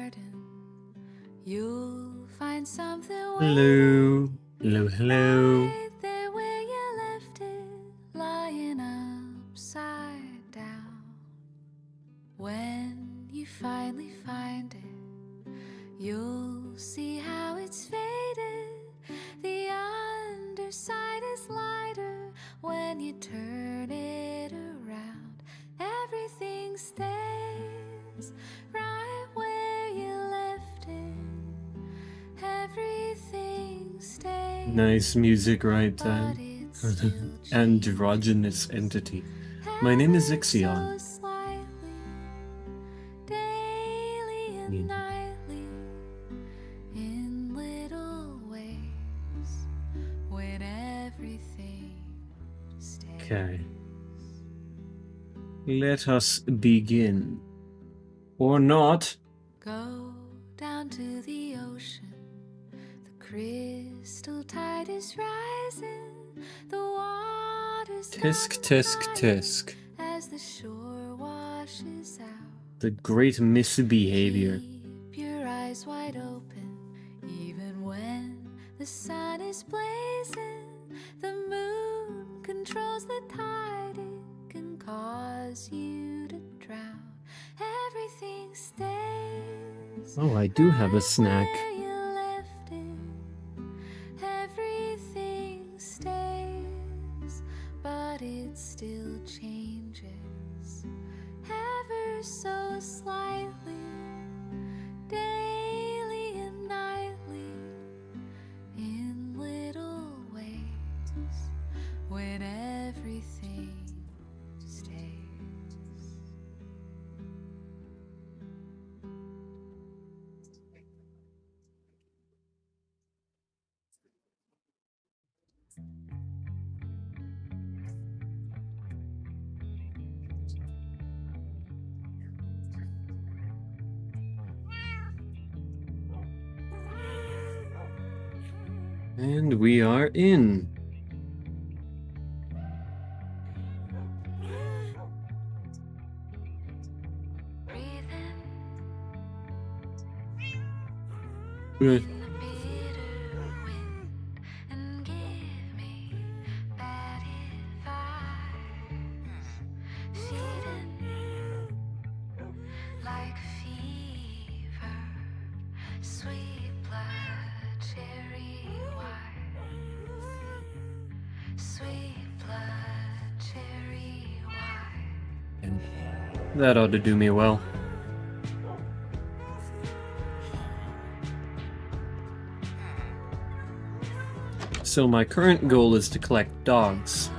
garden, you'll find something Hello. Hello, hello. right there where you left it, lying upside down. When you finally find it, you'll see how it's faded. The underside is lighter when you turn it around. Everything stays right where you left it. Everything stays. Nice music right there. For the androgynous entity. My name is Ixion. Daily and nightly, in little ways, when everything stays. Okay. Let us begin. Or not. Go down to the ocean. The crystal tide is rising. The water's Tisk, tisk, tisk. as the shore washes out. The great misbehavior. Keep your eyes wide open, even when the sun is blazing. The moon controls the tide, it can cause you to drown. Everything stays. Oh, I do have a snack. Where you left it. Everything stays, but it still changes ever so slightly, daily and nightly, in little ways, when everything stays. And we are in. Breathe in Good. the bitter wind and give me bad advice. Feeding like fever, sweet blood, cherry wine. Sweet blood, cherry wine. That ought to do me well. So my current goal is to collect dogs.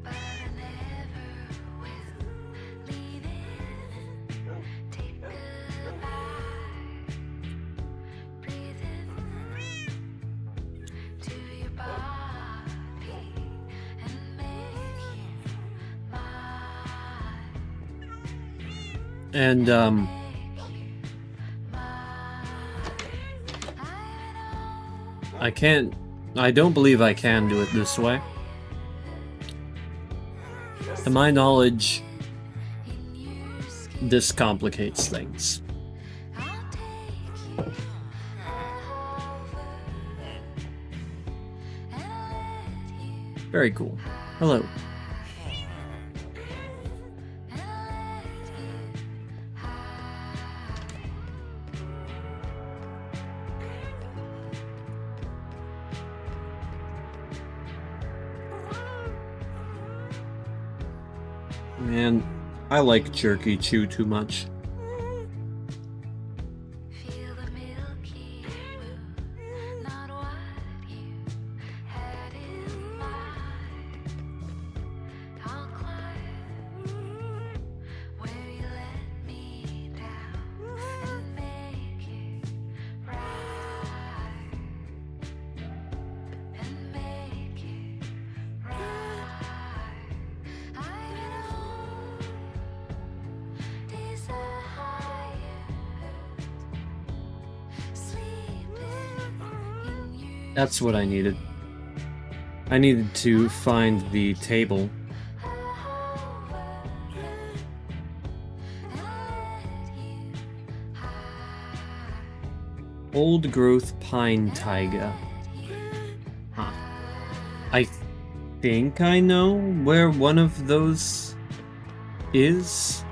But I never will. Lean in, take goodbye. Breathe in to your body and make you mine. And, I don't believe I can do it this way. To my knowledge, this complicates things. I'll take you over and let you Very cool. Hello. and let you hide. Man, I like Jerky Chew too much. Feel the Milky Moon, not what you had in mind. I'll climb where you let me down and make it right. And make it right. I know desire. That's what I needed. I needed to find the table. Old growth pine taiga. Huh. I think I know where one of those is,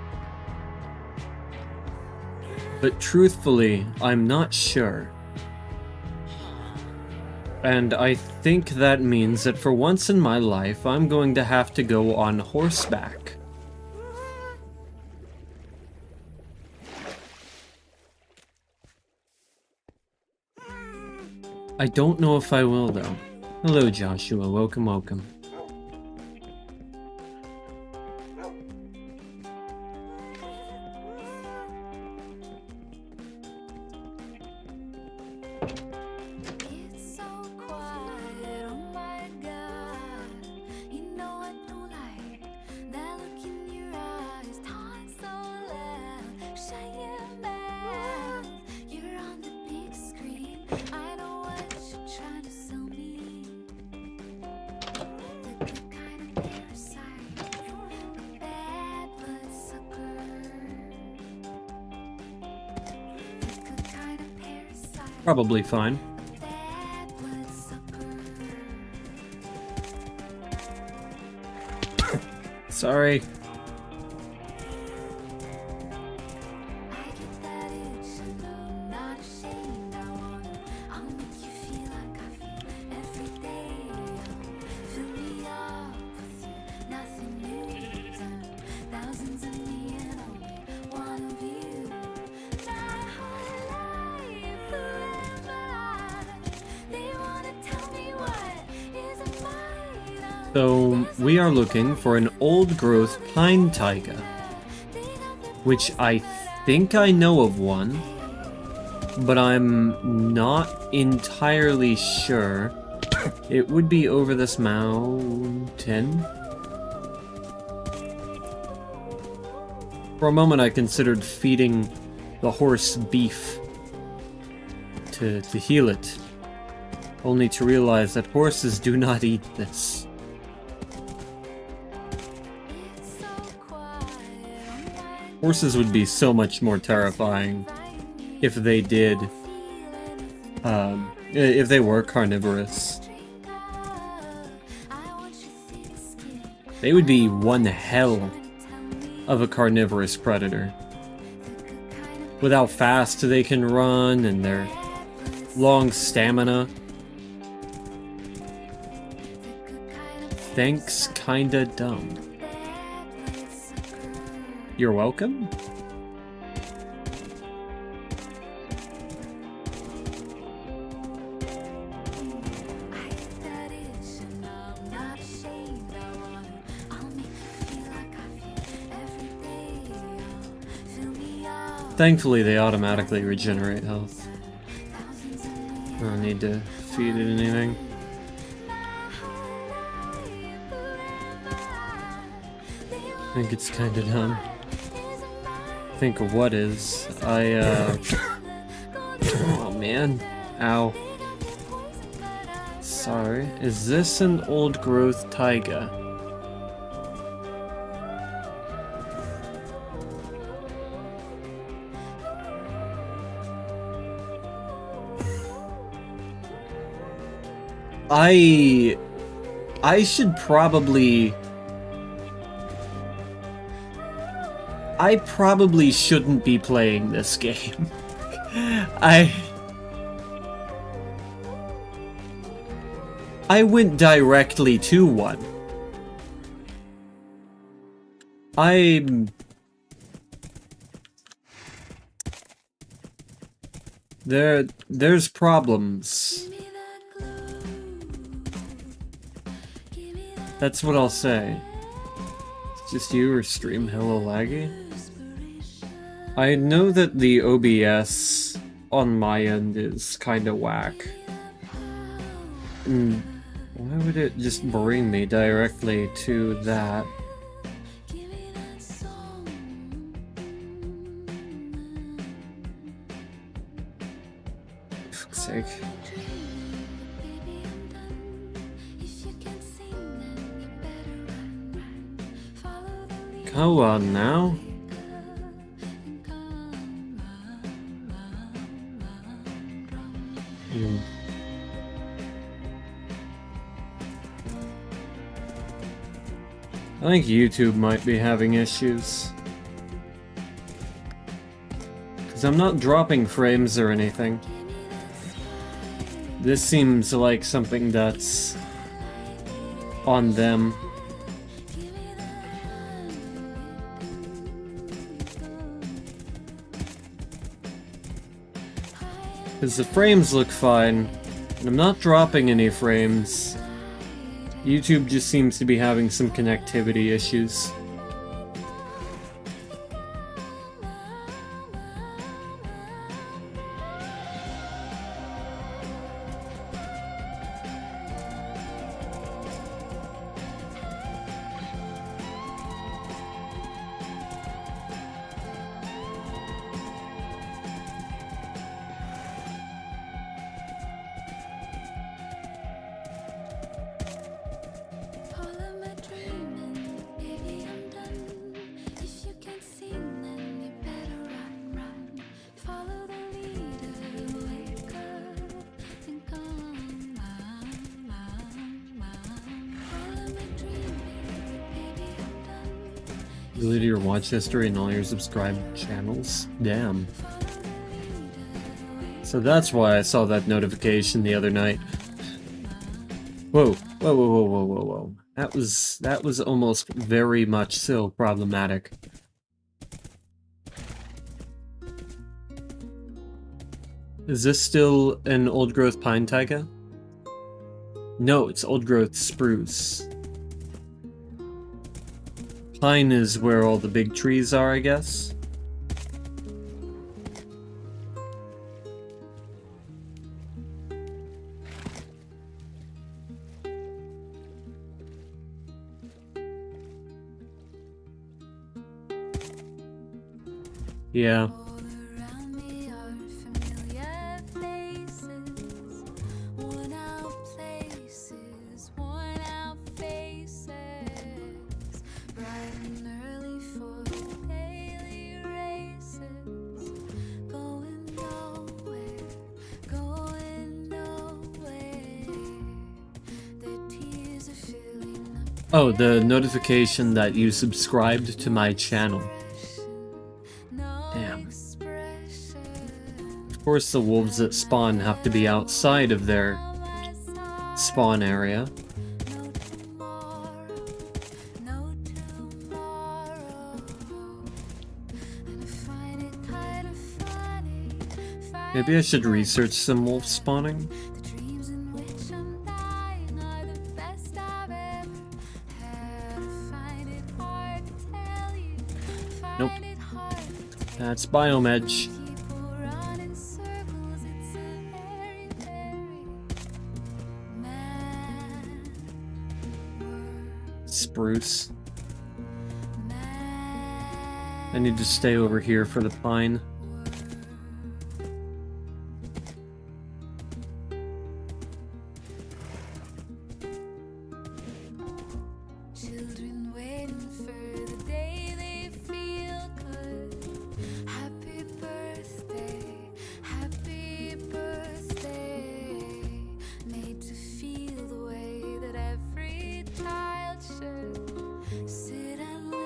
but truthfully, I'm not sure. And I think that means that for once in my life, I'm going to have to go on horseback. I don't know if I will, though. Hello, Joshua. Welcome, welcome. It's so quiet, oh my God. You know I don't like that look in your eyes. Talk so loud, shut your mouth. You're on the big screen. I know what you're trying to sell me. The good kind of parasite, a bad bloodsucker. The good kind of parasite. Probably fine. Sorry. I get that itch and I'm not ashamed. I'll make you feel like I feel every day. Fill me up with you, nothing new. Thousands of me and only one of you. My whole life, who am I? They wanna tell me what is mine. So, we are looking for an old growth pine taiga, which I think I know of one, but I'm not entirely sure. It would be over this mountain. For a moment I considered feeding the horse beef to heal it, only to realize that horses do not eat this. Horses would be so much more terrifying if they did, if they were carnivorous. They would be one hell of a carnivorous predator. With how fast they can run and their long stamina. Thanks, kinda dumb. You're welcome? Thankfully, they automatically regenerate health. I don't need to feed it anything. I think it's kinda dumb. Think of what is. Oh man. Ow. Sorry. Is this an old growth taiga? I should probably... I probably shouldn't be playing this game. I went directly to one. There's problems. That's what I'll say. It's just you or stream hella laggy? I know that the OBS on my end is kinda whack. Why would it just bring me directly to that? For fuck's sake. Come on now. Mm. I think YouTube might be having issues. Because I'm not dropping frames or anything. This seems like something that's on them. Because the frames look fine, and I'm not dropping any frames. YouTube just seems to be having some connectivity issues. Deleted your watch history and all your subscribed channels? Damn. So that's why I saw that notification the other night. Whoa, whoa, whoa, whoa, whoa, whoa, whoa. That was almost very much so problematic. Is this still an old growth pine taiga? No, it's old growth spruce. Pine is where all the big trees are, I guess. Yeah. Oh, the notification that you subscribed to my channel. Damn. Of course the wolves that spawn have to be outside of their spawn area. Maybe I should research some wolf spawning. Nope. That's Biome Edge. Spruce. I need to stay over here for the pine.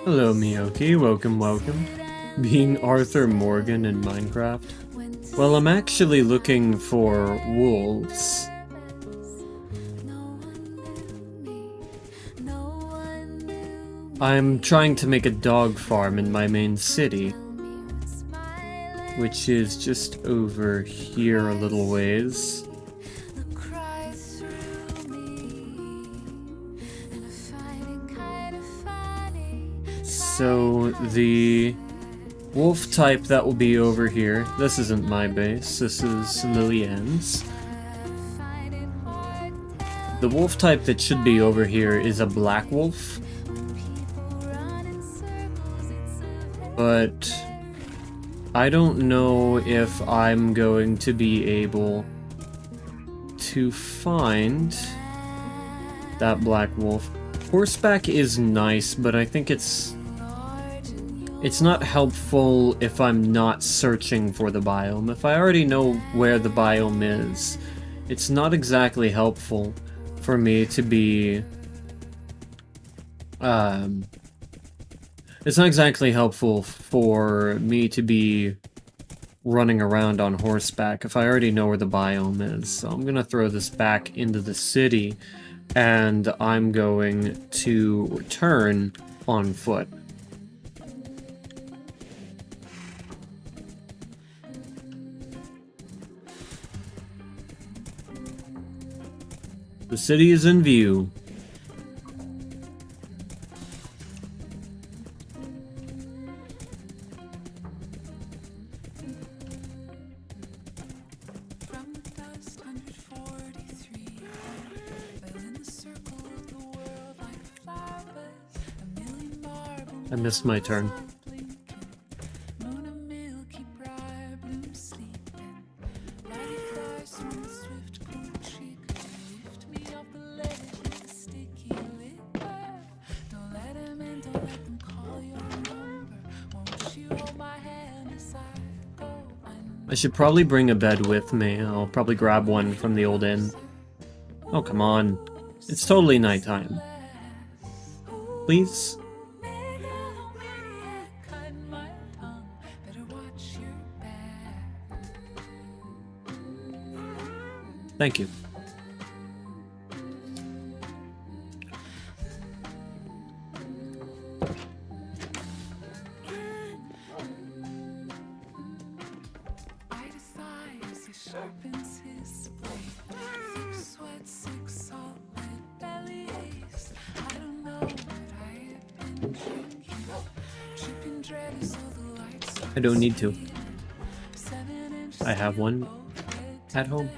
Hello Miyoki, welcome, welcome. Being Arthur Morgan in Minecraft? Well, I'm actually looking for wolves. I'm trying to make a dog farm in my main city, which is just over here a little ways. So the wolf type that will be over here, this isn't my base, this is Lillian's. The wolf type that should be over here is a black wolf. But I don't know if I'm going to be able to find that black wolf. Horseback is nice, but I think it's not helpful if I'm not searching for the biome. If I already know where the biome is, it's not exactly helpful for me to be... it's not exactly helpful for me to be running around on horseback if I already know where the biome is. So I'm gonna throw this back into the city, and I'm going to return on foot. The city is in view. I missed my turn. I should probably bring a bed with me. I'll probably grab one from the old inn. Oh, come on. It's totally nighttime. Please? Thank you. I don't need to. I have one at home.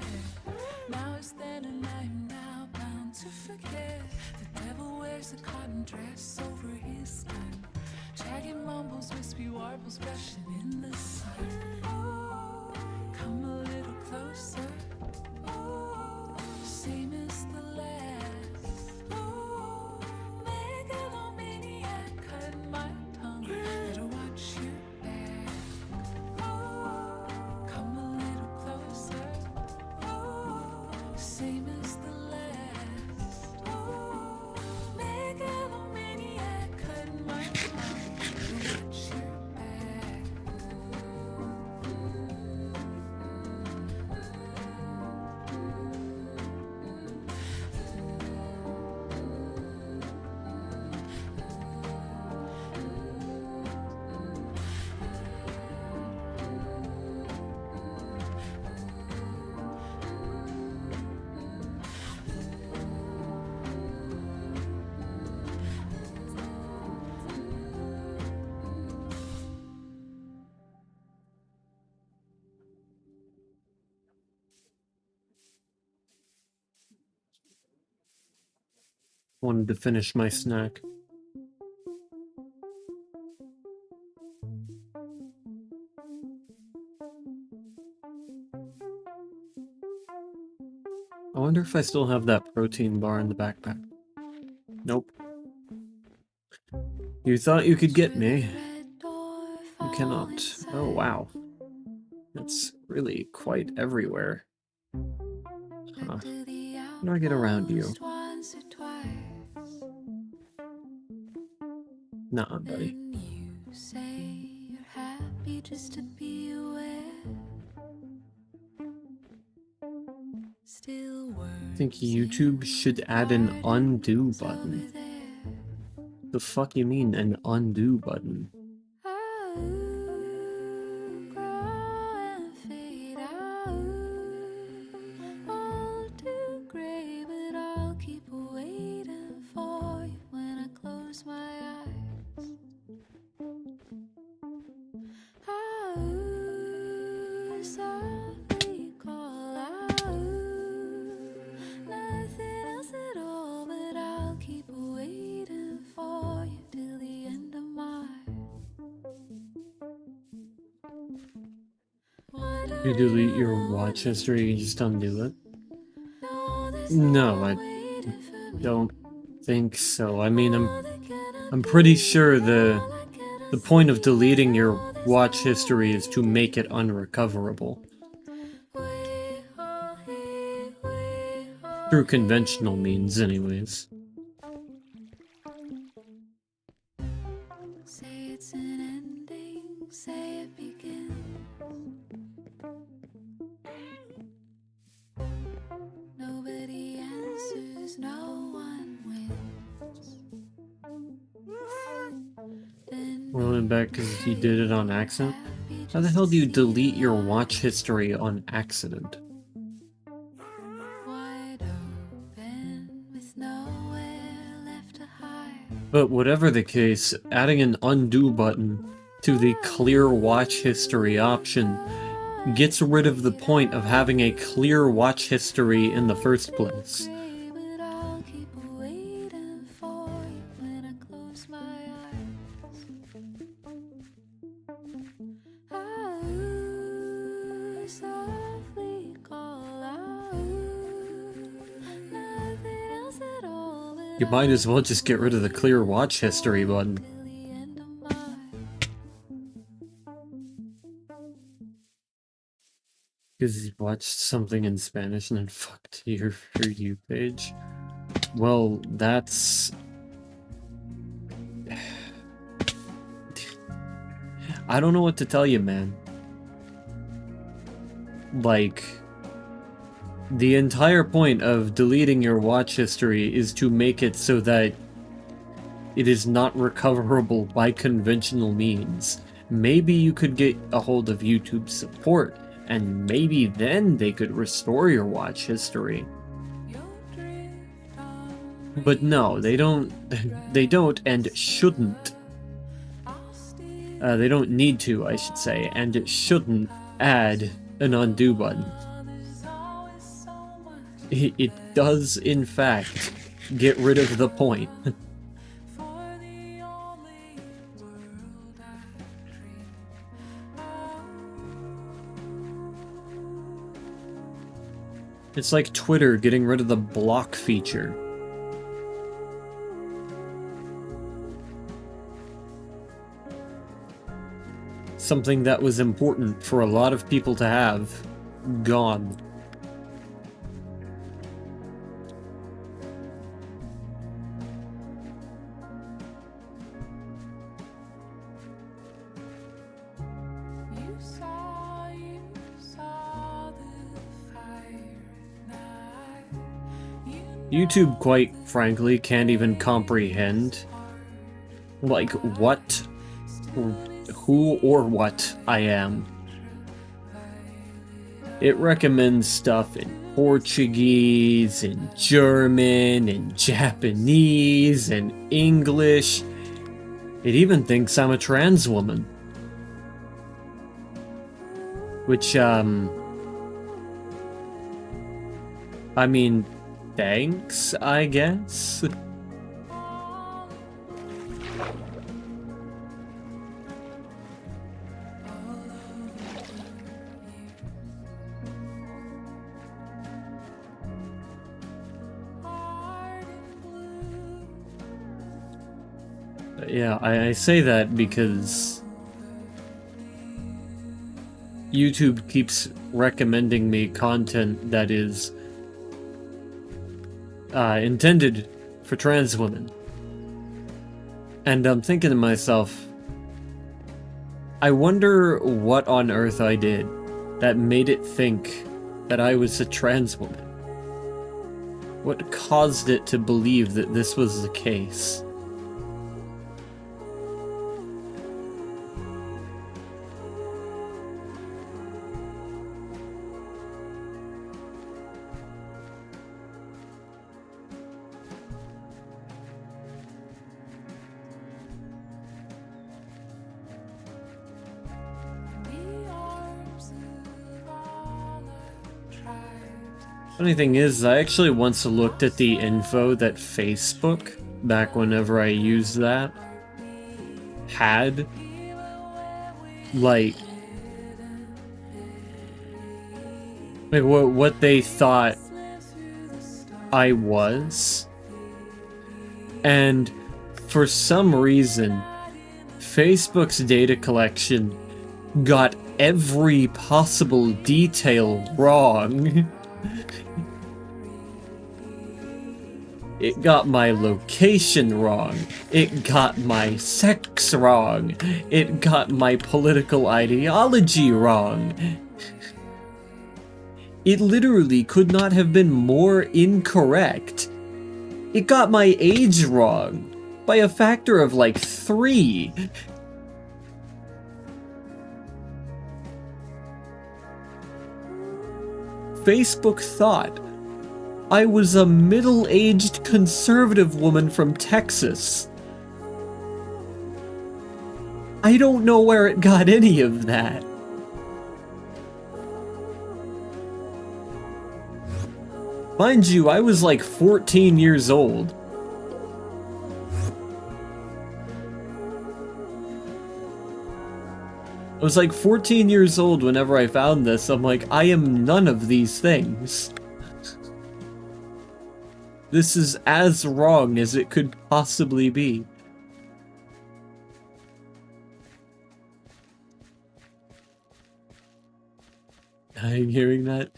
Wanted to finish my snack. I wonder if I still have that protein bar in the backpack. Nope. You thought you could get me. You cannot. Oh, wow. It's really quite everywhere. Huh. How do I get around you? Nah, buddy. I think YouTube should add an undo button. The fuck you mean, an undo button? You delete your watch history, you just undo it? No, I don't think so. I mean, I'm pretty sure the point of deleting your watch history is to make it unrecoverable. Through conventional means, anyways. Say it's an ending, say it begins. Nobody answers, no one wins. Then We went back because you did it on accident? How the hell do you delete your watch history on accident? wide open with nowhere left to hide. But whatever the case, adding an undo button to the clear watch history option gets rid of the point of having a clear watch history in the first place. But I'll keep waiting for you when I close my eyes. Ooh, softly call out. Nothing else at all. You might as well just get rid of the clear watch history button. The end of my Because you watched something in Spanish and then fucked your For You page. Well, that's... I don't know what to tell you, man. Like, the entire point of deleting your watch history is to make it so that it is not recoverable by conventional means. Maybe you could get a hold of YouTube support, and maybe then they could restore your watch history. But no, they don't. They don't and shouldn't. They don't need to, I should say, and it shouldn't add an undo button. It does, in fact, get rid of the point. It's like Twitter getting rid of the block feature. Something that was important for a lot of people to have, gone. You saw the fire at night. YouTube, quite frankly, can't even comprehend, like, what, who or what I am. It recommends stuff in Portuguese, in German, in Japanese, and English. It even thinks I'm a trans woman. Which, I mean, thanks, I guess? Yeah, I say that because YouTube keeps recommending me content that is intended for trans women. And I'm thinking to myself, I wonder what on earth I did that made it think that I was a trans woman. What caused it to believe that this was the case? Funny thing is, I actually once looked at the info that Facebook, back whenever I used that, had. Like what they thought I was. And for some reason, Facebook's data collection got every possible detail wrong. It got my location wrong. It got my sex wrong. It got my political ideology wrong. It literally could not have been more incorrect. It got my age wrong by a factor of like 3. Facebook thought I was a middle-aged conservative woman from Texas. I don't know where it got any of that. Mind you, I was like 14 years old. I was like 14 years old whenever I found this. I'm like, I am none of these things. This is as wrong as it could possibly be. I'm hearing that.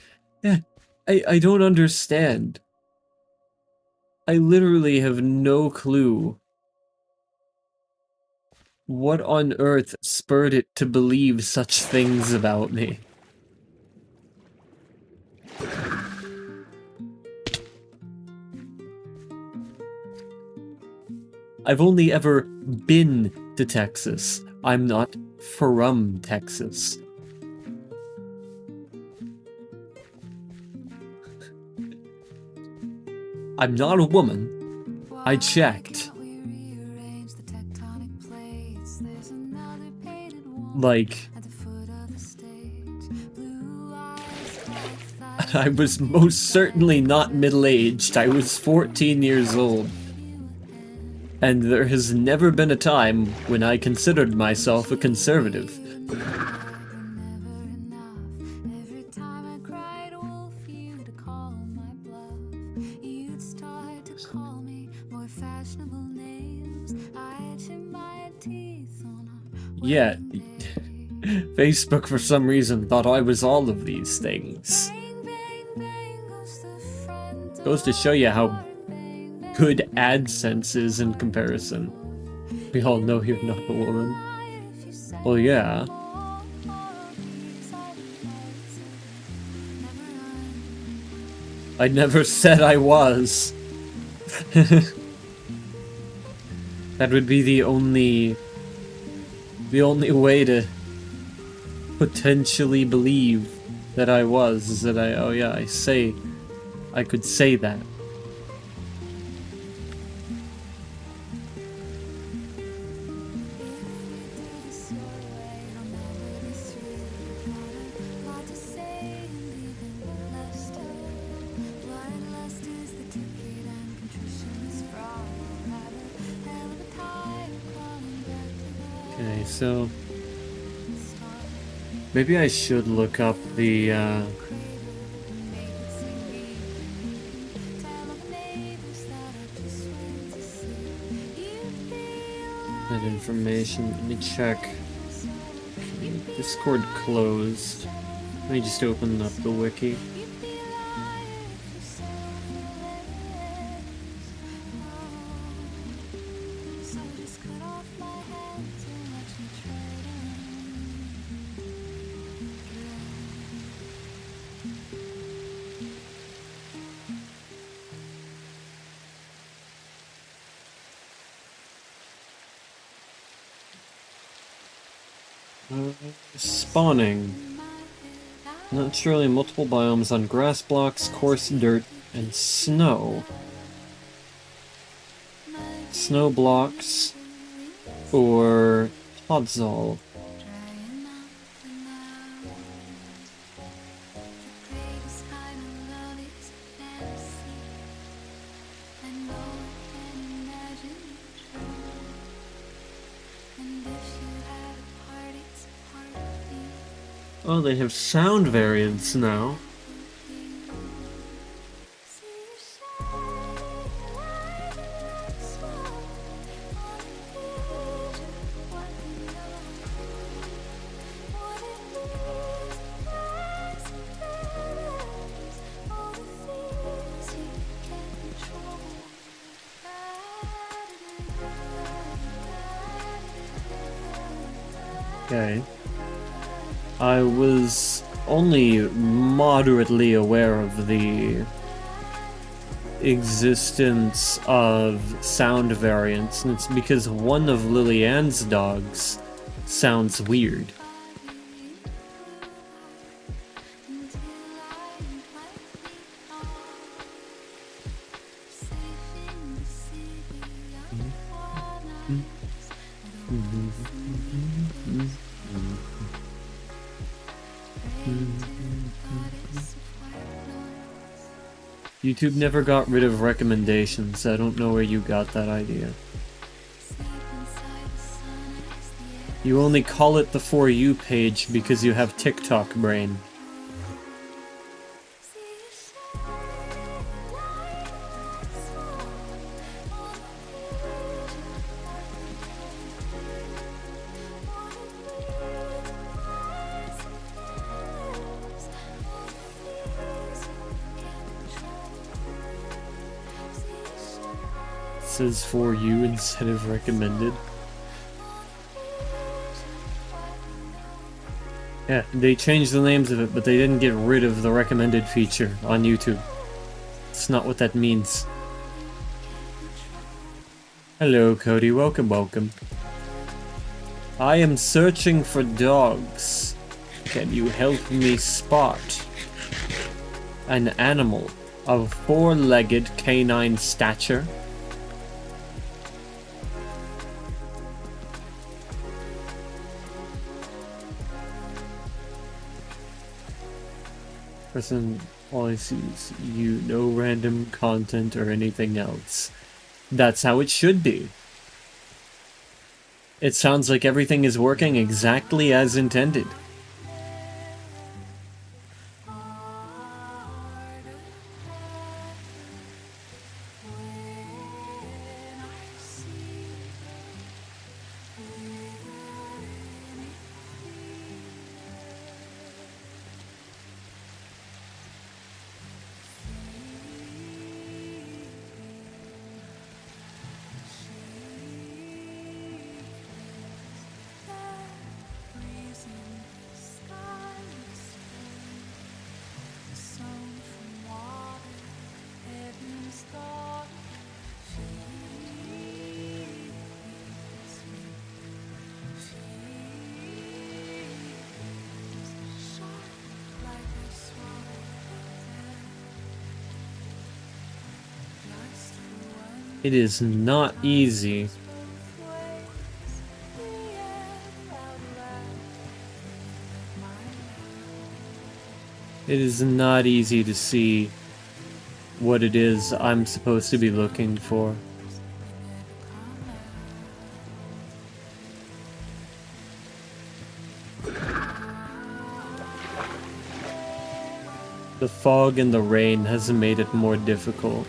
Yeah, I don't understand. I literally have no clue what on earth spurred it to believe such things about me. I've only ever been to Texas. I'm not from Texas. I'm not a woman. I checked. Like, I was most certainly not middle-aged. I was 14 years old. And there has never been a time when I considered myself a conservative. Yet, Facebook for some reason thought I was all of these things. Goes to show you how good AdSense is in comparison. We all know you're not a woman. Well, yeah. I never said I was. That would be the only way to potentially believe that I was, is that I could say that. Okay, so maybe I should look up the that information. Let me check. Discord closed. Let me just open up the wiki. Spawning. Naturally multiple biomes on grass blocks, coarse dirt, and snow. Snow blocks or podzol. Oh, they have sound variants now. Okay. I was only moderately aware of the existence of sound variants, and it's because one of Lily-Ann's dogs sounds weird. YouTube never got rid of recommendations. I don't know where you got that idea. You only call it the For You page because you have TikTok brain. Says For You instead of recommended. Yeah, they changed the names of it, but they didn't get rid of the recommended feature on YouTube. It's not what that means. Hello, Cody. Welcome, welcome. I am searching for dogs. Can you help me spot an animal of four-legged canine stature? Person only sees you, no random content or anything else. That's how it should be. It sounds like everything is working exactly as intended. It is not easy. It is not easy to see what it is I'm supposed to be looking for. The fog and the rain has made it more difficult.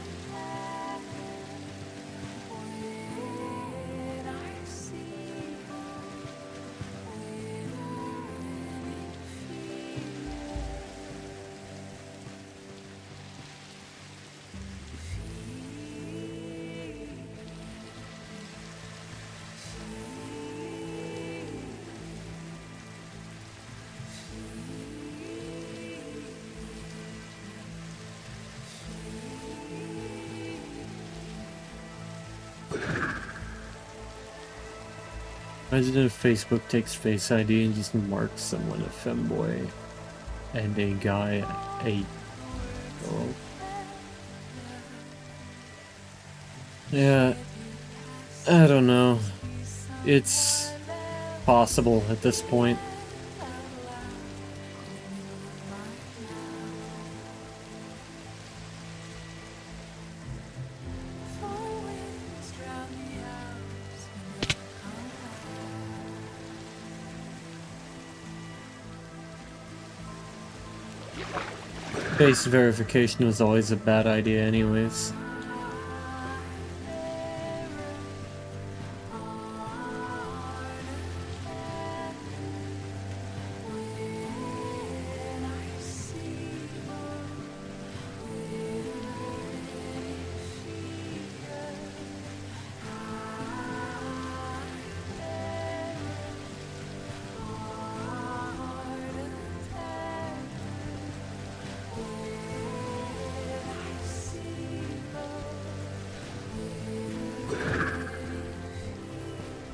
Imagine if Facebook takes Face ID and just marks someone a femboy and a guy a girl. Yeah, I don't know. It's possible at this point. Face verification was always a bad idea anyways.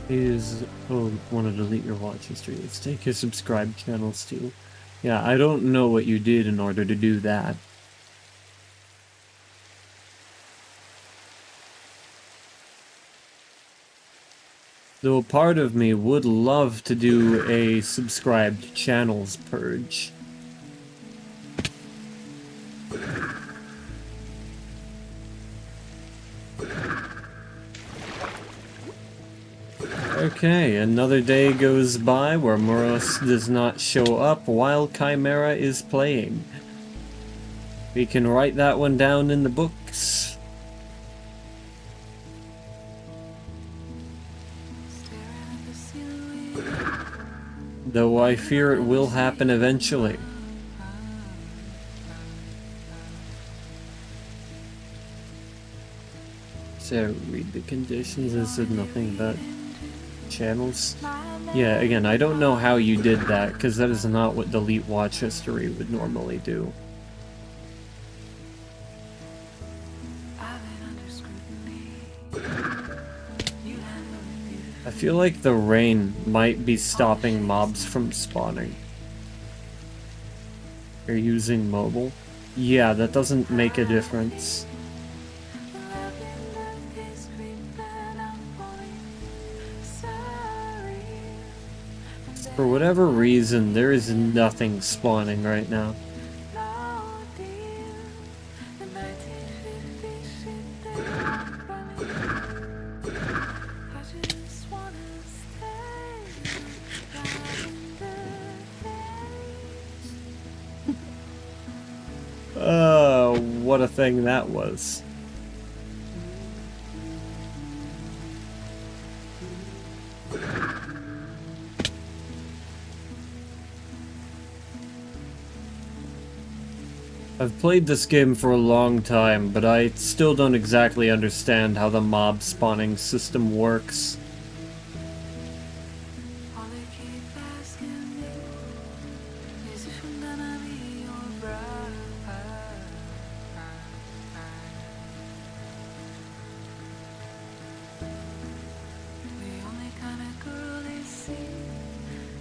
Is want to delete your watch history. Let's take your subscribed channels too. Yeah, I don't know what you did in order to do that. Though part of me would love to do a subscribed channels purge. Okay, another day goes by where Moros does not show up while Chimera is playing. We can write that one down in the books. Though I fear it will happen eventually. So read the conditions and said nothing about channels. Yeah, again, I don't know how you did that, because that is not what delete watch history would normally do. I feel like the rain might be stopping mobs from spawning. You're using mobile? Yeah, that doesn't make a difference. For whatever reason, there is nothing spawning right now. What a thing that was. I've played this game for a long time, but I still don't exactly understand how the mob spawning system works.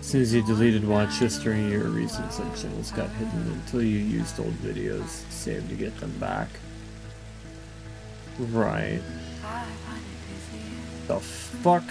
As soon as you deleted watch history, your recent channels got hidden until you used old videos saved to get them back. Right. The fuck?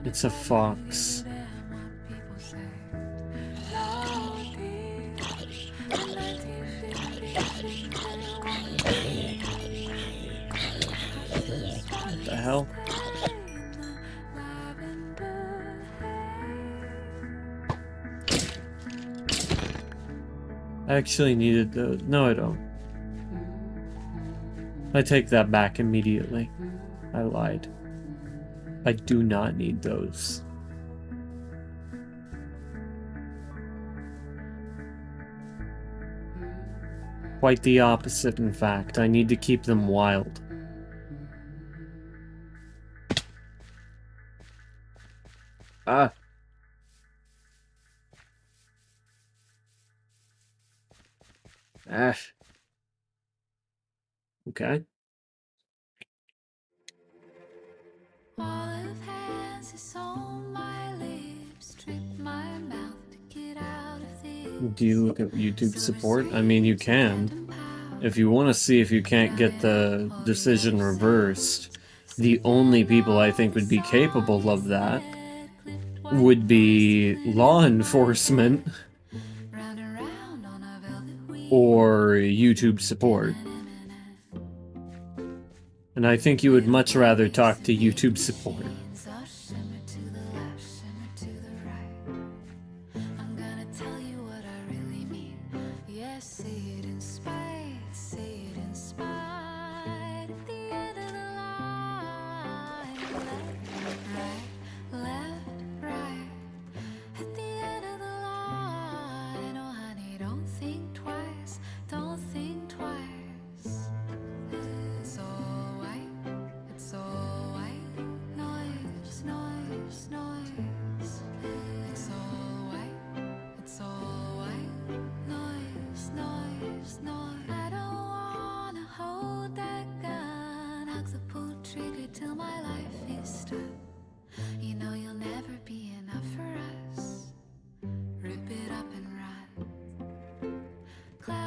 It's a fox. What the hell? I actually needed those. No, I don't. I take that back immediately. I lied. I do not need those. Quite the opposite, in fact. I need to keep them wild. Ah. Ah. Okay. Olive hands is on my lips, trip my mouth to get out of this. Do you look at YouTube support? I mean, you can. If you want to see if you can't get the decision reversed, the only people I think would be capable of that would be law enforcement or YouTube support. And I think you would much rather talk to YouTube support.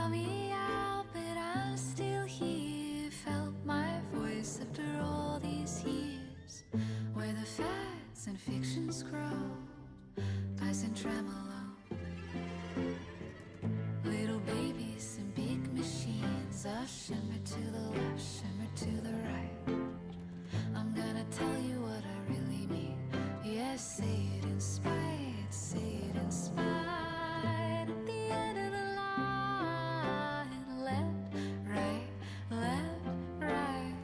got me out, but I'm still here. Felt my voice after all these years. Where the facts and fictions grow, guys and tremolo. Little babies and big machines, a shimmer to the left, shimmer to the right. I'm gonna tell you what I really mean. Yes, say it in spite, say it in spite. At the end of the line, left, right, left, right.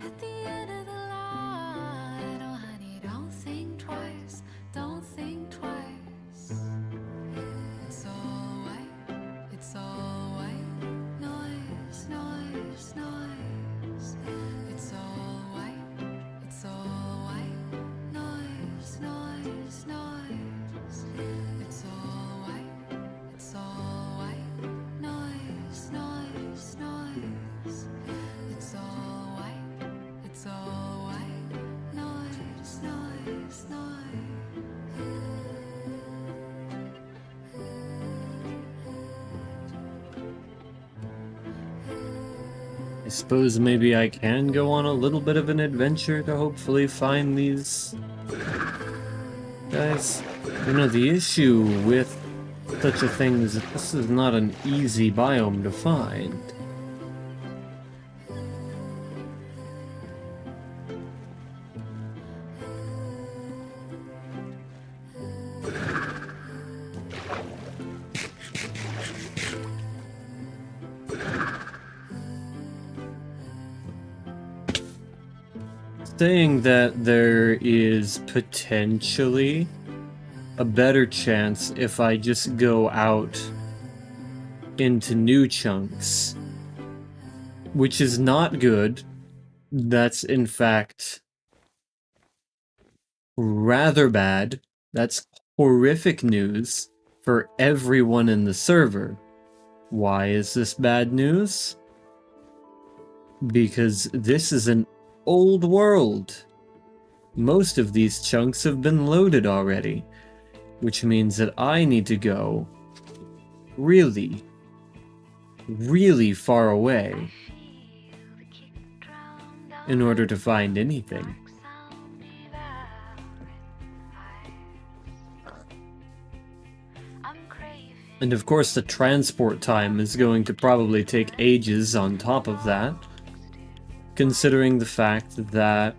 At the end of the line, oh honey, don't think twice, don't think twice. It's all white, it's all white. Noise, noise, noise. It's all white, it's all white. Noise, noise, noise. It's all white, it's all white. Noise, noise, noise. It's all white, it's all white. Noise, noise, I suppose maybe I can go on a little bit of an adventure to hopefully find these guys. You know, the issue with such a thing is that this is not an easy biome to find. Saying that there is potentially a better chance if I just go out into new chunks, which is not good. That's in fact rather bad. That's horrific news for everyone in the server. Why is this bad news? Because this is an old world. Most of these chunks have been loaded already, which means that I need to go really, really far away in order to find anything. And of course the transport time is going to probably take ages on top of that, considering the fact that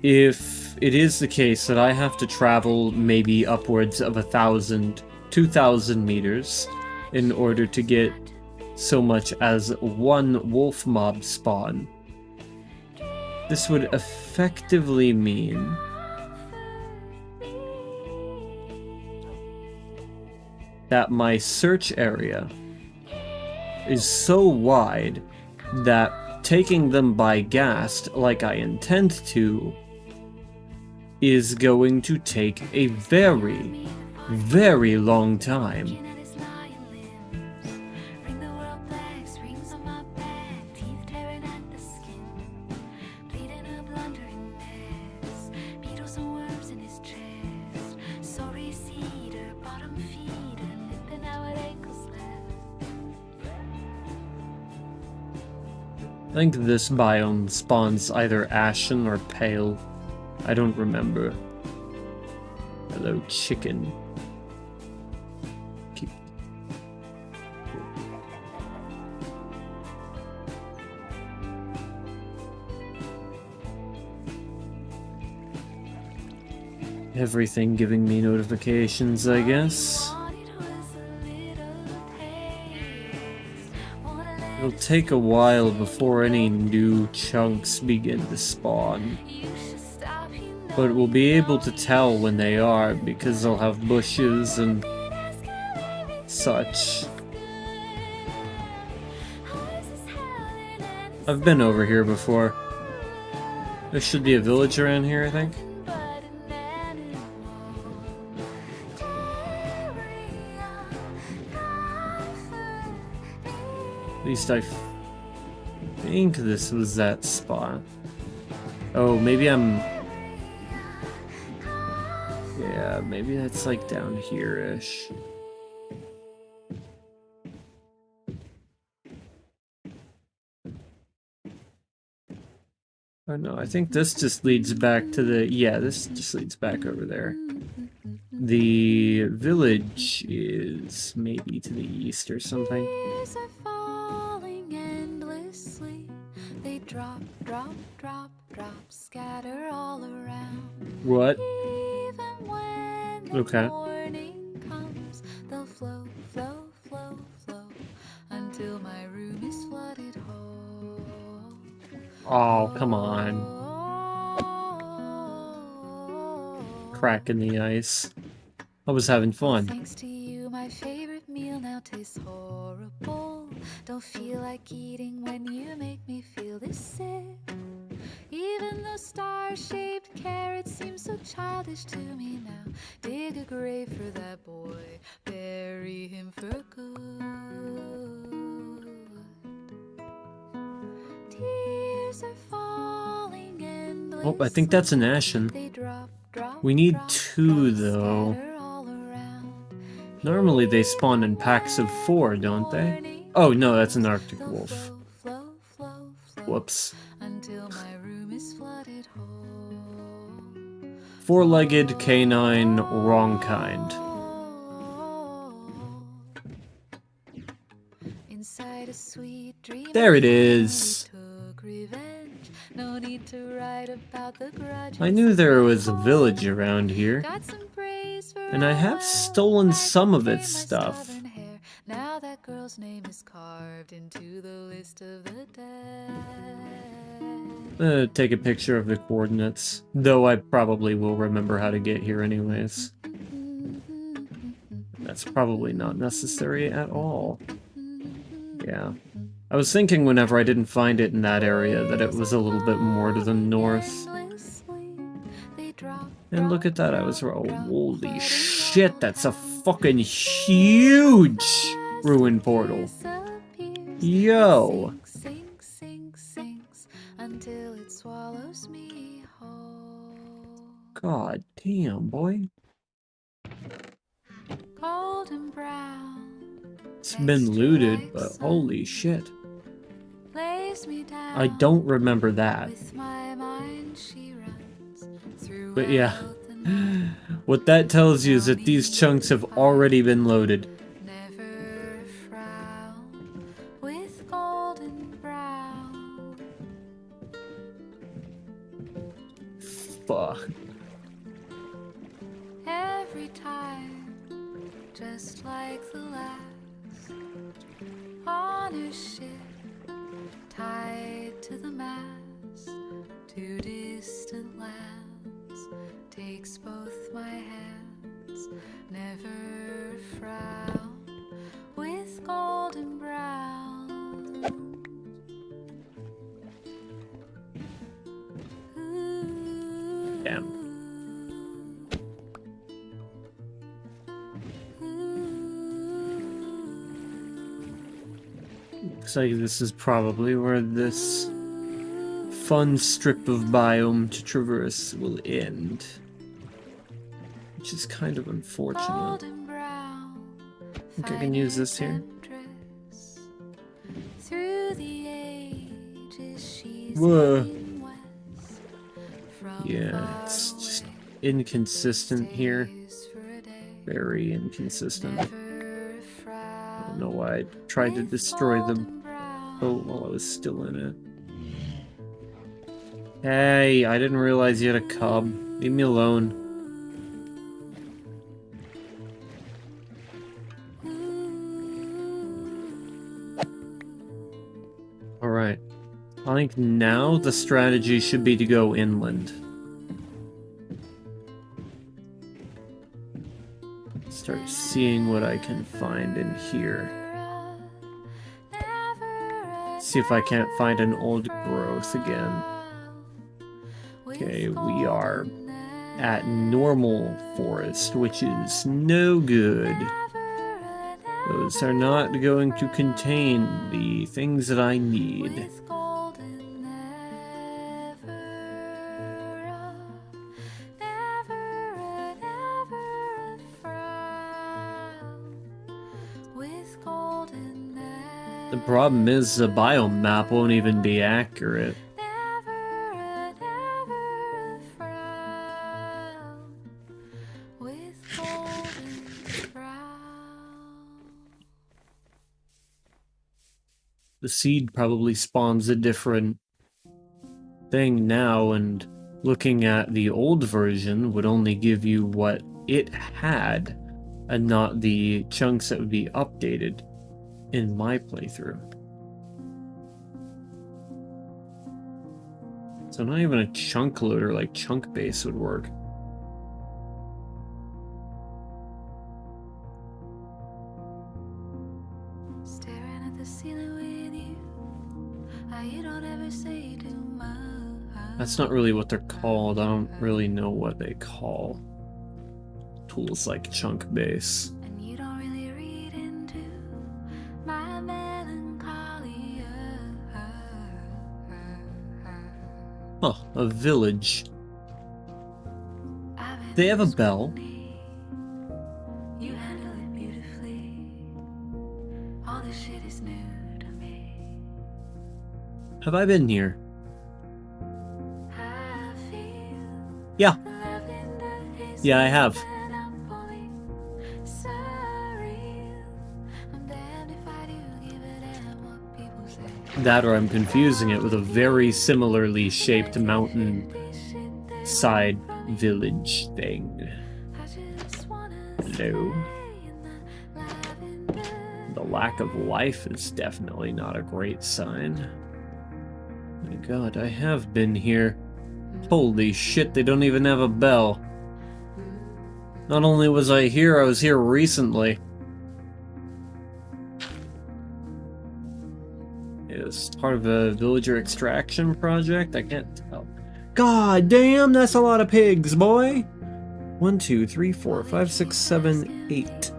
if it is the case that I have to travel maybe upwards of 1,000, 2,000 meters in order to get so much as one wolf mob spawn, this would effectively mean that my search area is so wide that taking them by ghast, like I intend to, is going to take a very, very long time. I think this biome spawns either ashen or pale. I don't remember. Hello, chicken. Keep. Everything giving me notifications, I guess. It'll take a while before any new chunks begin to spawn. But we'll be able to tell when they are because they'll have bushes and such. I've been over here before. There should be a village around here, I think. At least I think this was that spot. Oh, maybe I'm... Yeah, maybe that's like down here-ish. Oh no, I think this just leads back to the... Yeah, this just leads back over there. The village is maybe to the east or something. Tears are falling endlessly. They drop, drop, drop, drop, scatter all around. What? Even when the Okay. morning comes, they'll flow, flow, flow, flow, until my room is flooded whole. Oh, come on. Crack in the ice. I was having fun. Thanks to you, my favorite meal now tastes horrible. Don't feel like eating when you make me feel this sick. Even those star-shaped carrots seem so childish to me now. Dig a grave for that boy, bury him for good. Tears are falling endlessly. Oh, I think that's an ashen. They drop, drop, We need drop, 2, drop, though. scatter all around. Normally they spawn in packs of 4, don't they? Oh, no, that's an Arctic wolf. Flow, flow, flow, flow, Whoops. until my room is flooded whole. 4-legged canine, wrong kind. Inside a sweet dream, There it is. took revenge. No need to write about the grudge. I knew there was a village around here, Got some praise for and I have all stolen back some of in its my stuff. stubborn hair. Now that girl's name is carved into the list of the dead. Take a picture of the coordinates, though I probably will remember how to get here anyways. That's probably not necessary at all. Yeah. I was thinking whenever I didn't find it in that area that it was a little bit more to the north. And look at that, I was wrong. Holy shit, that's a fucking huge ruin portal. Yo! Until it swallows me whole. God damn, boy. Golden brown. It's been looted, but holy shit. Lays me down. I don't remember that. With my mind she runs through. But yeah, what that tells you is that these chunks have already been loaded. Never frown with golden brown. Fuck. Every time, just like the last, on a ship tied to the mast, to distant lands, takes both my hands. Never frown with golden brown. Ooh. Damn. Looks like this is probably where this fun strip of biome to traverse will end. Which is kind of unfortunate. Golden brown, I think I can use this here. temptress. Through the ages she's Whoa. heading west. From Yeah, far it's just away, inconsistent here. stays for a day. Very inconsistent. Never I frown don't know why I tried to with destroy them. golden brown. Oh, while I was still in it. Hey, I didn't realize you had a cub. Leave me alone. Alright. I think now the strategy should be to go inland. Start seeing what I can find in here. See if I can't find an old growth again. Okay, we are at normal forest, which is no good. Those are not going to contain the things that I need. With golden never, never a frown. With golden never, The problem is the biome map won't even be accurate. never, the seed probably spawns a different thing now, and looking at the old version would only give you what it had and not the chunks that would be updated in my playthrough. So not even a chunk loader like chunk base would work. Staring at the ceiling with you. You don't ever say too much. That's not really what they're called. I don't really know what they call tools like chunk base. And you don't really read into my melancholy. Oh, a village. They have a bell. You handle it beautifully. All this shit is new to me. Have I been here? I feel Yeah. love in the haze Yeah, I have. and I'm falling surreal. I'm damned if I do give a damn what people say. That or I'm confusing it with a very similarly shaped mountain side village thing. I just wanna Hello. stay in the lavender. The lack of life is definitely not a great sign. My god, I have been here. Holy shit, they don't even have a bell. Not only was I was here recently. It's part of a villager extraction project? I can't tell. God damn, that's a lot of pigs, boy! 1, 2, 3, 4, 5, 6, 7, 8.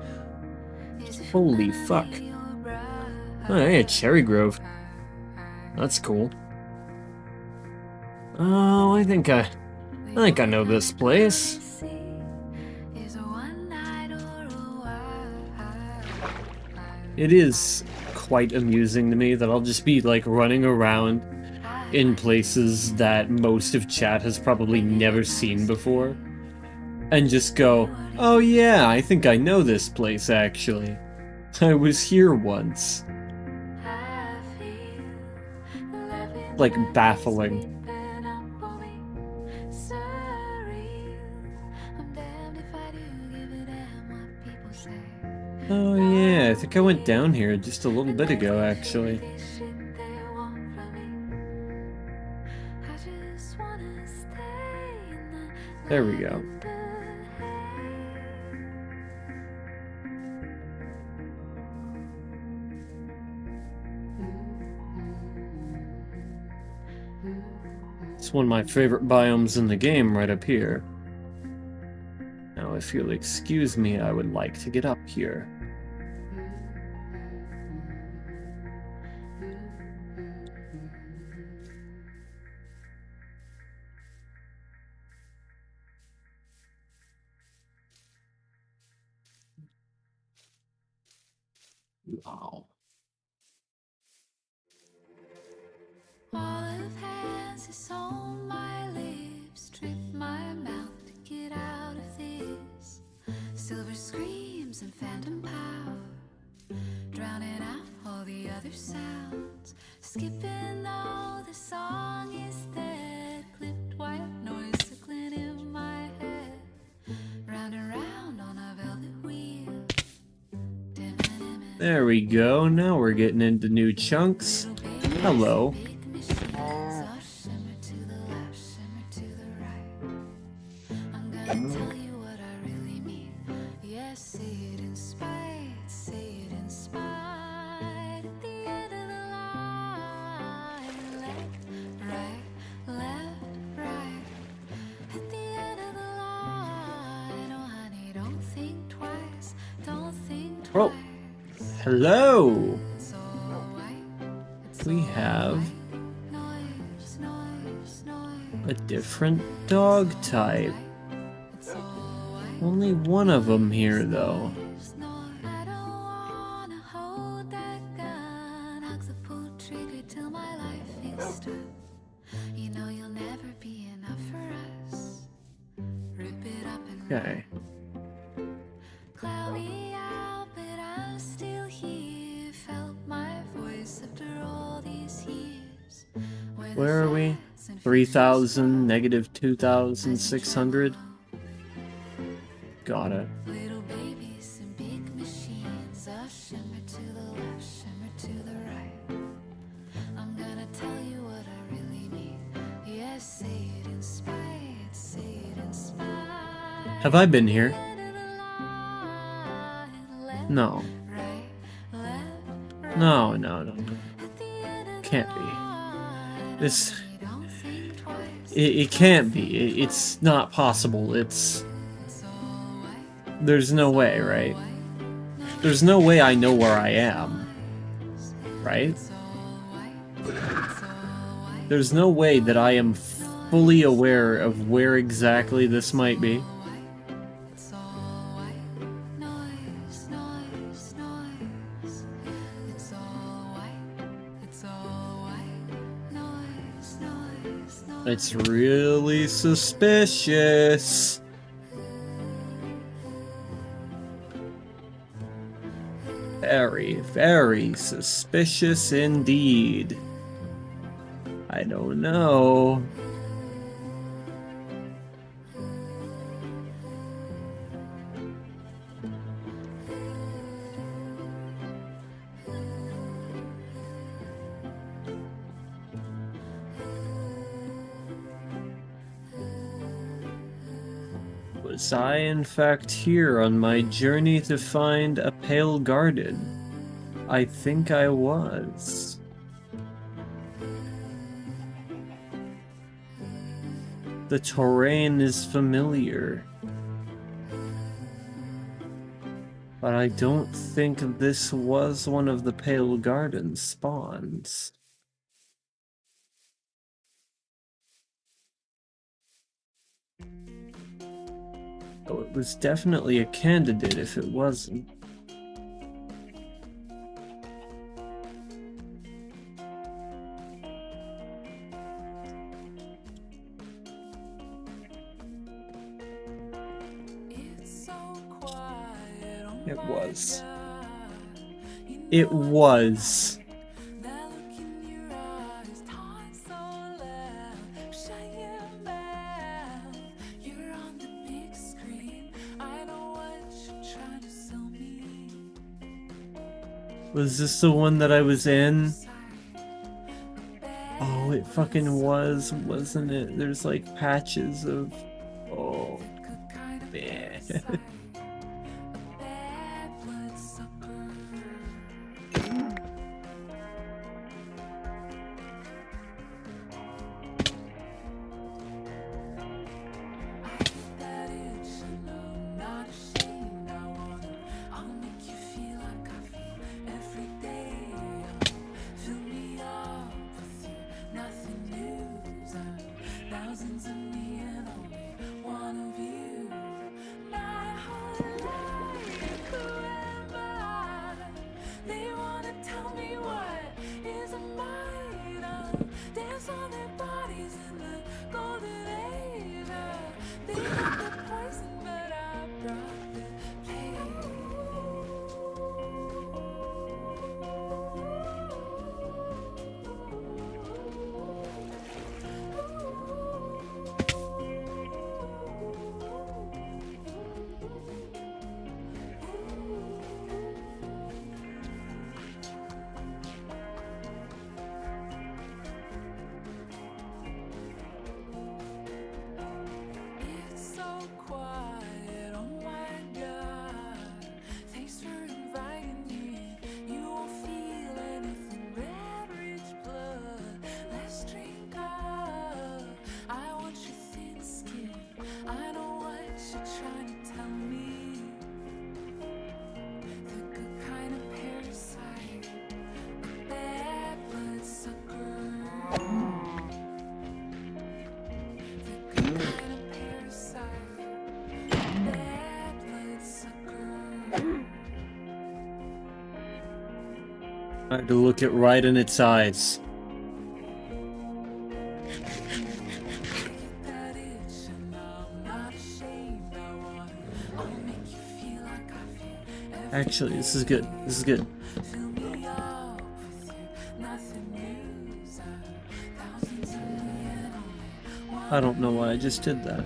Holy fuck. Oh, hey, a cherry grove. That's cool. Oh, I think I know this place. It is quite amusing to me that I'll just be like running around in places that most of chat has probably never seen before and just go, oh yeah, I think I know this place actually. I was here once. Like baffling. Oh yeah, I think I went down here just a little bit ago actually. There we go. It's one of my favorite biomes in the game right up here. Now, if you'll excuse me, I would like to get up here. Wow. All of hands is on my lips, trip my mouth to get out of this. Silver screams and phantom power, drowning out all the other sounds. Skipping all the song is dead, clipped white noise circling in my head. Round and round on a velvet wheel. There we go, now we're getting into new chunks. Hello. Tell you what I really mean. Yes, say it in spite, say it in spite. At the end of the line, left, right. At the end of the line, oh honey, don't think twice, don't think twice. Oh, hello. It's all white, it's We all have white. Noise. a different dog type. It's all white. Only one of them here, though. I don't wanna hold that gun. Hugs the pull trigger till my life is stuck. You know you'll never be enough for us. Rip it up and Okay. cloud me out, but I'm still here. Felt my voice after all Where are we? 3,000, negative 2,600. Got it. Little babies and big machines, a shimmer to the left, shimmer to the right. I'm gonna tell you what I really mean. Yes, say it in spite, say it in spite. Have I been here? No. No. Can't be. This... It can't be. It's not possible. There's no way, right? There's no way I know where I am. Right? There's no way that I am fully aware of where exactly this might be. It's really suspicious. Very, very suspicious indeed. I don't know. Was I in fact here on my journey to find a pale garden? I think I was. The terrain is familiar, but I don't think this was one of the pale garden spawns. Oh, it was definitely a candidate if it wasn't. It was. It was. Was this the one that I was in? Oh, it fucking was, wasn't it? There's like patches of... Oh, man. I had to look it right in its eyes. Actually, this is good. This is good. I don't know why I just did that.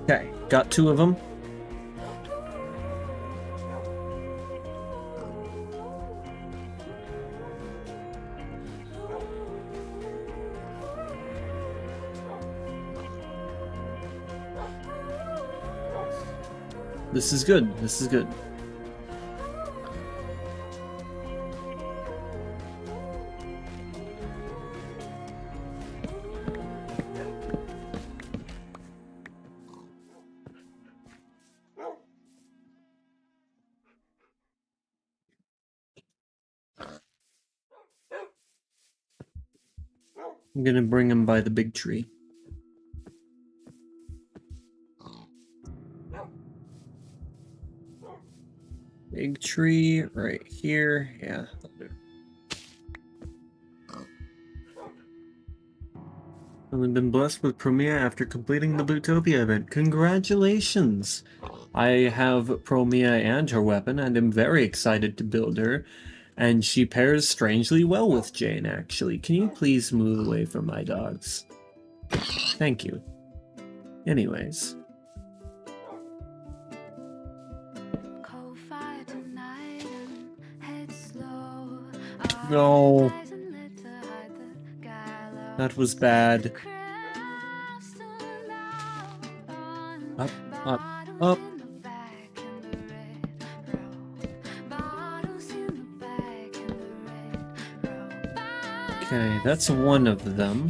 Okay, got 2 of them. This is good. This is good. I'm gonna bring him by the big tree. Big tree right here. Yeah. I've been blessed with Promia after completing the Bootopia event. Congratulations! I have Promia and her weapon, and am very excited to build her. And she pairs strangely well with Jane, actually. Can you please move away from my dogs? Thank you. Anyways. No. That was bad. Up, up, up. Okay, that's one of them.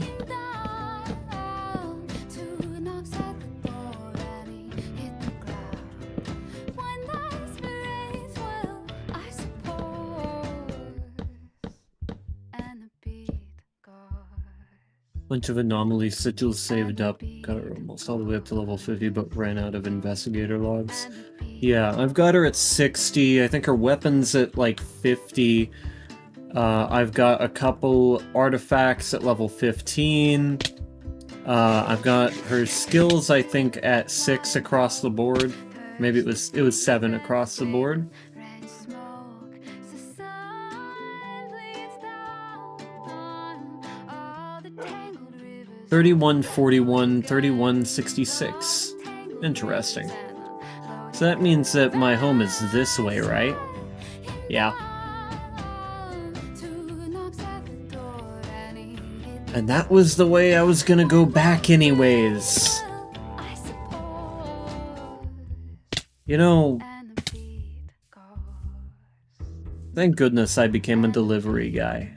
Bunch of anomaly sigils saved up. Got her almost all the way up to level 50, but ran out of investigator logs. Yeah, I've got her at 60. I think her weapon's at like 50. I've got a couple artifacts at level 15. I've got her skills, I think, at 6 across the board. Maybe it was 7 across the board. 31, 41, 31, 66. Interesting. So that means that my home is this way, right? Yeah. And that was the way I was gonna go back anyways. You know, thank goodness I became a delivery guy.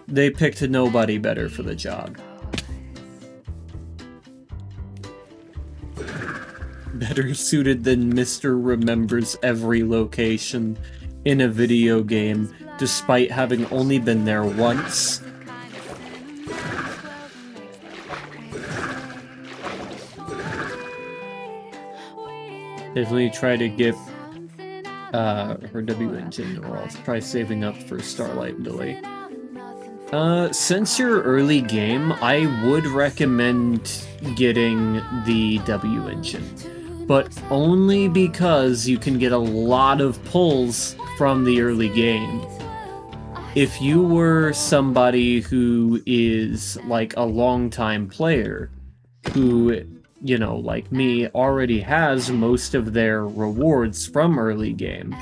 They picked nobody better for the job. Better suited than Mr. Remembers every location in a video game, despite having only been there once. Definitely try to get her W engine, or I'll try saving up for Starlight Billy. Since your early game, I would recommend getting the W engine, but only because you can get a lot of pulls from the early game. If you were somebody who is like a long-time player, who, you know, like me, already has most of their rewards from early game,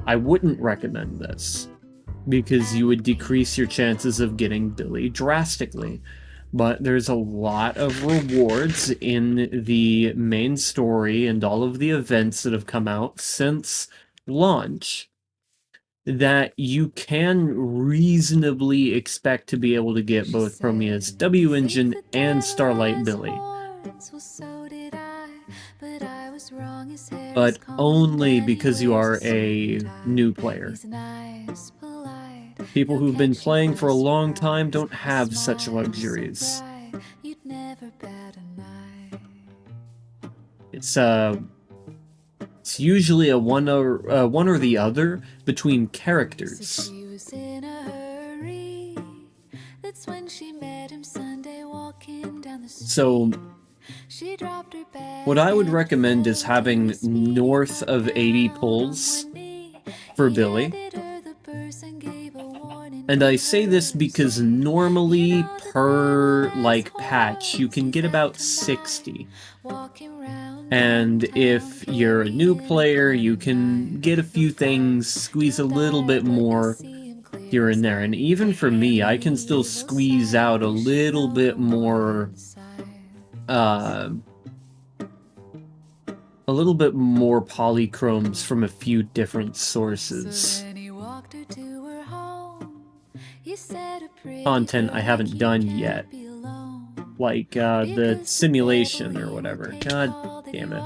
I wouldn't recommend this, because you would decrease your chances of getting Billy drastically. But there's a lot of rewards in the main story and all of the events that have come out since launch that you can reasonably expect to be able to get both Promea's W engine and Starlight Billy. But only because you are a new player. People who've been playing for a long time don't have such luxuries. It's It's usually a one or the other between characters. She was in a hurry. That's when she met him Sunday walking down the street. So She dropped her bag what I would and recommend is fell having to his feet. north of 80 pulls for Billy. Handed her the purse and gave a warning. And I say this because normally per, like, patch, you can get about 60. Walking round And if you're a new player, you can get a few things, squeeze a little bit more here and there. And even for me, I can still squeeze out a little bit more, polychromes from a few different sources. Content I haven't done yet. Like, the simulation or whatever. God damn it.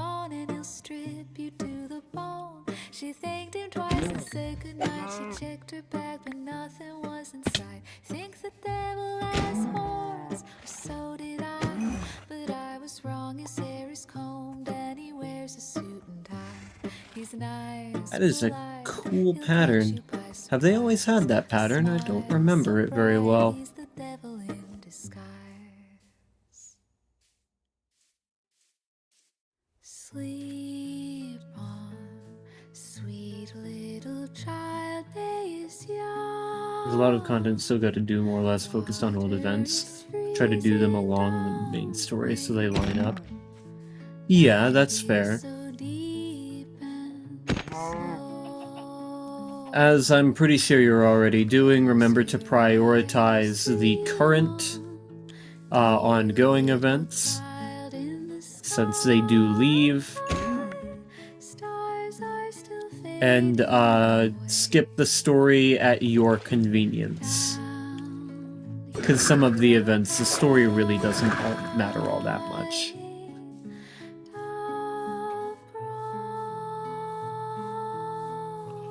She thanked him twice and said goodnight. She checked her bag, but nothing was inside. Think the devil has horns, or so did I. But I was wrong, his hair is combed and he wears a suit and tie. He's nice. That is a cool pattern. Have they always had that pattern? I don't remember it very well. He's the devil in disguise. Sleep on, sweet little child, day is young. There's a lot of content still got to do, more or less focused on old events. Try to do them along the main story so they line up. Yeah, that's fair. As I'm pretty sure you're already doing, remember to prioritize the current ongoing events, since they do leave, and skip the story at your convenience. Because some of the events, the story really doesn't matter all that much.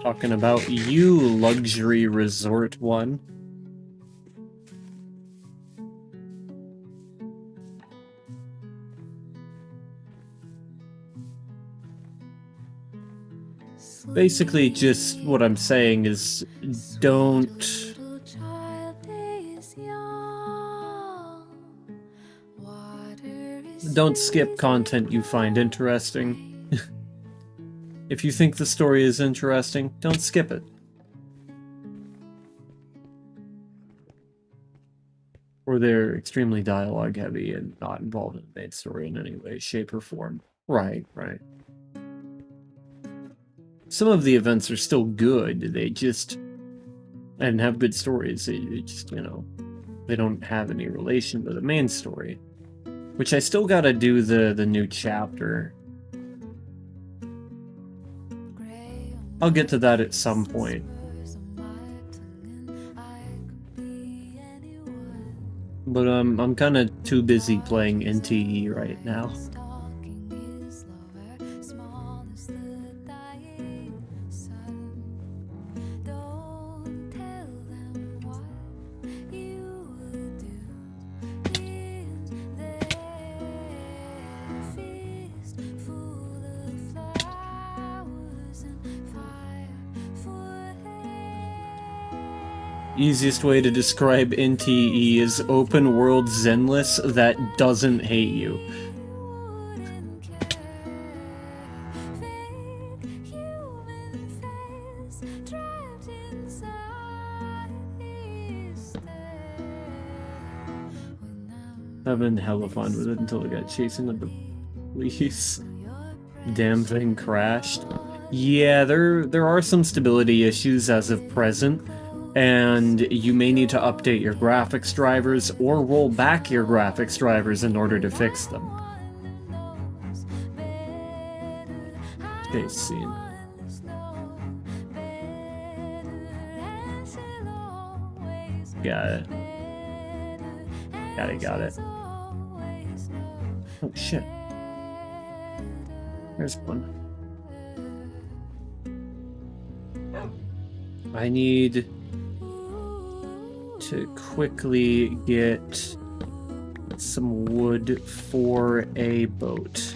Talking about you, luxury resort one. Basically, just what I'm saying is don't skip content you find interesting. If you think the story is interesting, don't skip it. Or they're extremely dialogue heavy and not involved in the main story in any way, shape, or form. Right. Some of the events are still good, they just... and have good stories, they just, you know... they don't have any relation to the main story. Which I still gotta do the new chapter. I'll get to that at some point. But I'm kinda too busy playing NTE right now. Easiest way to describe NTE is open world zenless that doesn't hate you. Having hella fun with it until I got chasing with the police. Damn thing crashed. Yeah, there are some stability issues as of present. And you may need to update your graphics drivers or roll back your graphics drivers in order to fix them. Chase scene. Got it. Got it. Oh shit. There's one. I need to quickly get some wood for a boat.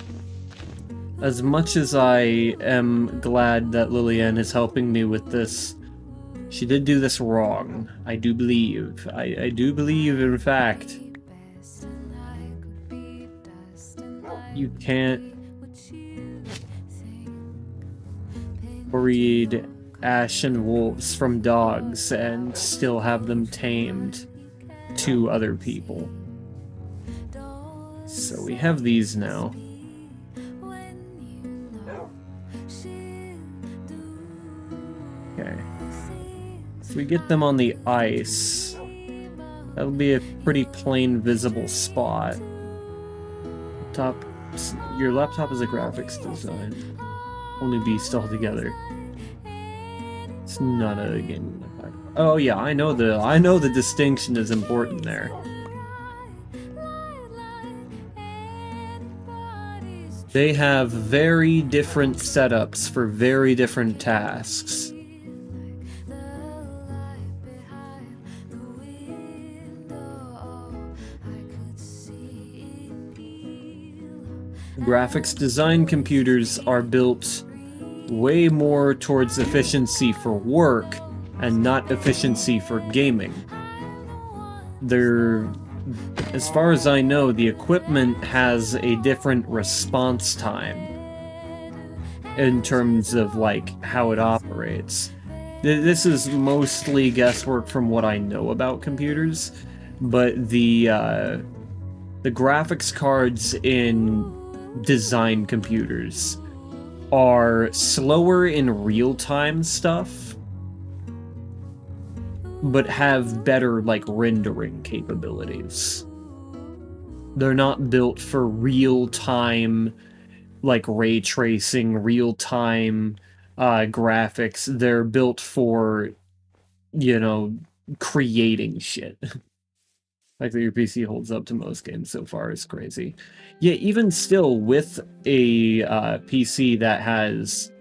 As much as I am glad that Lillian is helping me with this, she did do this wrong. I do believe. I do believe, in fact, you can't breed ashen wolves from dogs and still have them tamed to other people. So we have these now. Okay. If we get them on the ice, that'll be a pretty plain visible spot. Your laptop is a graphics design. Only beast altogether. It's not a gaming laptop. Oh yeah, I know the distinction is important there. They have very different setups for very different tasks. Graphics design computers are built way more towards efficiency for work and not efficiency for gaming. As far as I know, the equipment has a different response time in terms of like how it operates. This is mostly guesswork from what I know about computers, but the graphics cards in design computers are slower in real-time stuff, but have better, like, rendering capabilities. They're not built for real-time, like, ray tracing, real-time graphics. They're built for, you know, creating shit. Like that your PC holds up to most games so far is crazy. Yeah, even still, with a PC that has,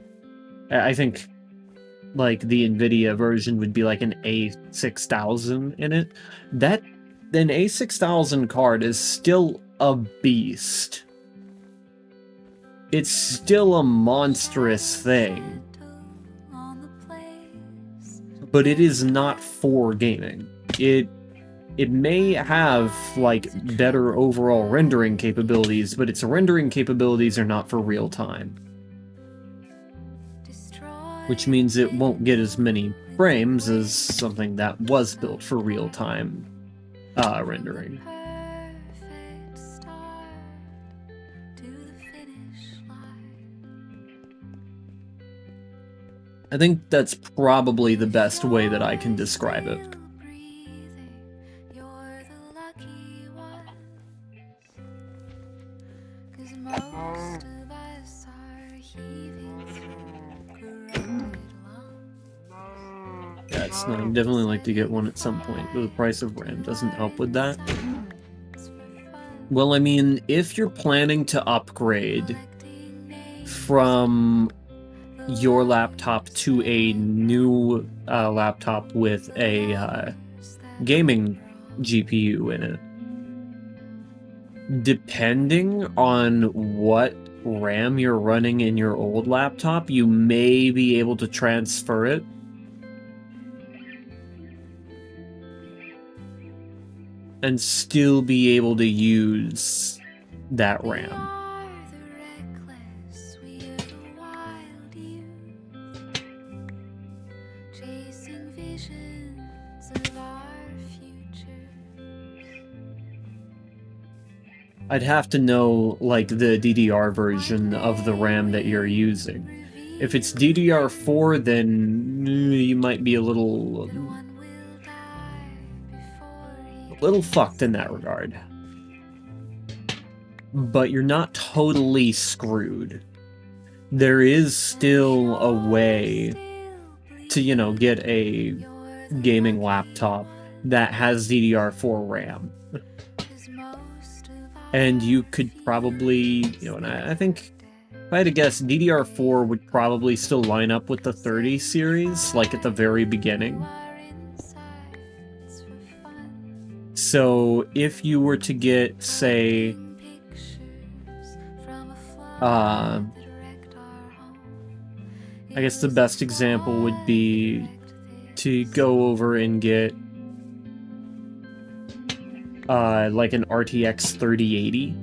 I think, like the NVIDIA version would be like an A6000 in it. An A6000 card is still a beast. It's still a monstrous thing. But it is not for gaming. It may have, like, better overall rendering capabilities, but its rendering capabilities are not for real time. Which means it won't get as many frames as something that was built for real time rendering. I think that's probably the best way that I can describe it. I'd definitely like to get one at some point, but the price of RAM doesn't help with that. Well, I mean, if you're planning to upgrade from your laptop to a new laptop with a gaming GPU in it, depending on what RAM you're running in your old laptop, you may be able to transfer it. And still be able to use that RAM. I'd have to know, like, the DDR version of the RAM that you're using. If it's DDR4, then you might be a little fucked in that regard. But you're not totally screwed. There is still a way to, you know, get a gaming laptop that has DDR4 RAM. And you could probably, you know, and I think, if I had to guess, DDR4 would probably still line up with the 30 series, like at the very beginning. So if you were to get, say, I guess the best example would be to go over and get like an RTX 3080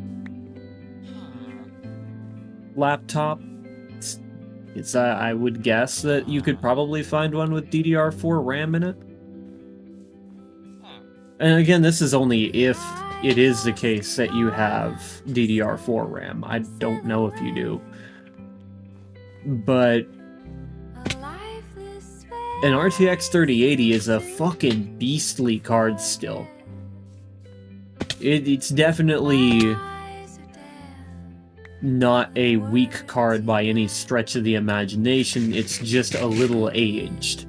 laptop. It's I would guess that you could probably find one with DDR4 RAM in it. And again, this is only if it is the case that you have DDR4 RAM. I don't know if you do. But an RTX 3080 is a fucking beastly card still. It's definitely not a weak card by any stretch of the imagination, it's just a little aged.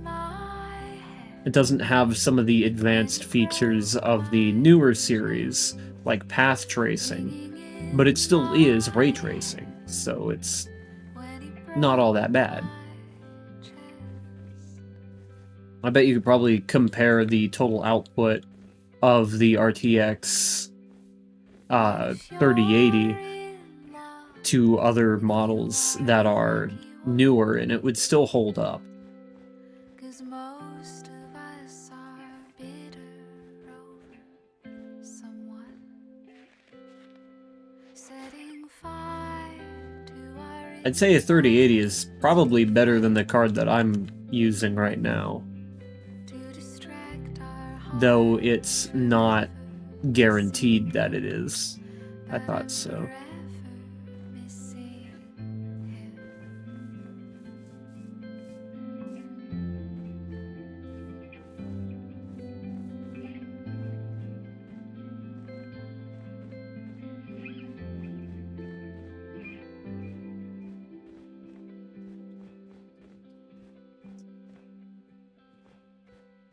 It doesn't have some of the advanced features of the newer series, like path tracing, but it still is ray tracing, so it's not all that bad. I bet you could probably compare the total output of the RTX 3080 to other models that are newer, and it would still hold up. I'd say a 3080 is probably better than the card that I'm using right now. Though it's not guaranteed that it is. I thought so.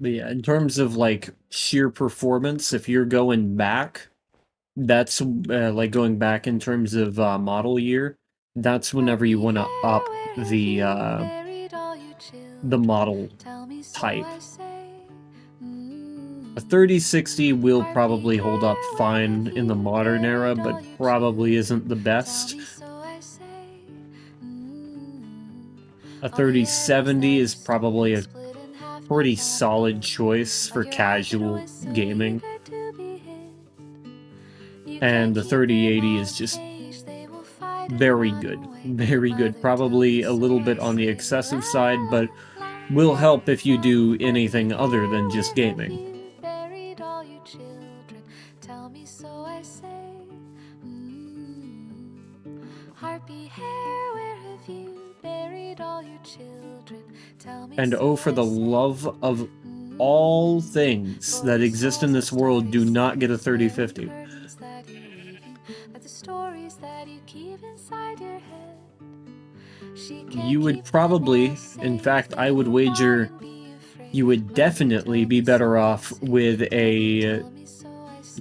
But yeah, in terms of like sheer performance, if you're going back, that's like going back in terms of model year, that's whenever you want to up the model type. A 3060 will probably hold up fine in the modern era, but probably isn't the best. A 3070 is probably a pretty solid choice for casual gaming. And the 3080 is just very good. Very good. Probably a little bit on the excessive side, but will help if you do anything other than just gaming. And oh, for the love of all things that exist in this world, do not get a 3050. You would probably, in fact, I would wager you would definitely be better off with a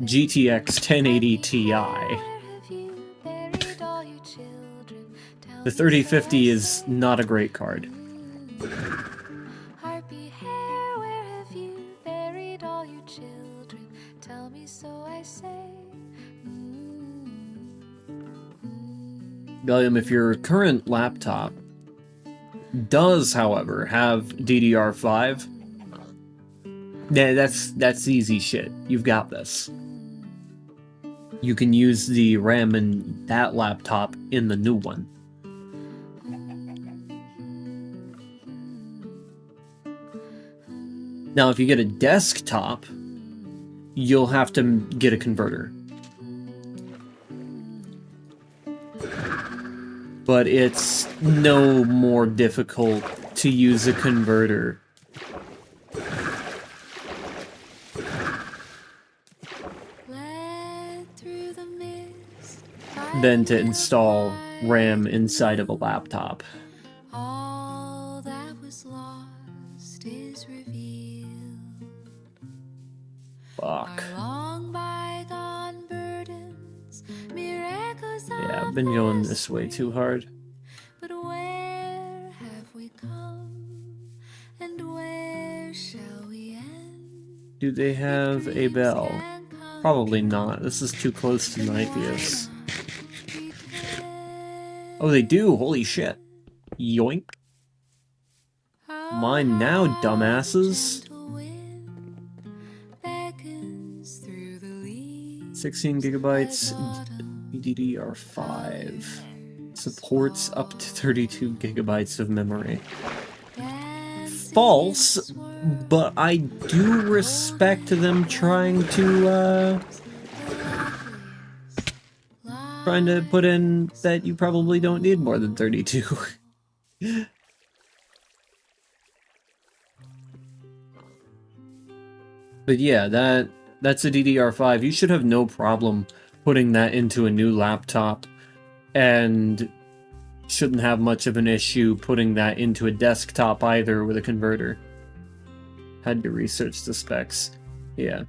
GTX 1080 Ti. The 3050 is not a great card. William, if your current laptop does, however, have DDR5, yeah, that's easy shit. You've got this. You can use the RAM in that laptop in the new one. Now, if you get a desktop, you'll have to get a converter. But it's no more difficult to use a converter than to install RAM inside of a laptop. All that was lost is revealed. Fuck. Our long bygone burdens, mere echoes Yeah, I've been going this way too hard. But where have we come, and where shall we end? Do they have a bell? Probably not. This is too close to Nythius. Oh, they do? Holy shit. Yoink. Mine now, dumbasses. 16 gigabytes, DDR5. Supports up to 32 gigabytes of memory. False, but I do respect them trying to put in that you probably don't need more than 32. But yeah, that's a DDR5. You should have no problem putting that into a new laptop, and shouldn't have much of an issue putting that into a desktop either with a converter. Had to research the specs. Yeah.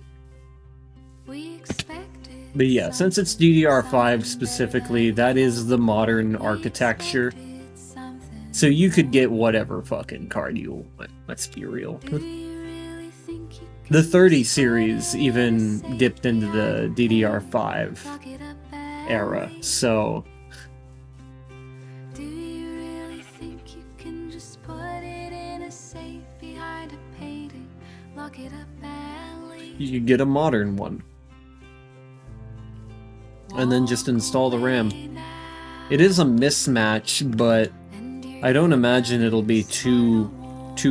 But yeah, since it's DDR5 specifically, that is the modern architecture. So you could get whatever fucking card you want, let's be real. The 30 series even dipped into the DDR5 era, so... You could get a modern one. And then just install the RAM. It is a mismatch, but I don't imagine it'll be too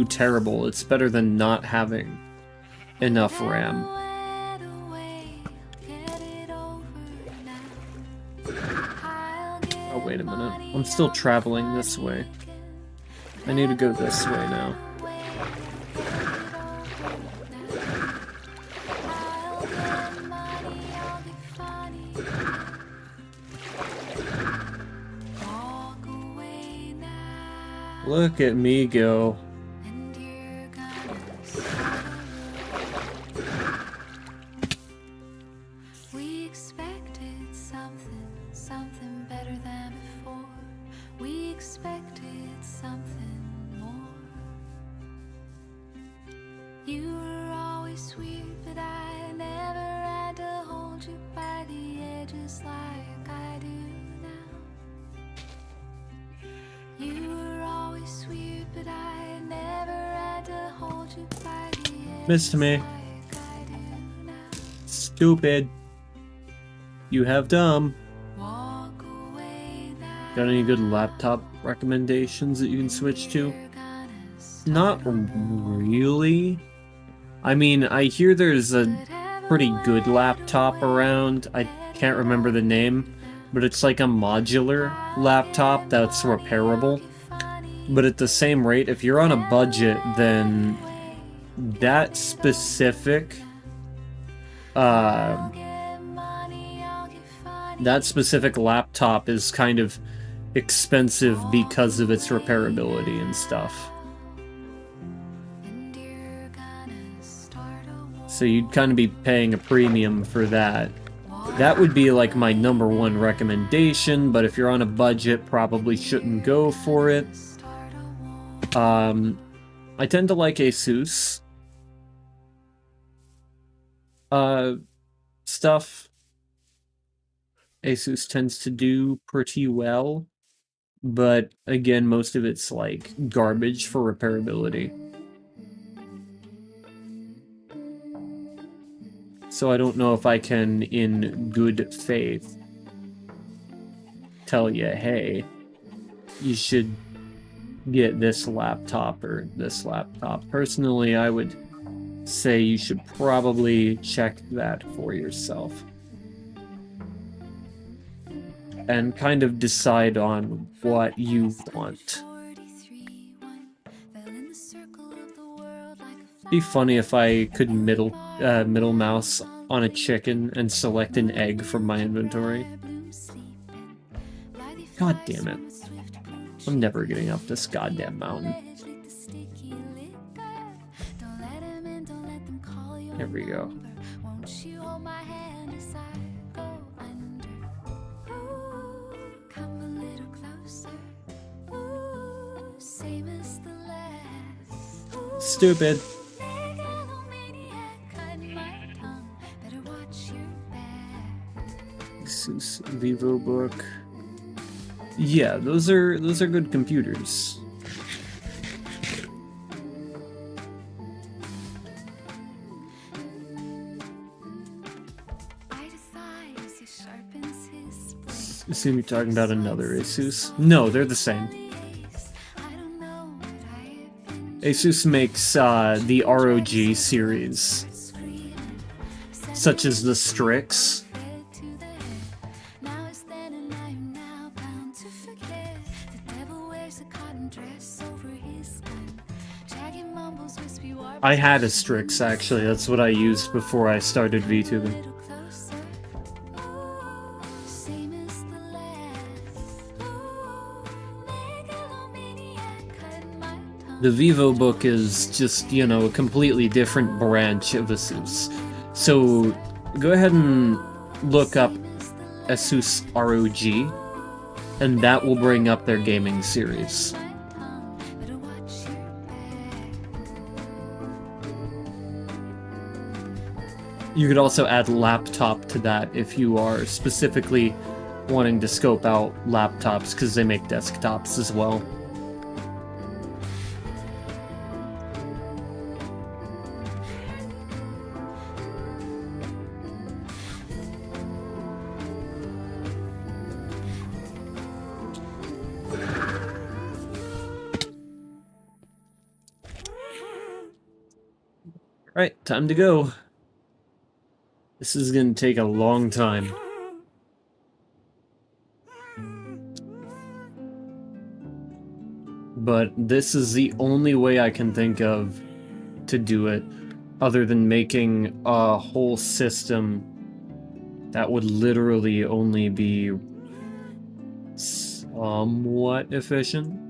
terrible. It's better than not having enough RAM. Oh, wait a minute. I'm still traveling this way. I need to go this way now. Look at me go. We expected something better than before. We expected something more. You were always sweet, but I never had to hold you by the edges like I do now. You were always sweet, but I never had to hold you by the edges. Missed me. Stupid. You have dumb. Got any good laptop recommendations that you can switch to? Not really. I mean, I hear there's a pretty good laptop around. I can't remember the name, but it's like a modular laptop that's repairable. But at the same rate, if you're on a budget, then that specific laptop is kind of expensive because of its repairability and stuff. So you'd kind of be paying a premium for that. That would be like my #1 recommendation, but if you're on a budget, probably shouldn't go for it. I tend to like ASUS stuff. ASUS tends to do pretty well, but again, most of it's like garbage for repairability. So I don't know if I can, in good faith, tell you, hey, you should get this laptop or this laptop. Personally, I would say you should probably check that for yourself. And kind of decide on what you want. Be funny if I could middle mouse on a chicken and select an egg from my inventory. God damn it. I'm never getting up this goddamn mountain. There we go. Stupid. ASUS VivoBook. Yeah, those are good computers. Assume you're talking about another ASUS. No, they're the same. ASUS makes the ROG series, such as the Strix. I had a Strix, actually. That's what I used before I started VTubing. The Vivo book is just, you know, a completely different branch of ASUS. So go ahead and look up ASUS ROG, and that will bring up their gaming series. You could also add laptop to that if you are specifically wanting to scope out laptops, because they make desktops as well. Alright, time to go. This is gonna take a long time. But this is the only way I can think of to do it, other than making a whole system that would literally only be somewhat efficient.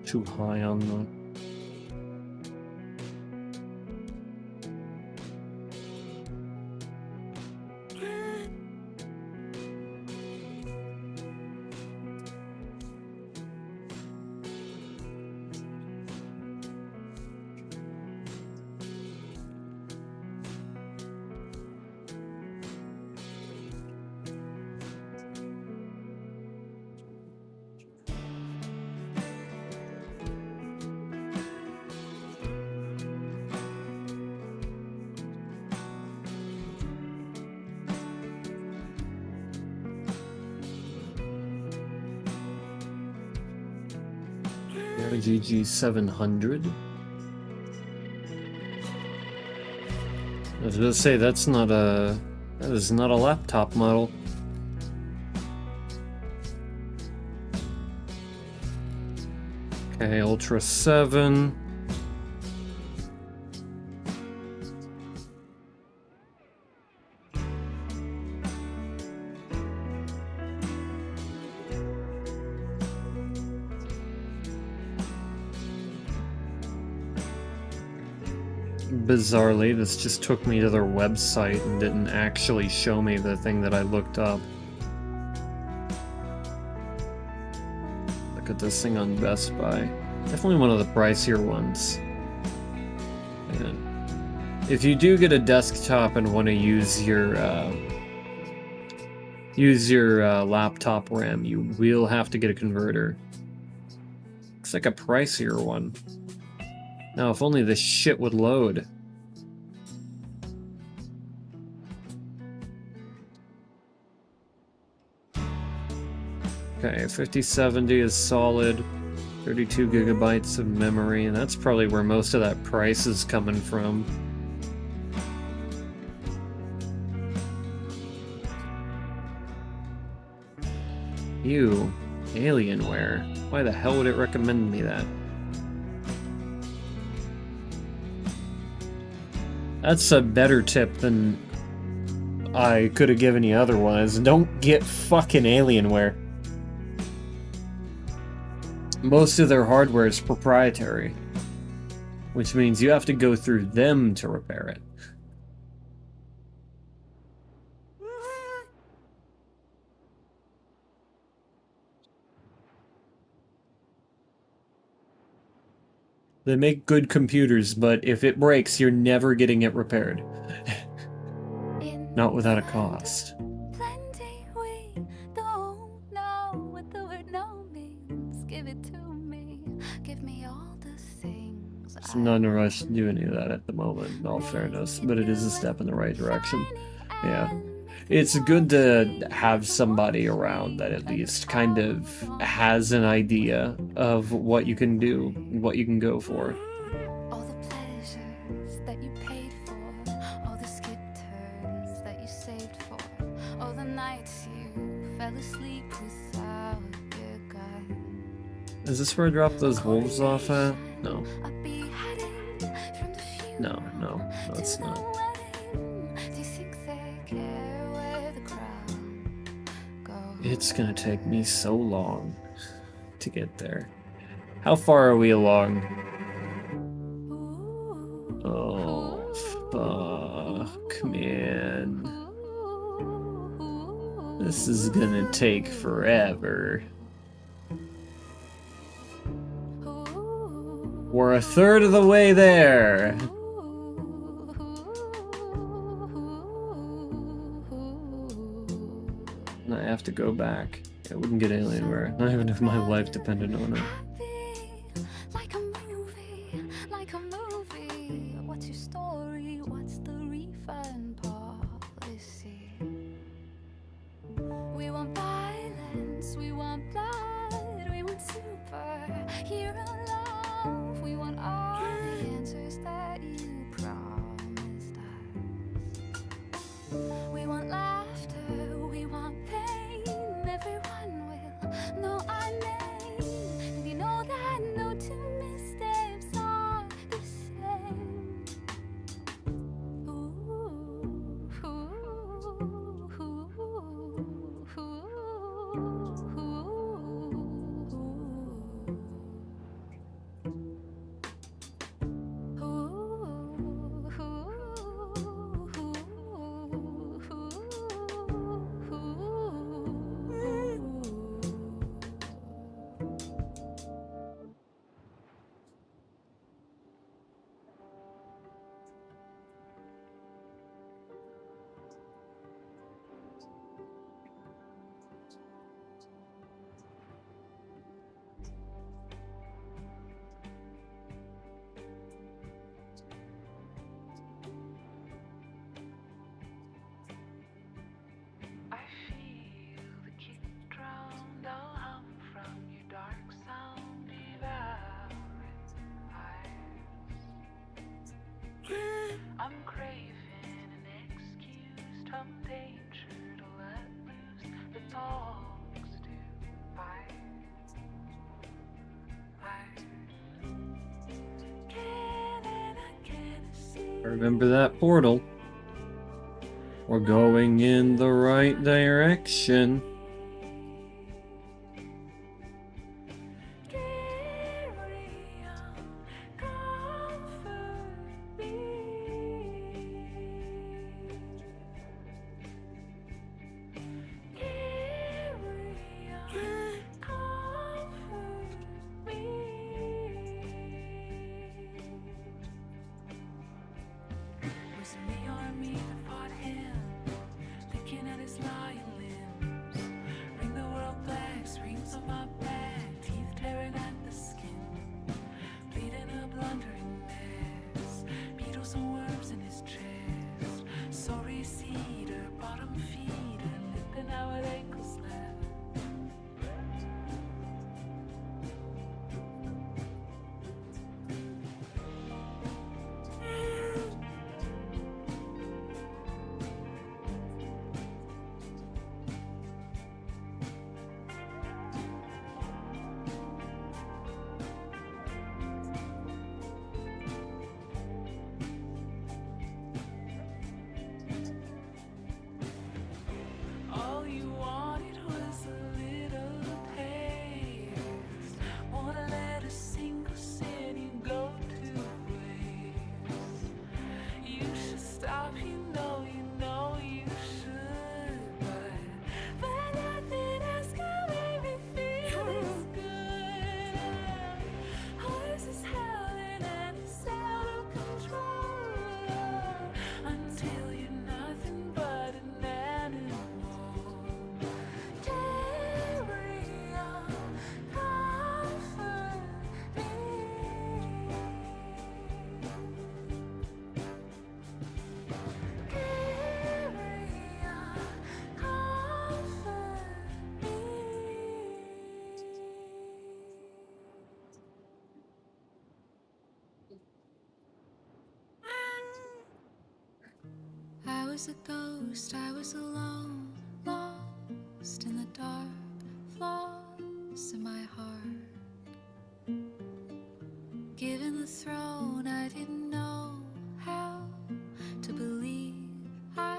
Too high on the... GG 700. I was gonna say that is not a laptop model. Okay, Ultra 7. Bizarrely, this just took me to their website and didn't actually show me the thing that I looked up. Look at this thing on Best Buy. Definitely one of the pricier ones. And if you do get a desktop and want to use your laptop RAM, you will have to get a converter. Looks like a pricier one. Now, if only this shit would load. Okay, 5070 is solid. 32 gigabytes of memory, and that's probably where most of that price is coming from. Ew, Alienware. Why the hell would it recommend me that? That's a better tip than I could have given you otherwise. Don't get fucking Alienware. Most of their hardware is proprietary, which means you have to go through them to repair it. They make good computers, but if it breaks, you're never getting it repaired. Not without a cost. So none of us do any of that at the moment, in all fairness, but it is a step in the right direction. Yeah. It's good to have somebody around that at least kind of has an idea of what you can do, what you can go for. All the pleasures that you paid for, all the skipped turns that you saved for, all the nights you fell asleep without your gun. Is this where I drop those wolves off at? No. No, it's not. It's gonna take me so long to get there. How far are we along? Oh, fuck, man. This is gonna take forever. We're a third of the way there. I have to go back. I wouldn't get Alienware, not even if my life depended on it. Like a movie. What's your story? What's the refund policy? We want violence, we want blood, we want superhero love. We want all the answers that you promised us. We want laughter, we want pain. Everyone will know our name. And you know that no two missteps are the same. Remember that portal. We're going in the right direction. I was a ghost, I was alone, lost in the dark, flaws in my heart. Given the throne, I didn't know how to believe I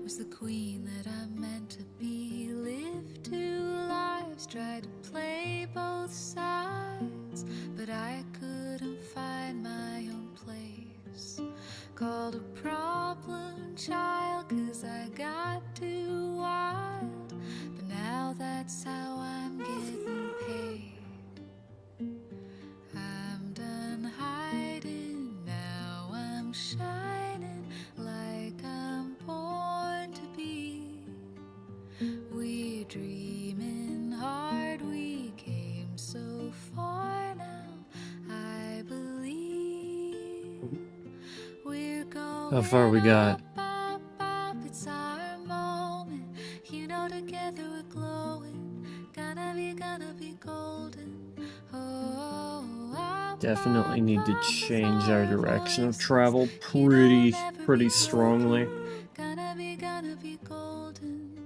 was the queen that I meant to be. Lived 2 lives, tried to play both sides, but I couldn't find my own place. Called a problem child 'cause I got too wild, but now that's how I'm getting paid. I'm done hiding, now I'm shining like I'm born to be. We're dreaming hard, we came so far now, I believe. We're going How far we got? up, up, it's our moment. You know, together we're glowing. Gonna be golden. Oh, up, Definitely need to up, change with our our direction of voices. travel You know we'll pretty never be strongly. broken. Gonna be golden.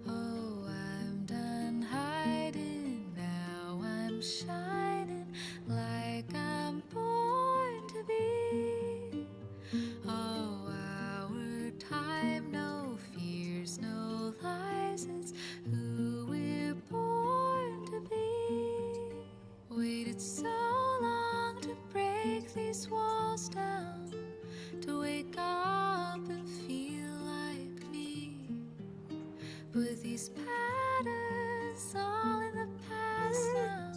Oh, I'm done hiding, now I'm shining like I'm born to be. Oh, our time, no fears, no lies, it's who we're born to be. Waited so long to break these walls down, to wake up and feel like me. But these patterns all in the past now,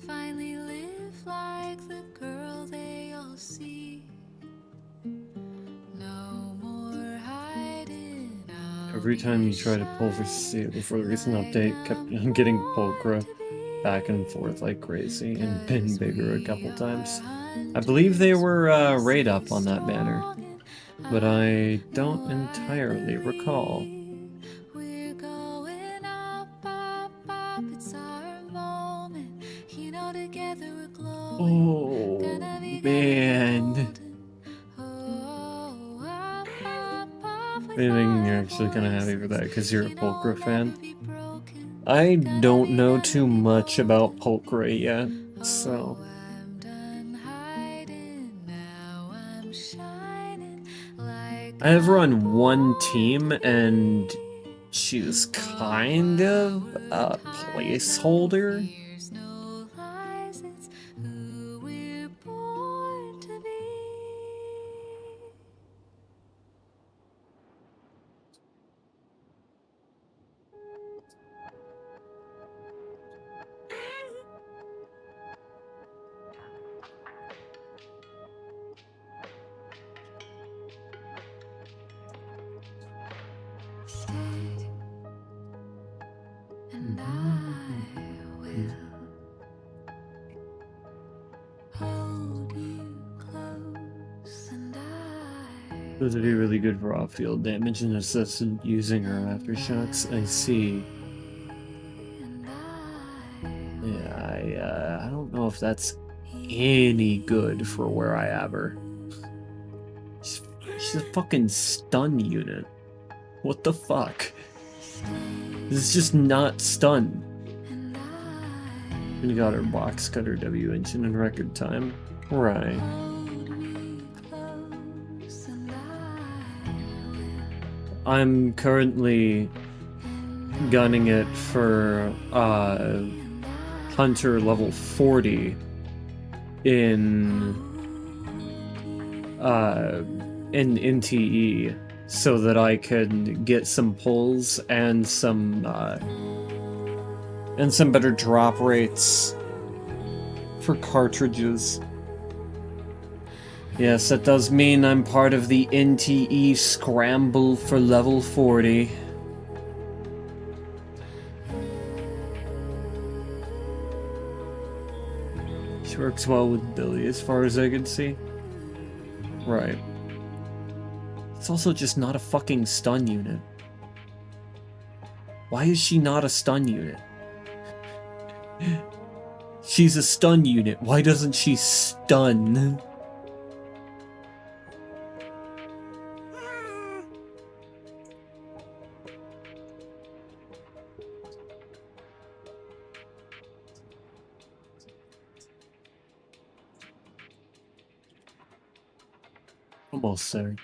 finally live like the girl they all see. No more hiding. Every time you try to pull for the recent update, kept getting Pulchra back and forth like crazy, and been bigger a couple times. I believe they were raid up on that banner, but I don't entirely recall. We're going up, up, up, it's our moment. You know, together we're glowing. Oh, Gonna be man. golden. Oh, up, up, up, Anything, you're actually kind of happy for that because you're a Pulcra fan. I don't know too much about Pulcra yet, so... I have her on one team, and she was kind of a placeholder. And I will hold you close, and I Those would be really good for off-field damage and assisted using her aftershocks. I see. Yeah, I don't know if that's any good for where I have her. She's a fucking stun unit. What the fuck? This is just not stun. We got our box cutter W engine in record time. Right. I'm currently gunning it for Hunter level 40 in NTE, so that I can get some pulls and some better drop rates for cartridges. Yes, that does mean I'm part of the NTE scramble for level 40. She works well with Billy as far as I can see. Right. It's also just not a fucking stun unit. Why is she not a stun unit? She's a stun unit. Why doesn't she stun? Almost there.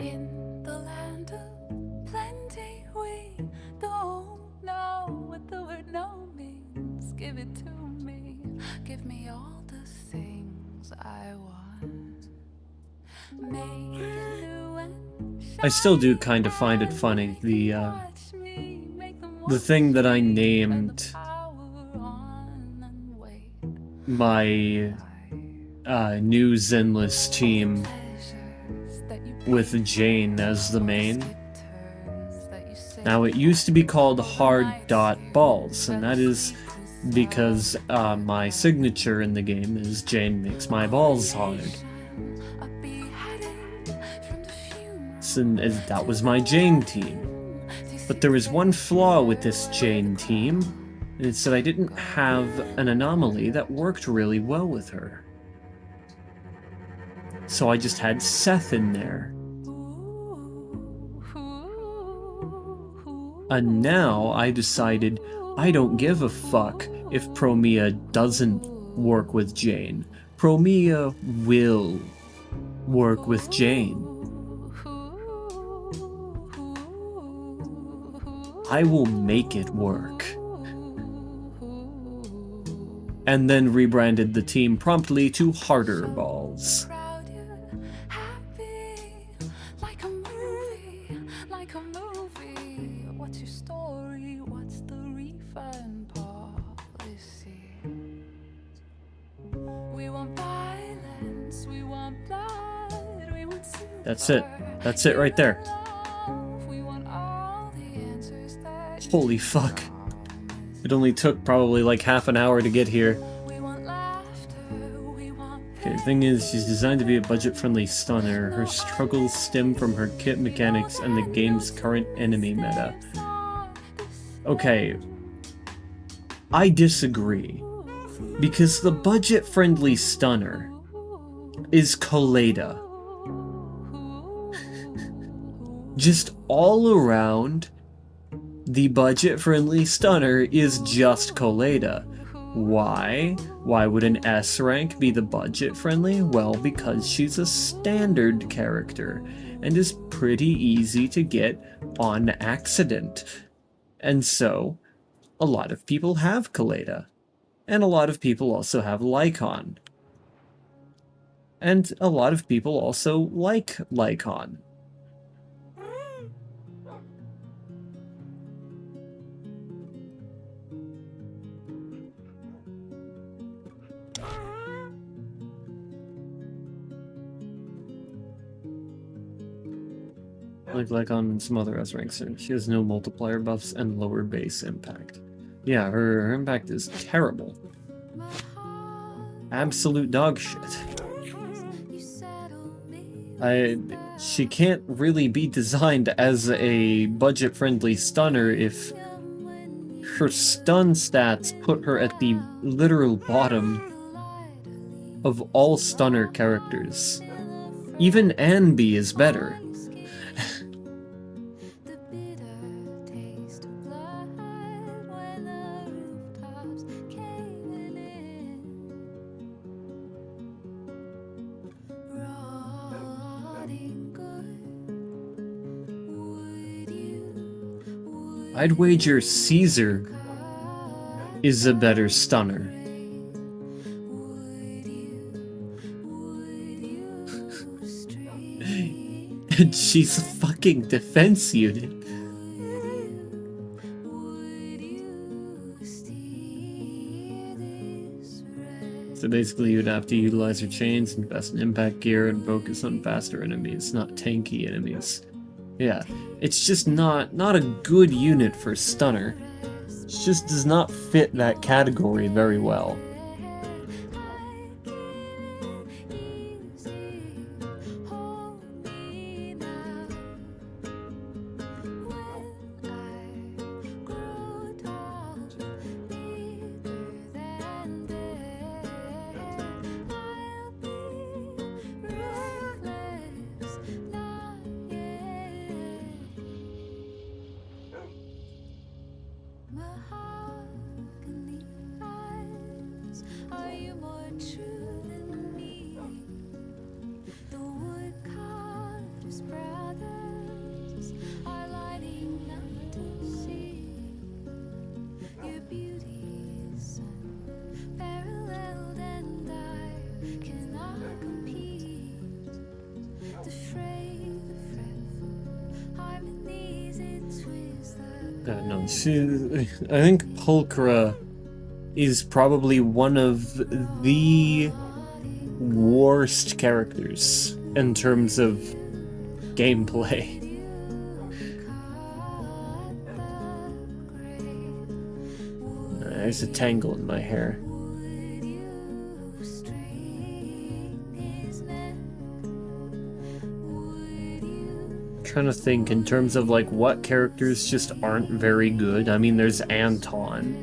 in the land of plenty, we don't know what the word no means. Give it to me, give me all the things I want. Make it new and I still do kind of find it funny, the thing that I named my new Zenless team with Jane as the main. Now, it used to be called Hard Dot Balls, and that is because my signature in the game is Jane makes my balls hard. So that was my Jane team. But there was one flaw with this Jane team, and it's that I didn't have an anomaly that worked really well with her. So I just had Seth in there. And now I decided I don't give a fuck if Promia doesn't work with Jane. Promia will work with Jane. I will make it work. And then rebranded the team promptly to Harder Balls. What's your story? What's the refund policy? We want violence, we want blood, we want That's it. That's it right there. Holy fuck. It only took probably like half an hour to get here. Okay, the thing is, she's designed to be a budget-friendly stunner. Her struggles stem from her kit mechanics and the game's current enemy meta. Okay. I disagree. Because the budget-friendly stunner is Colada. Just all around, the budget-friendly stunner is just Colada. Why? Why would an S rank be the budget-friendly? Well, because she's a standard character and is pretty easy to get on accident. And so, a lot of people have Colada. And a lot of people also have Lycon. And a lot of people also like Lycon. Like on some other S ranks, she has no multiplier buffs and lower base impact. Yeah, her impact is terrible. Absolute dog shit. She can't really be designed as a budget-friendly stunner if her stun stats put her at the literal bottom of all stunner characters. Even Anby is better. I'd wager Caesar is a better stunner. And she's a fucking defense unit. So basically you'd have to utilize her chains, invest in impact gear, and focus on faster enemies, not tanky enemies. Yeah, it's just not a good unit for stunner. It just does not fit that category very well. No, I think Pulchra is probably one of the worst characters in terms of gameplay. There's a tangle in my hair. Trying to think in terms of like what characters just aren't very good. I mean, there's Anton.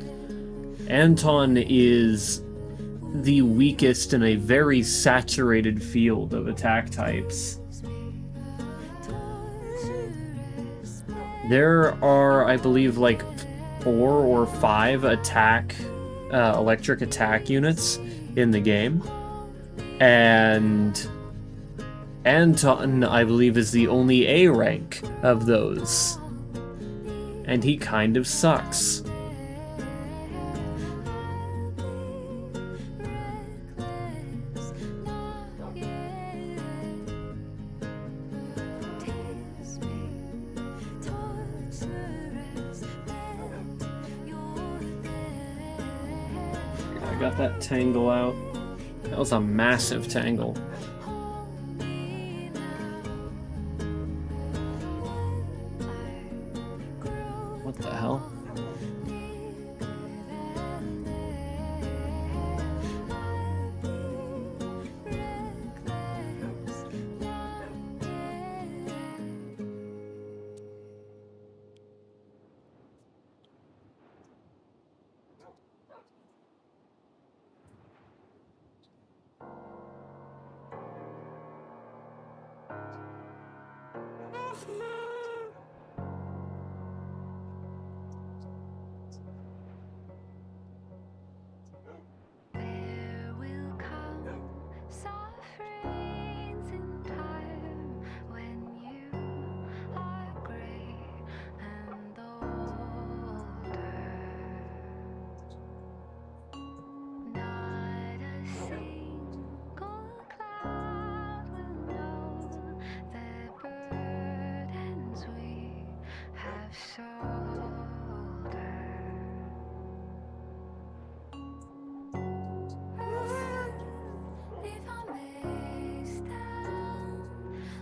Anton is the weakest in a very saturated field of attack types. There are, I believe, like 4 or 5 electric attack units in the game, and Anton, I believe, is the only A rank of those. And he kind of sucks. I got that tangle out. That was a massive tangle. What the hell? There will come soft rains in time when you are gray and older. Not a single cloud will know the burdens we have shouldered. If I may stand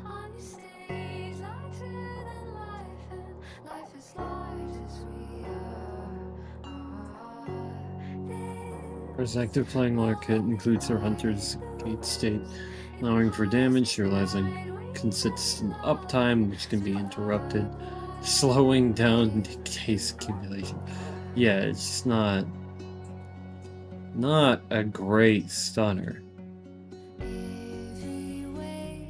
on your stage larger than life, and life as large as we are. First active flying lore kit includes their Hunter's Gate state, allowing for damage, realizing consistent uptime, which can be interrupted, slowing down case accumulation. Yeah, it's not a great stunner. Every way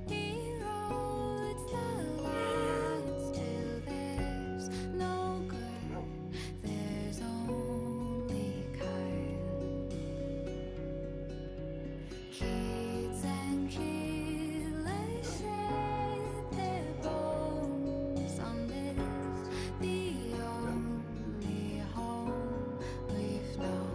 erodes the lines till there's no good, there's only kind. Kids and killers shed their bones on this, the only home we've known.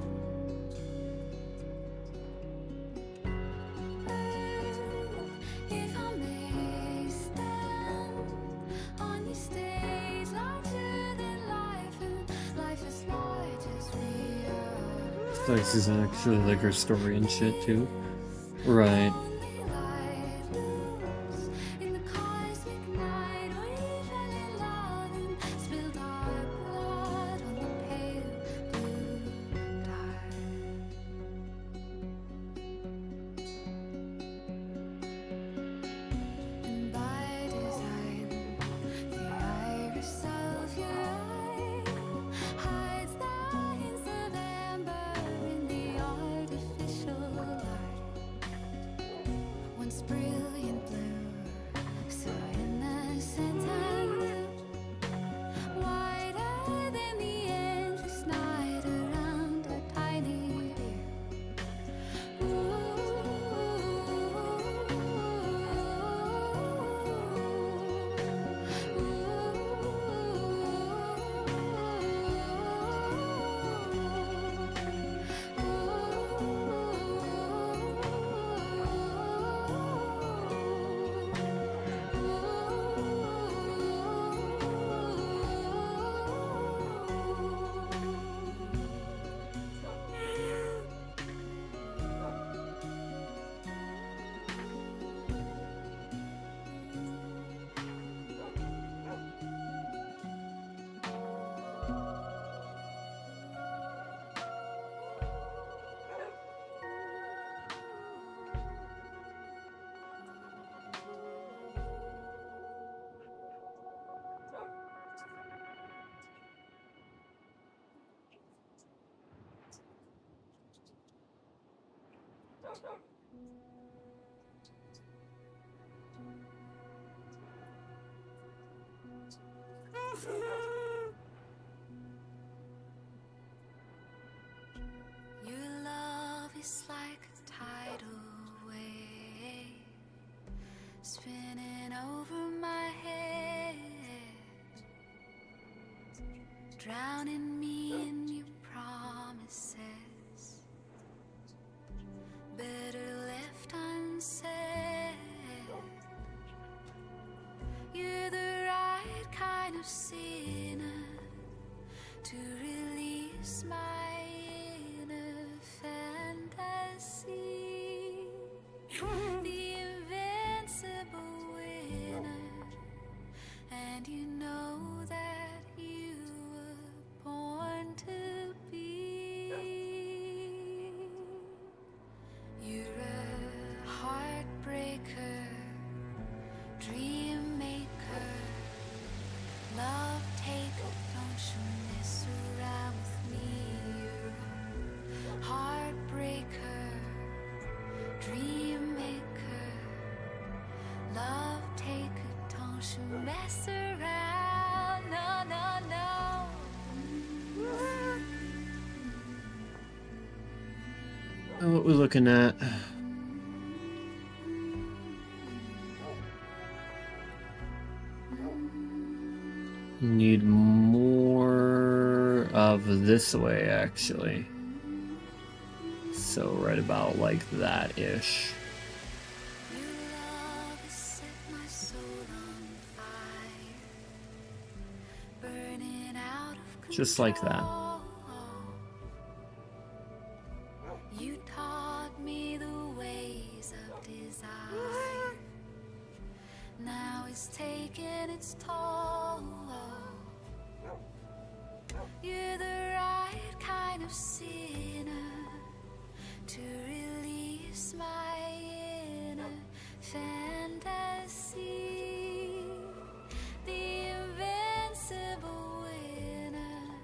If I may stand on your stage larger than life, and life as large as we are. This is actually like her story and shit too. Right. Only light loose in the cosmic night, we fell in love and spilled our blood on the pale blue tide. And by design, the iris of your eye hides the hints of amber in the artificial light. Once brilliant blue, so innocent and wider than the endless night around her tiny ear. Your love is like a tidal wave spinning over my head, drowning me in your promises, better left unsaid. You're the right kind of sinner to release my inner fantasy, the invincible winner, and you know that you were born to What we're looking at. Need more of this way, actually. So right about like that-ish. Just like that. You taught me the ways of desire. Now it's taking its toll. You're the right kind of sinner to release my inner fantasy. The invincible winner,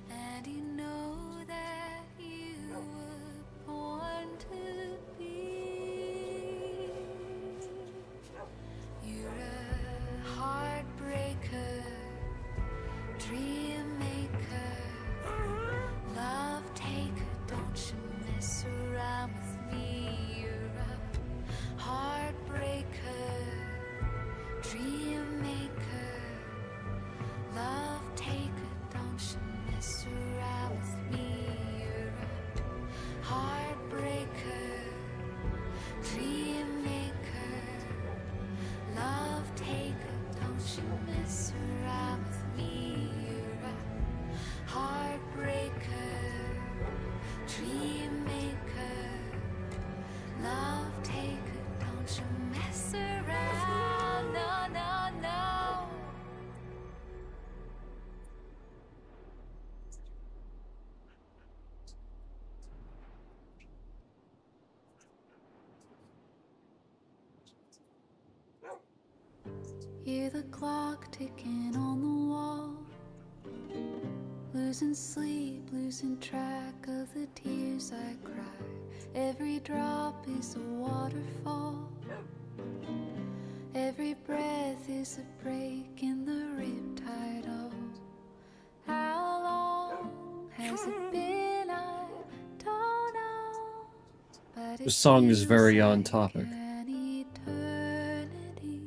and you know that you were born to be. You're a heartbreaker, dream maker, love taker. Don't you mess around with me. You're a heartbreaker, dream maker, love taker. Don't you mess around with me. You're a heartbreaker, dream maker, love taker. Don't you mess around with me. You're a heartbreaker, dream maker, love taker. Don't you mess around. No, no, no. Hear the clock ticking on the wall, losing sleep, losing track of the tears I cry. Every drop is a waterfall, every breath is a break in the riptide. Oh, how long has it been? I don't know, but The song is very on topic. an eternity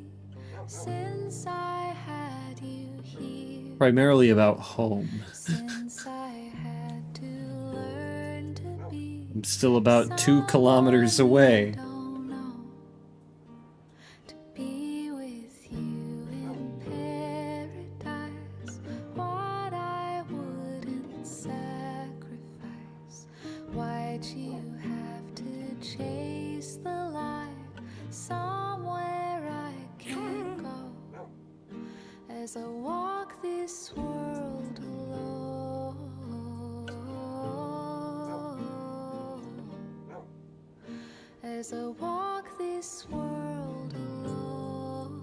since I had you here. Primarily about home. Since I had to learn to be I'm still about 2 kilometers away. don't know, to be with you in paradise, what I wouldn't sacrifice. Why'd you have to chase the light somewhere I can't go, as I walk this world alone, as I walk this world alone.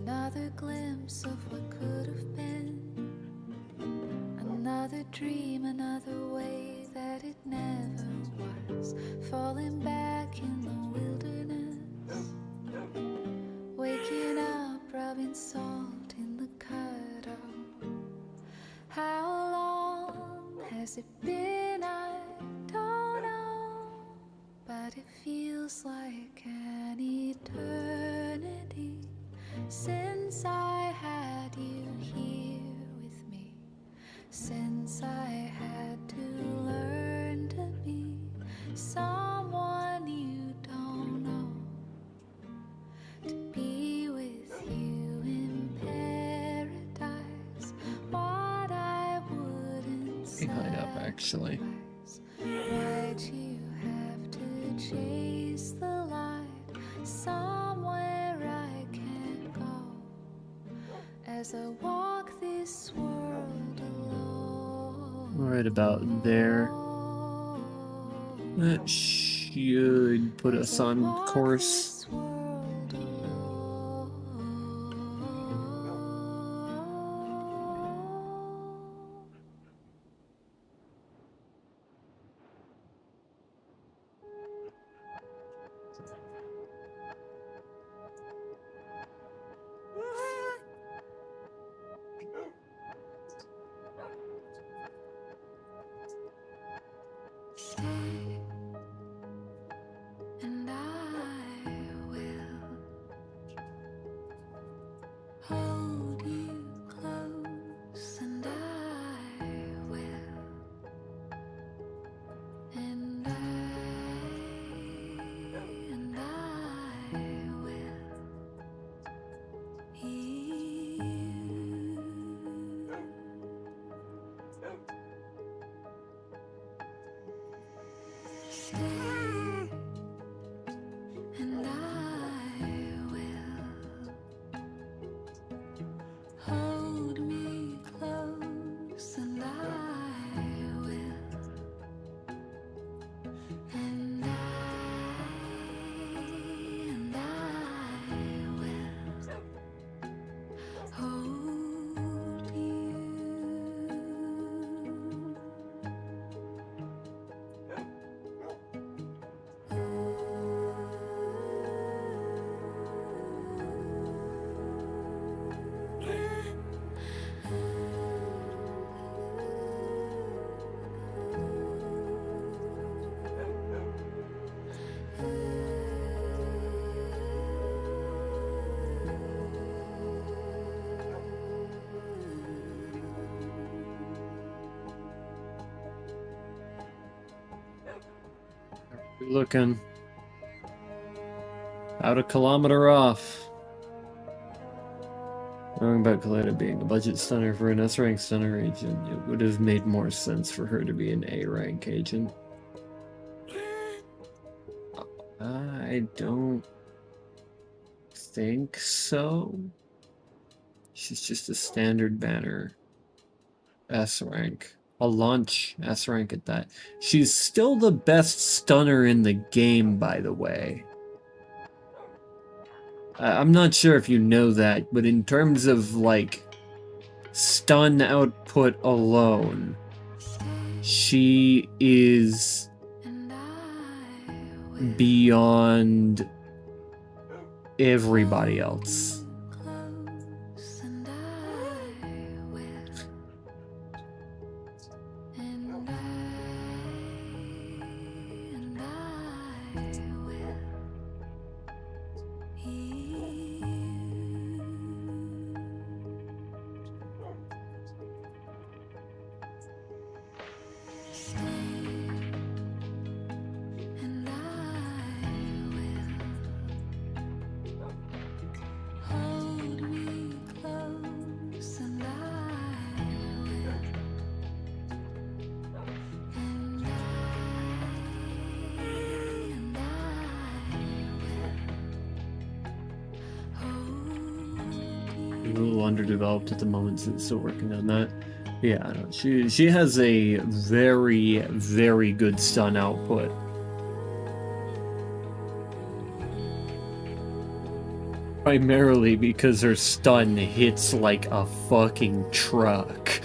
Another glimpse of what could have been, another dream, another way that it never was, falling back in the wilderness, waking up, rubbing salt in the cut. Oh, how long has it been? I don't know, but it feels like an eternity since I had you here with me, since I had to learn to be someone you don't know, to be with you in paradise, what I wouldn't Pretty high up, actually. sacrifice. Why'd you have to chase the light somewhere I can't go, as I walk this world alone? Right about there. That should put us on course. This world alone. You're looking about a kilometer off. Knowing about Kaleda being a budget stunner for an S-rank stunner agent, it would have made more sense for her to be an A-rank agent. I don't think so. She's just a standard banner S-rank. A launch S-rank at that. She's still the best stunner in the game, by the way. I'm not sure if you know that, but in terms of, like, stun output alone, she is beyond everybody else. A little underdeveloped at the moment, since still working on that. Yeah, no, she has a very, very good stun output. Primarily because her stun hits like a fucking truck.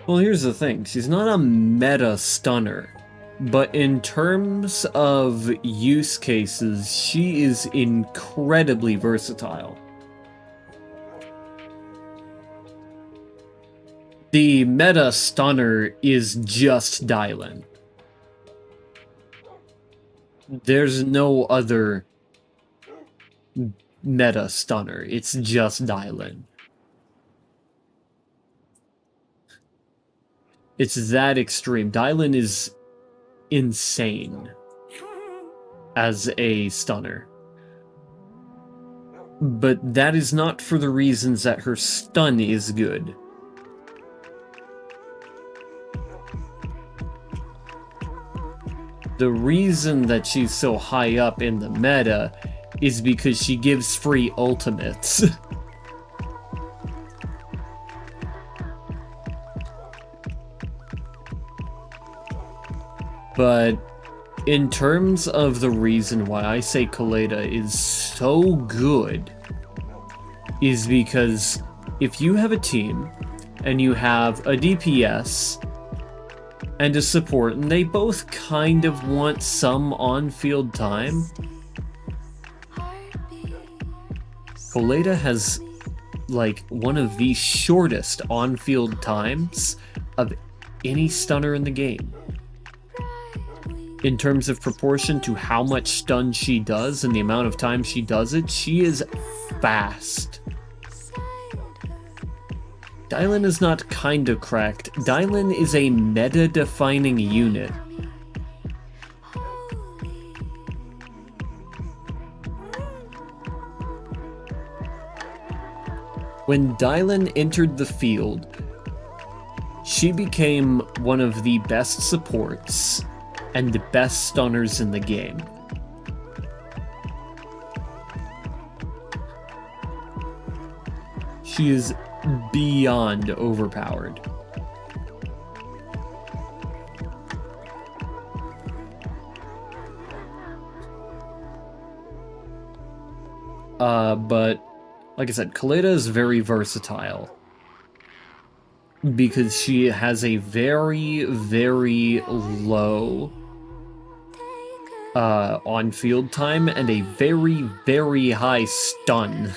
Well, here's the thing. She's not a meta stunner, but in terms of use cases, she is incredibly versatile. The meta stunner is just Dylan. There's no other meta stunner. It's just Dylan. It's that extreme. Dylan is insane as a stunner. But that is not for the reasons that her stun is good. The reason that she's so high up in the meta is because she gives free ultimates. But in terms of the reason why I say Kaleda is so good, is because if you have a team and you have a DPS and a support, and they both kind of want some on-field time, Kaleda has like one of the shortest on-field times of any stunner in the game. In terms of proportion to how much stun she does and the amount of time she does it, she is fast. Dylan is not kinda cracked. Dylan is a meta-defining unit. When Dylan entered the field, she became one of the best supports and the best stunners in the game. She is beyond overpowered. But like I said, Kaleda is very versatile because she has a very, very low on-field time and a very, very high stun.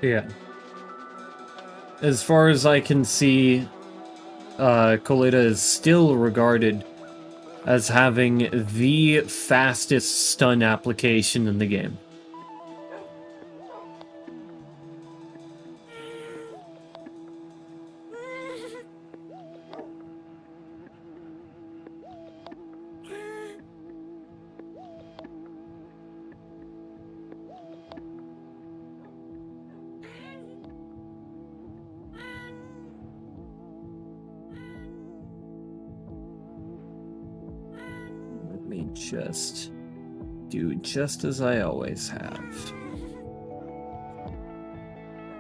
Yeah. As far as I can see, Colita is still regarded as having the fastest stun application in the game. Let me just do just as I always have.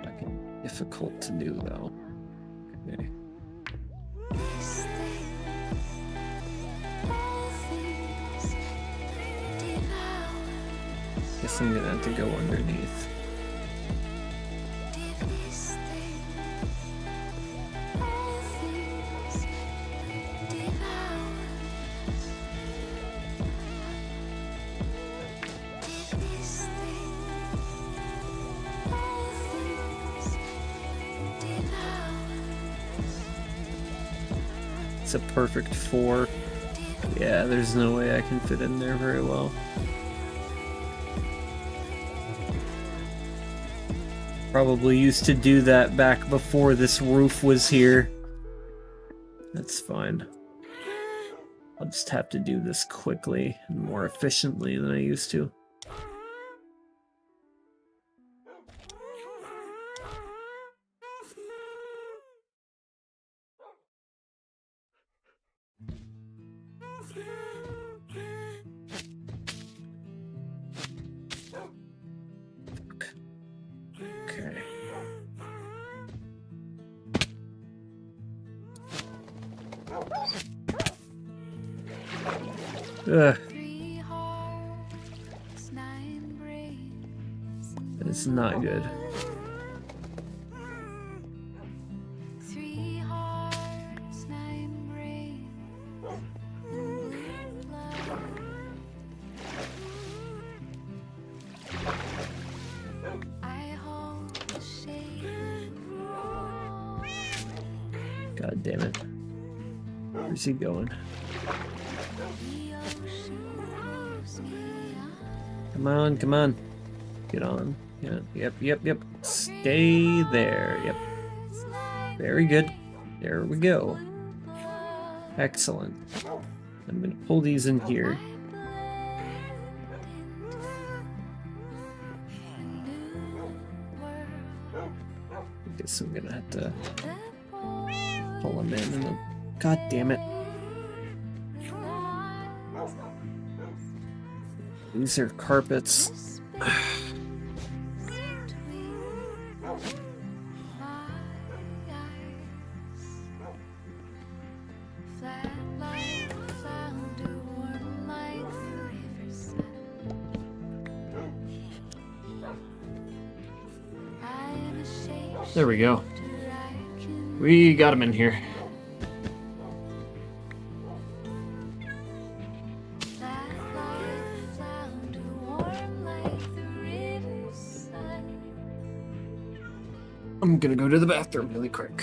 Fucking difficult to do though. Okay. Guess I'm gonna have to go underneath. It's a perfect 4. Yeah, there's no way I can fit in there very well. Probably used to do that back before this roof was here. That's fine. I'll just have to do this quickly and more efficiently than I used to. Okay. Ugh. It's not good. God damn it. Where's he going? Come on, come on. Get on. Yeah, yep. Stay there. Yep. Very good. There we go. Excellent. I'm gonna pull these in here. I guess I'm gonna have to pull them in and then... God damn it. These are carpets. There we go. We got him in here. I'm gonna go to the bathroom really quick.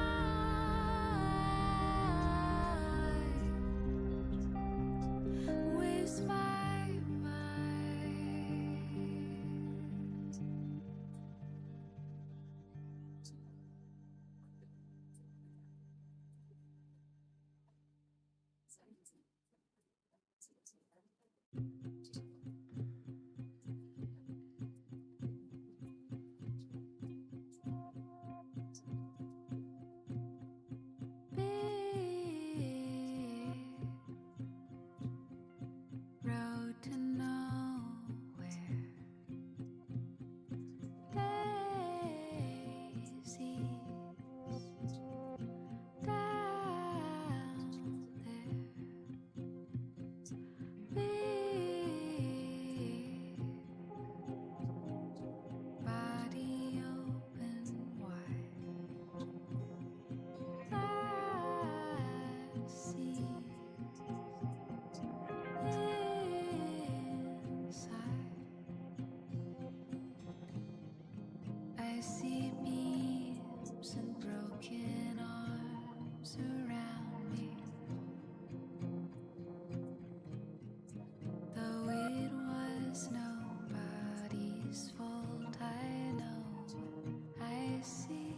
see beams and broken arms around me. Though it was nobody's fault, I know I see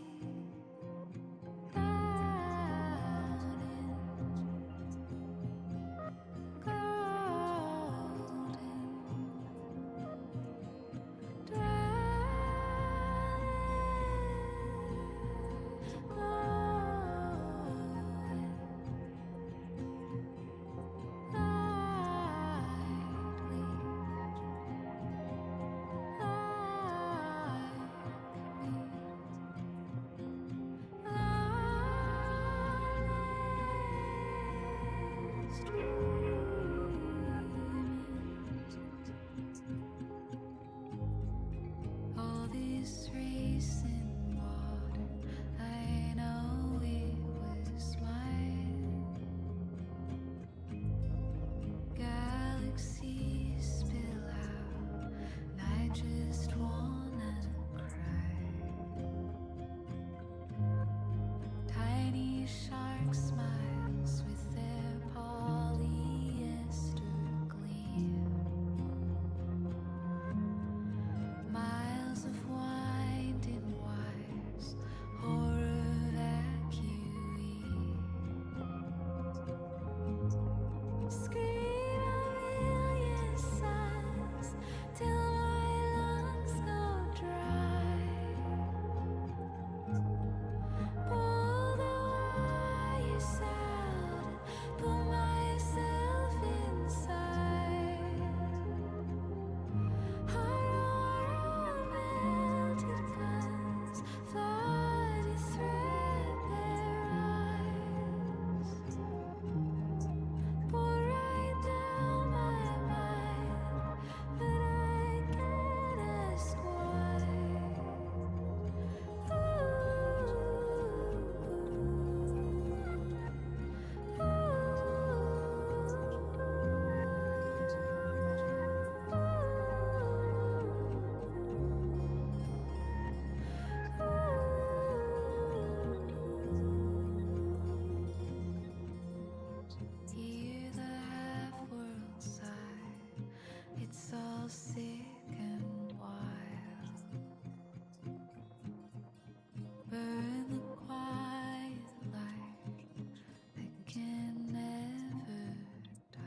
down in golden all this racing water, I know it was mine. Galaxies spill out, and I just wanna cry. Tiny shark smiles with their polyester gleam. Miles of winding wires, horror vacuum. Scream a million suns till my lungs go dry. Pull the wires out and put myself inside. Aurora melted guns, flooded threadbare eyes. Pour right down my mind, but I can't ask why. Hear the half-world sigh, it's all sick and wild. Burn the quiet light that can never die.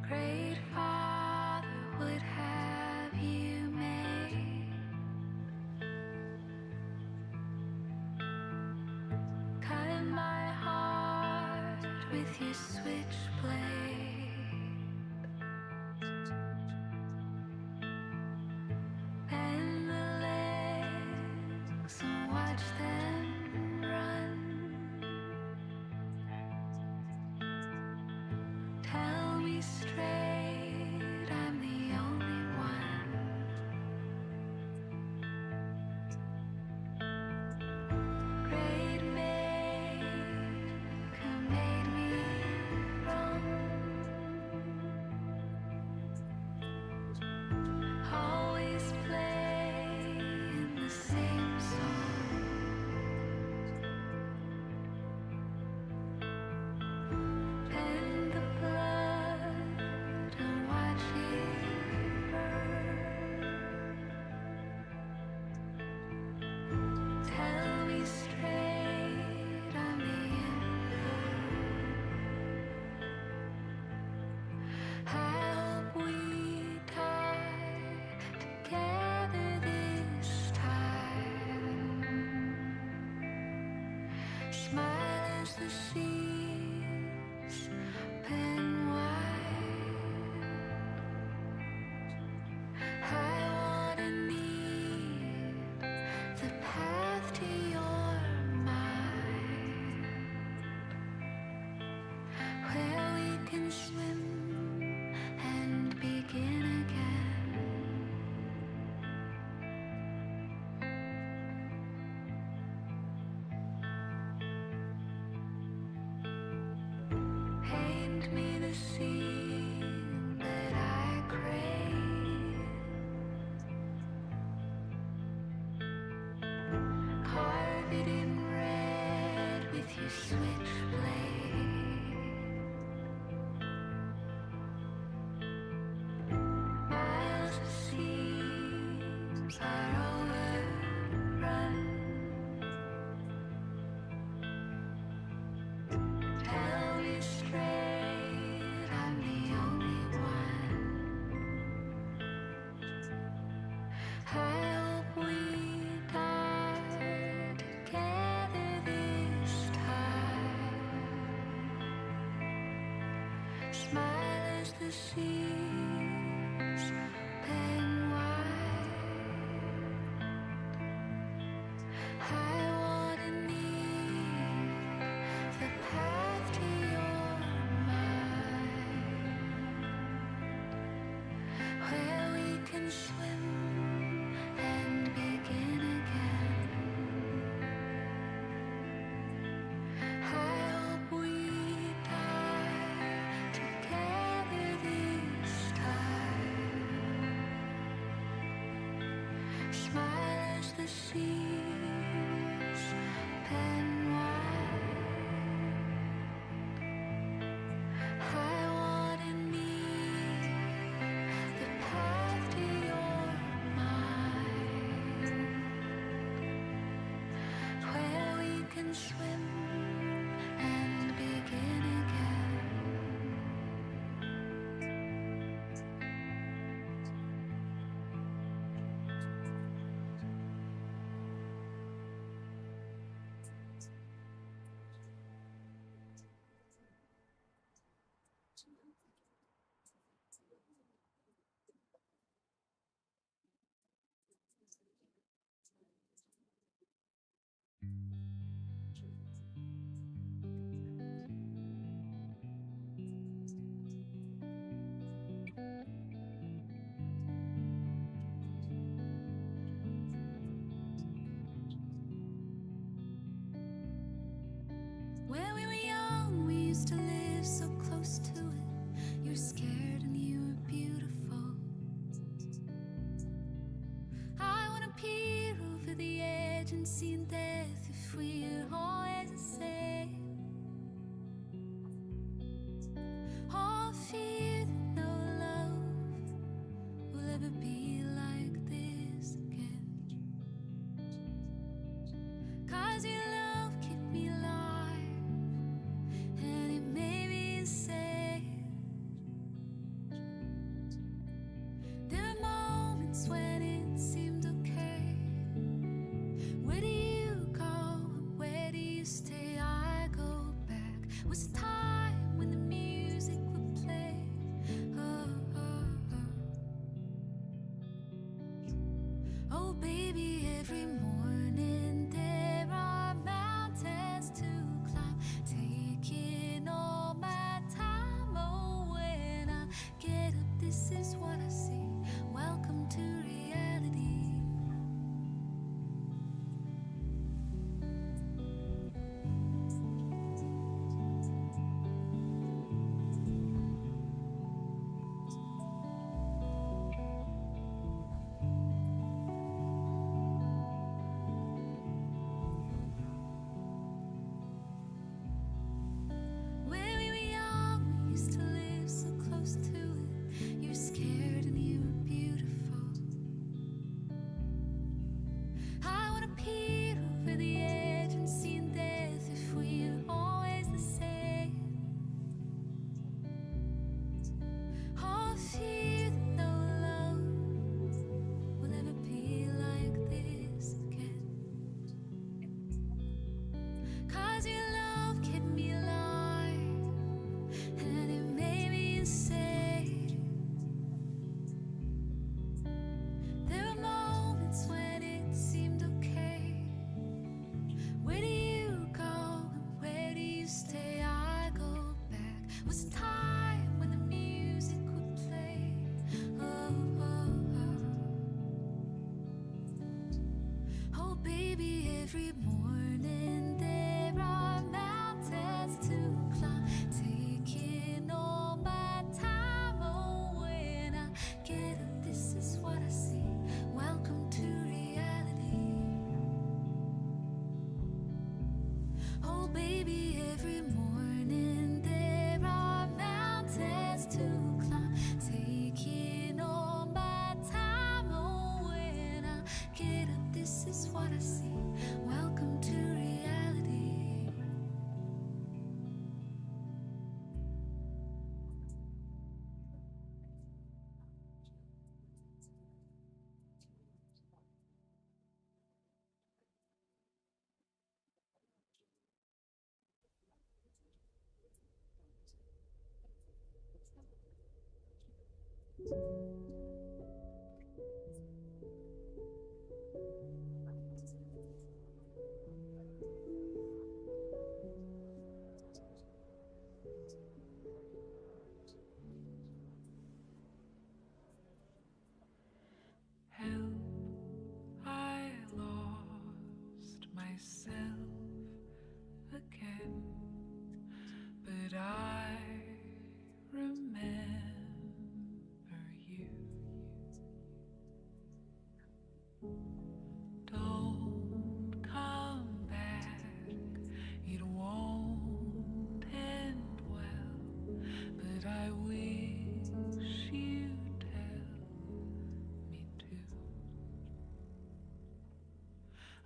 Great Father, what have you made? Cut my heart with your switchblade. Bend the legs and watch them run. Tell me straight, I'm the only one. Great Maker made me wrong. Always playing the same song. Bend the blood and watch it burn. Tell me straight, I'm the emperor. I hope we die together this time. Smile as the seas open wide. the scene that I crave. Carve it in red with your switchblade. Miles of seams are overrun. Tell me straight, I'm the only one. I hope we die together this time. Smile as the seas open wide. I wanna need the path to your mind, where we can swim and begin again. I hope we die together this time. Smile as the seas open wide. I wanna need the path to your mind, where we can swim and begin again. When we were young, we used to live so close to it. You were scared and you were beautiful. I wanna peer over the edge and see in death if we are always the same. All fear that no love will ever be like this again. 'Cause your love kept me alive, and it made me insane. There were moments when it seemed okay. Where do you go? Where do you stay? I go back. Was a time when the music would play. Oh, oh, oh. Oh, baby, every morning there are mountains to climb, taking all my time. Oh, when I get up, this is what I see. Welcome to reality. When we were young, we used to live so close to it. You were scared and you were beautiful. I wanna peer over the edge and see in death if we are always the same. All fear that no love will ever be like this again. 'Cause your love kept me alive, and it made me insane. There were moments when it seemed okay. Where do you go and where do you stay? I go back. Was a time when the music would play. Oh, oh, oh. Oh, baby, every morning there are mountains to climb, taking all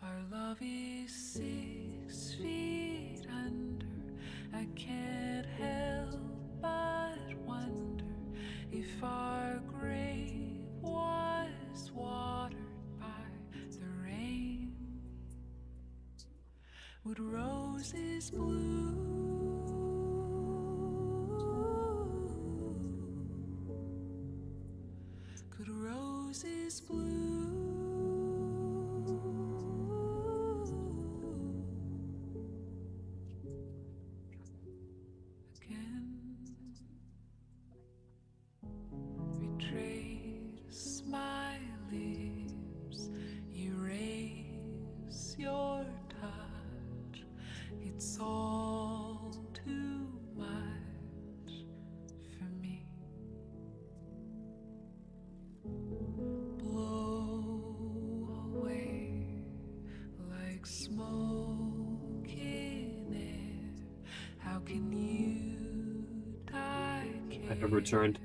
Our love is 6 feet under. I can't help but wonder if our grave was watered by the rain. Would roses bloom? Could roses bloom again? Betrayed, smile lips, erase your touch. It's all too much for me. Blow away like smoke in air. How can you die I have returned.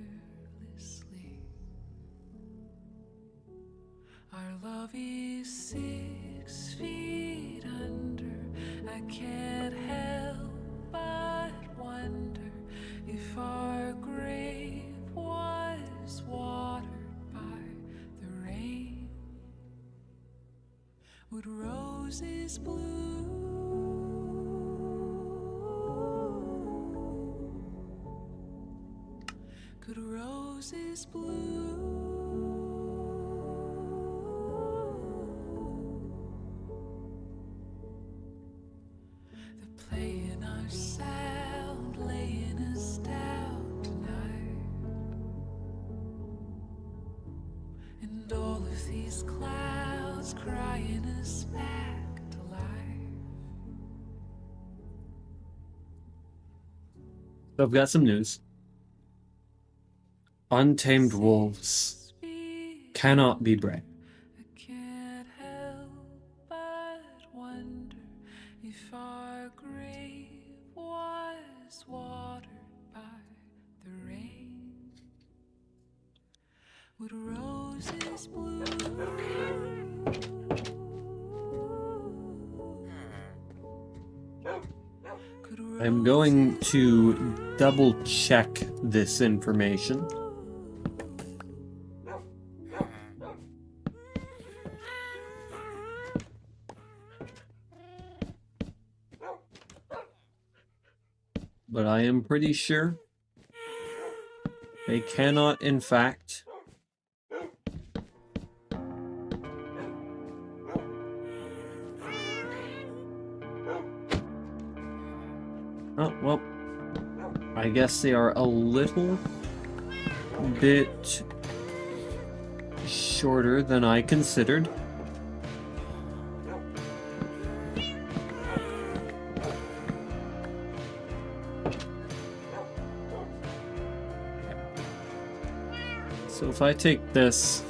carelessly? Our love is 6 feet under. I can't help but wonder if our grave was watered by the rain. Would roses bloom? Could roses bloom? They're playing our sound, laying us down tonight. And all of these clouds crying us back to life. So I've got some news. Untamed wolves cannot be bred. I can't help but wonder if our grave was watered by the rain. Would roses bloom? Could I'm going to double check this information. But I am pretty sure they cannot, in fact, oh, well, I guess they are a little bit shorter than I considered. So if I take this,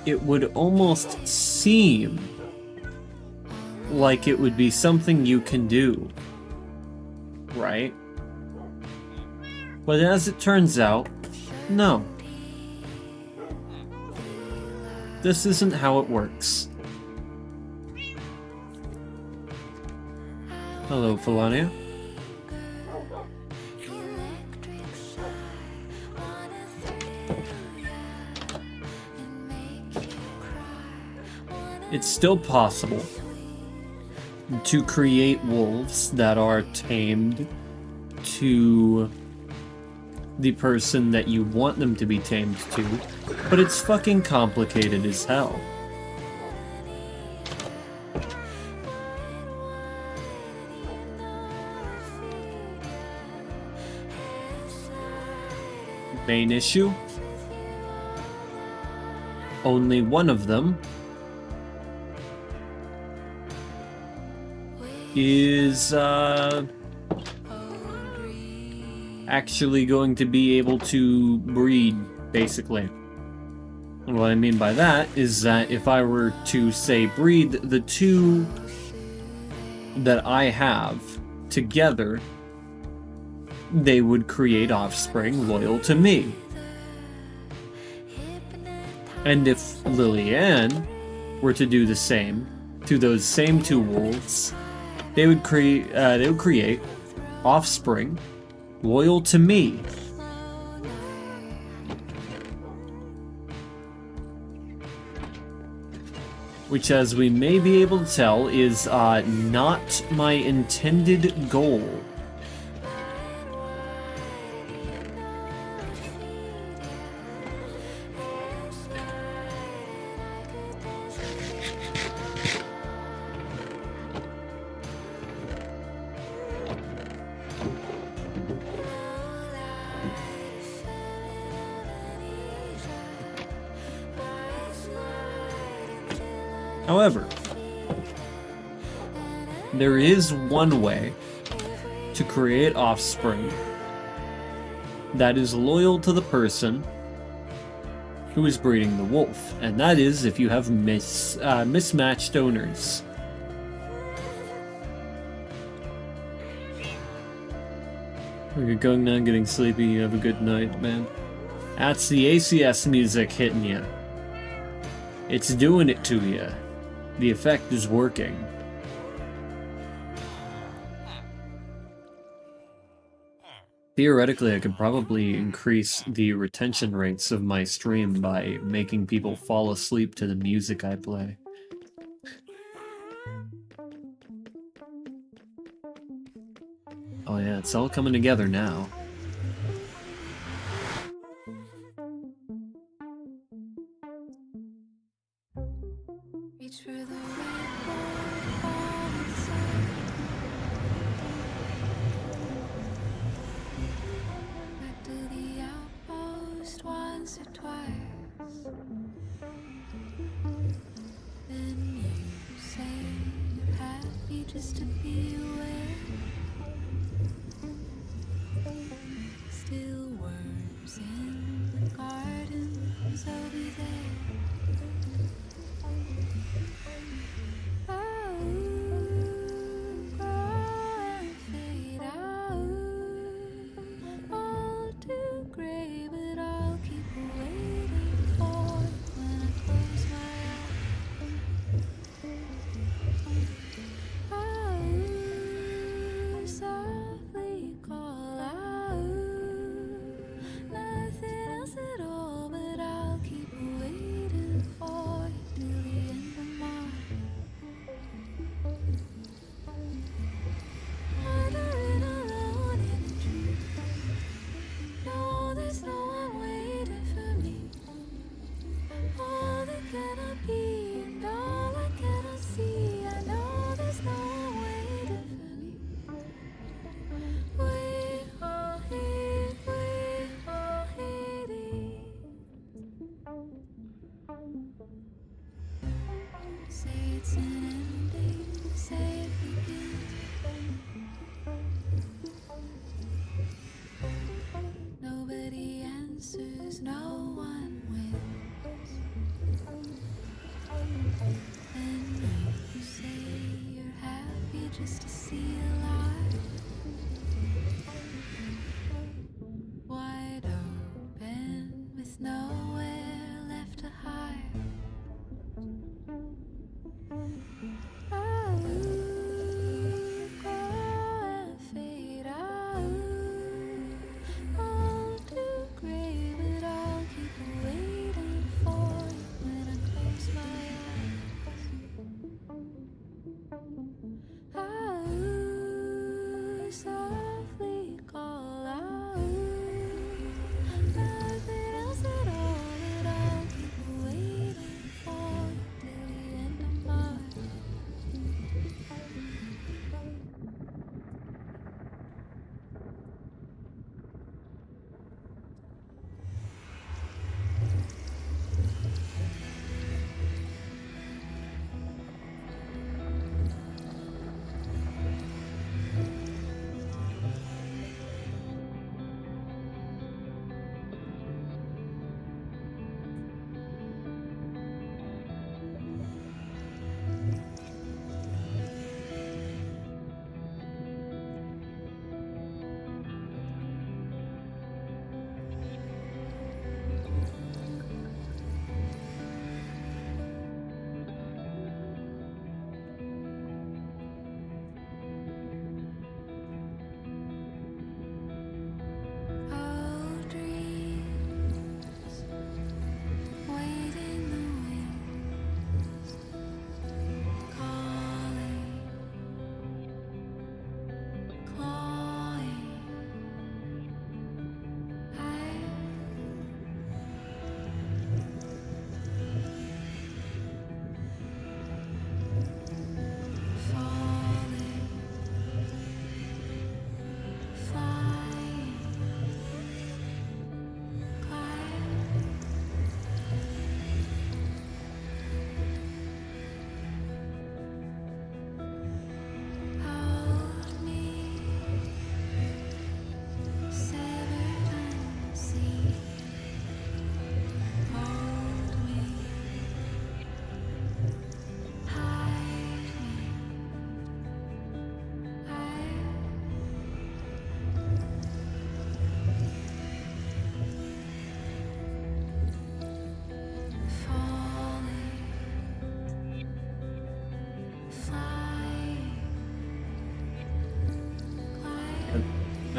it would almost seem like it would be something you can do, right? But as it turns out, no. This isn't how it works. Hello, Felania. It's still possible to create wolves that are tamed to the person that you want them to be tamed to, but it's fucking complicated as hell. Main issue? Only one of them is actually going to be able to breed, basically. And what I mean by that is that if I were to, say, breed the two that I have together, they would create offspring loyal to me. And if Lillianne were to do the same to those same two wolves, they would create offspring loyal to me. Which, as we may be able to tell, is not my intended goal. However, there is one way to create offspring that is loyal to the person who is breeding the wolf, and that is if you have mismatched owners. You're going now, getting sleepy, you have a good night, man. That's the ACS music hitting you. It's doing it to you. The effect is working. Theoretically, I could probably increase the retention rates of my stream by making people fall asleep to the music I play. Oh yeah, it's all coming together now. Reach for the red ball inside. Back to the outpost once or twice. Then you say you're happy just to be aware. Still worms in the gardens, I'll be there. Say it's an ending, say it begins. Nobody answers, no one wins. And you say you're happy just to see alive. Wide open with nowhere left to hide.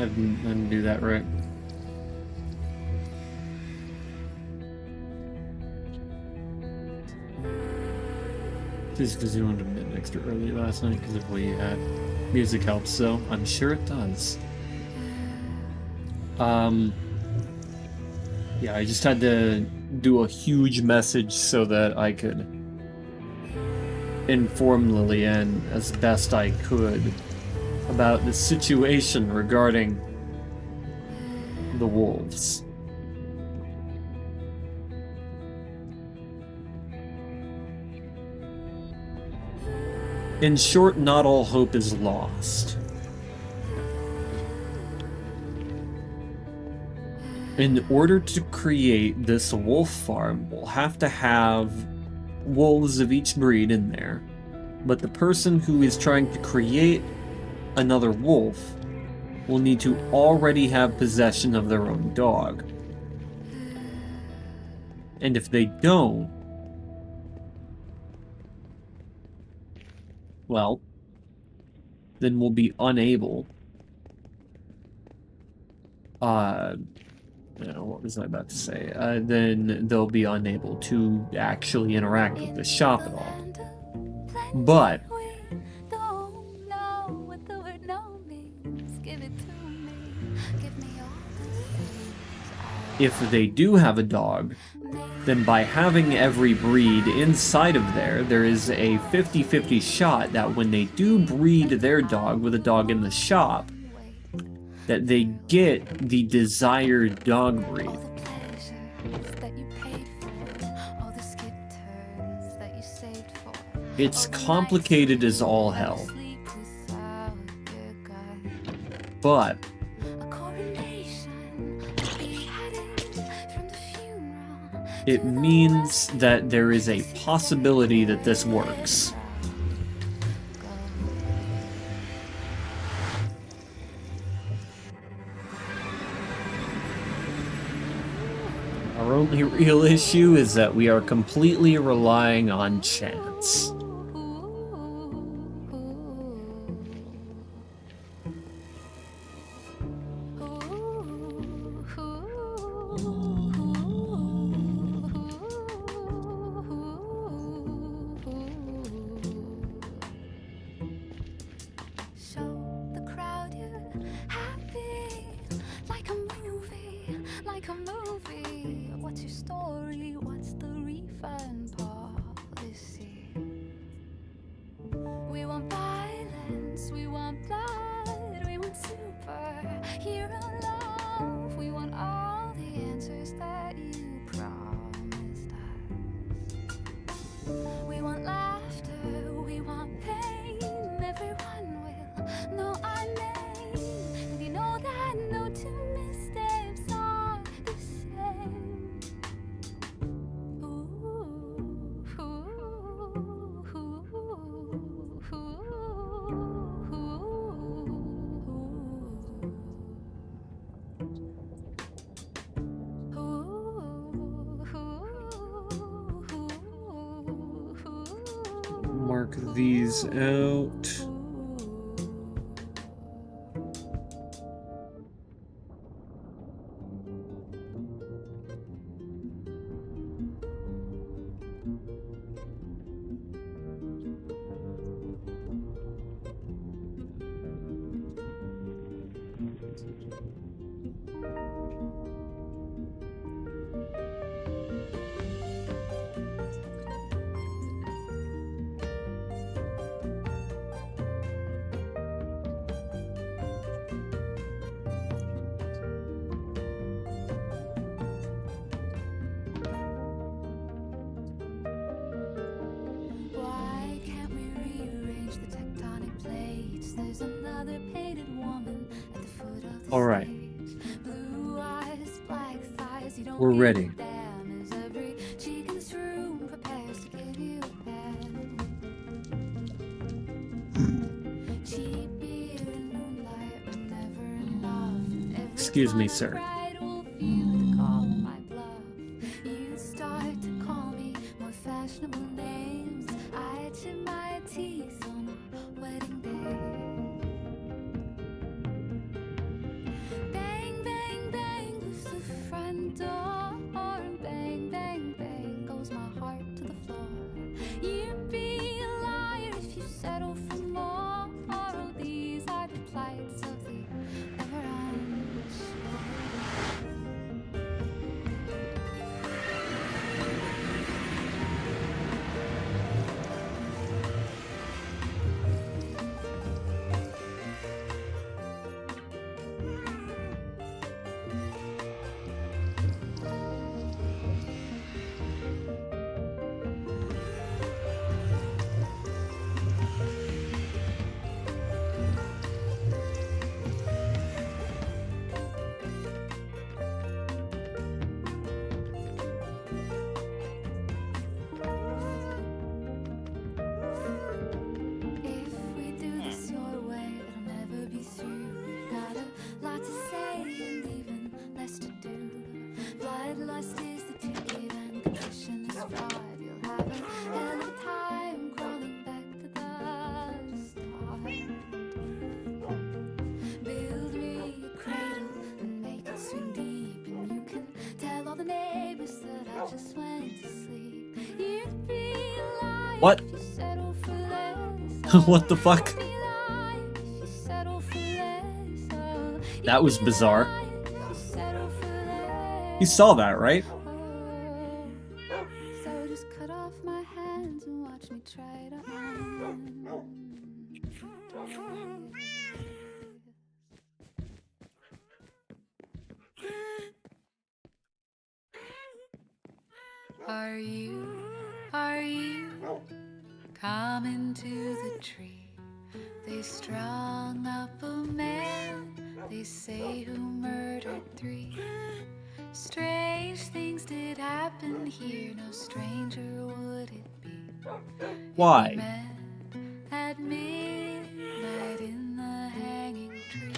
didn't do that right. Just because you went to bed extra early last night because of what you had. Music helps, so I'm sure it does. Yeah, I just had to do a huge message so that I could inform Lillian as best I could about the situation regarding the wolves. In short, not all hope is lost. In order to create this wolf farm, we'll have to have wolves of each breed in there. But the person who is trying to create another wolf will need to already have possession of their own dog. And if they don't, well, then we'll be unable. What was I about to say? Then they'll be unable to actually interact with the shop at all. But if they do have a dog, then by having every breed inside of there is a 50-50 shot that when they do breed their dog with a dog in the shop, that they get the desired dog breed. It's complicated as all hell. But it means that there is a possibility that this works. Our only real issue is that we are completely relying on chance. Mark these out. All right. We're ready. Excuse me, sir. fraud, you'll have a hell of a time crawling back to the start. Build me a cradle and make it swing deep, and you can tell all the neighbors that I just went to sleep. You'd be lying What? if you settle for less. What the fuck? You'd be lying if you settle for less. That was bizarre. If you settle for less. You saw that, right? So just cut off my hands and watch me try to Are you coming to the tree? They strung up a man, they say, who murdered 3. Strange things did happen here, no stranger would it be. Why? We met at midnight in the hanging tree.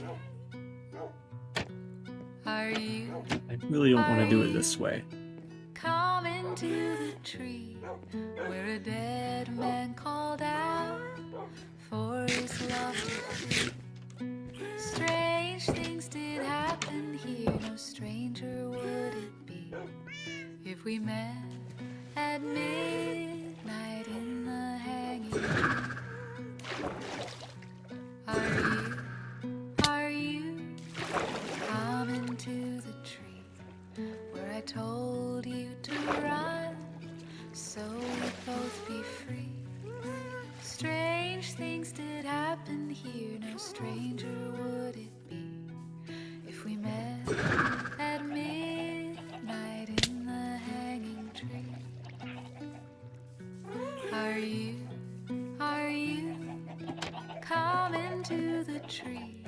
Are you I really don't want to do it this way. coming to the tree where a dead man called out for his love to free? Strange things did happen here, no stranger would it be if we met at midnight in the hanging tree. Are you coming to the tree where I told you to run so we'd both be free? Strange things did happen here, no stranger would it be if we met at midnight in the hanging tree. Are you coming to the tree?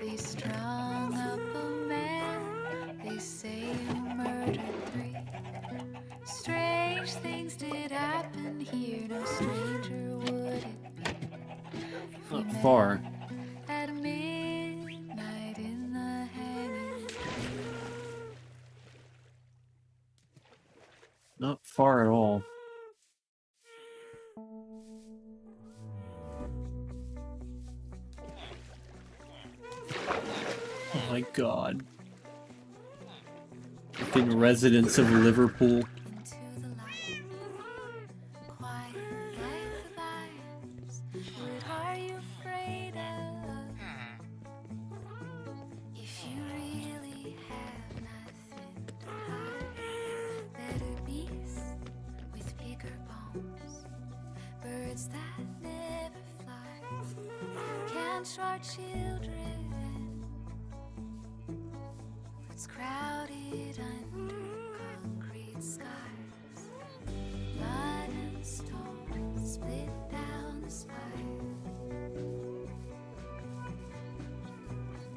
They strung up a man, they say, who murdered 3. Strange things did happen here, no stranger would it be if we Not met far. at midnight in the hanging tree. Not far at all. Oh my god. Fucking residents of Liverpool. Into the light, quiet like the vines. What are you afraid of? If you really have nothing to hide, better beasts with bigger bones, birds that never fly, can't our children? What's crowded under concrete skies? Blood and stone split down the spine.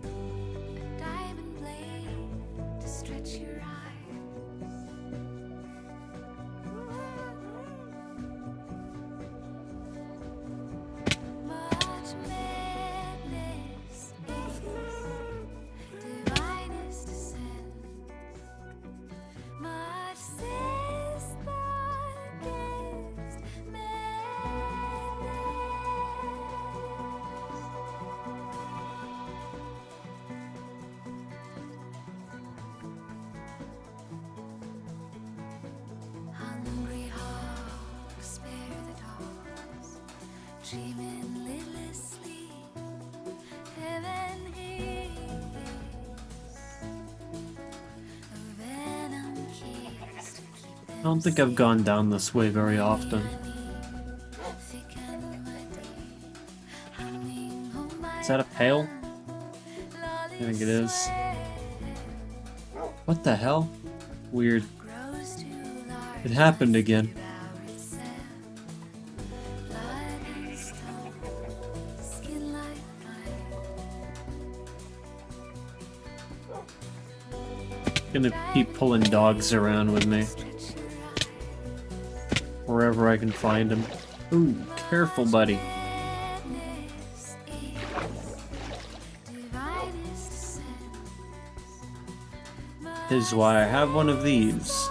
A diamond blade to stretch your eyes. Much madness is divinest descent. Much sister against madness. Hungry hawks spare the dogs, dreaming lidlessly. Heaven hears a venom kiss to keep I don't think I've gone down this way very often. thick and muddy, humming on my Is that a pail? I think it is. What the hell? Weird. grows too large. It happened again. Blood and stone, skin like mine. Gonna keep pulling dogs around with me. Stretch your eyes. Wherever I can find them. Ooh, careful, buddy. Madness is divinest descent. This is why I have one of these.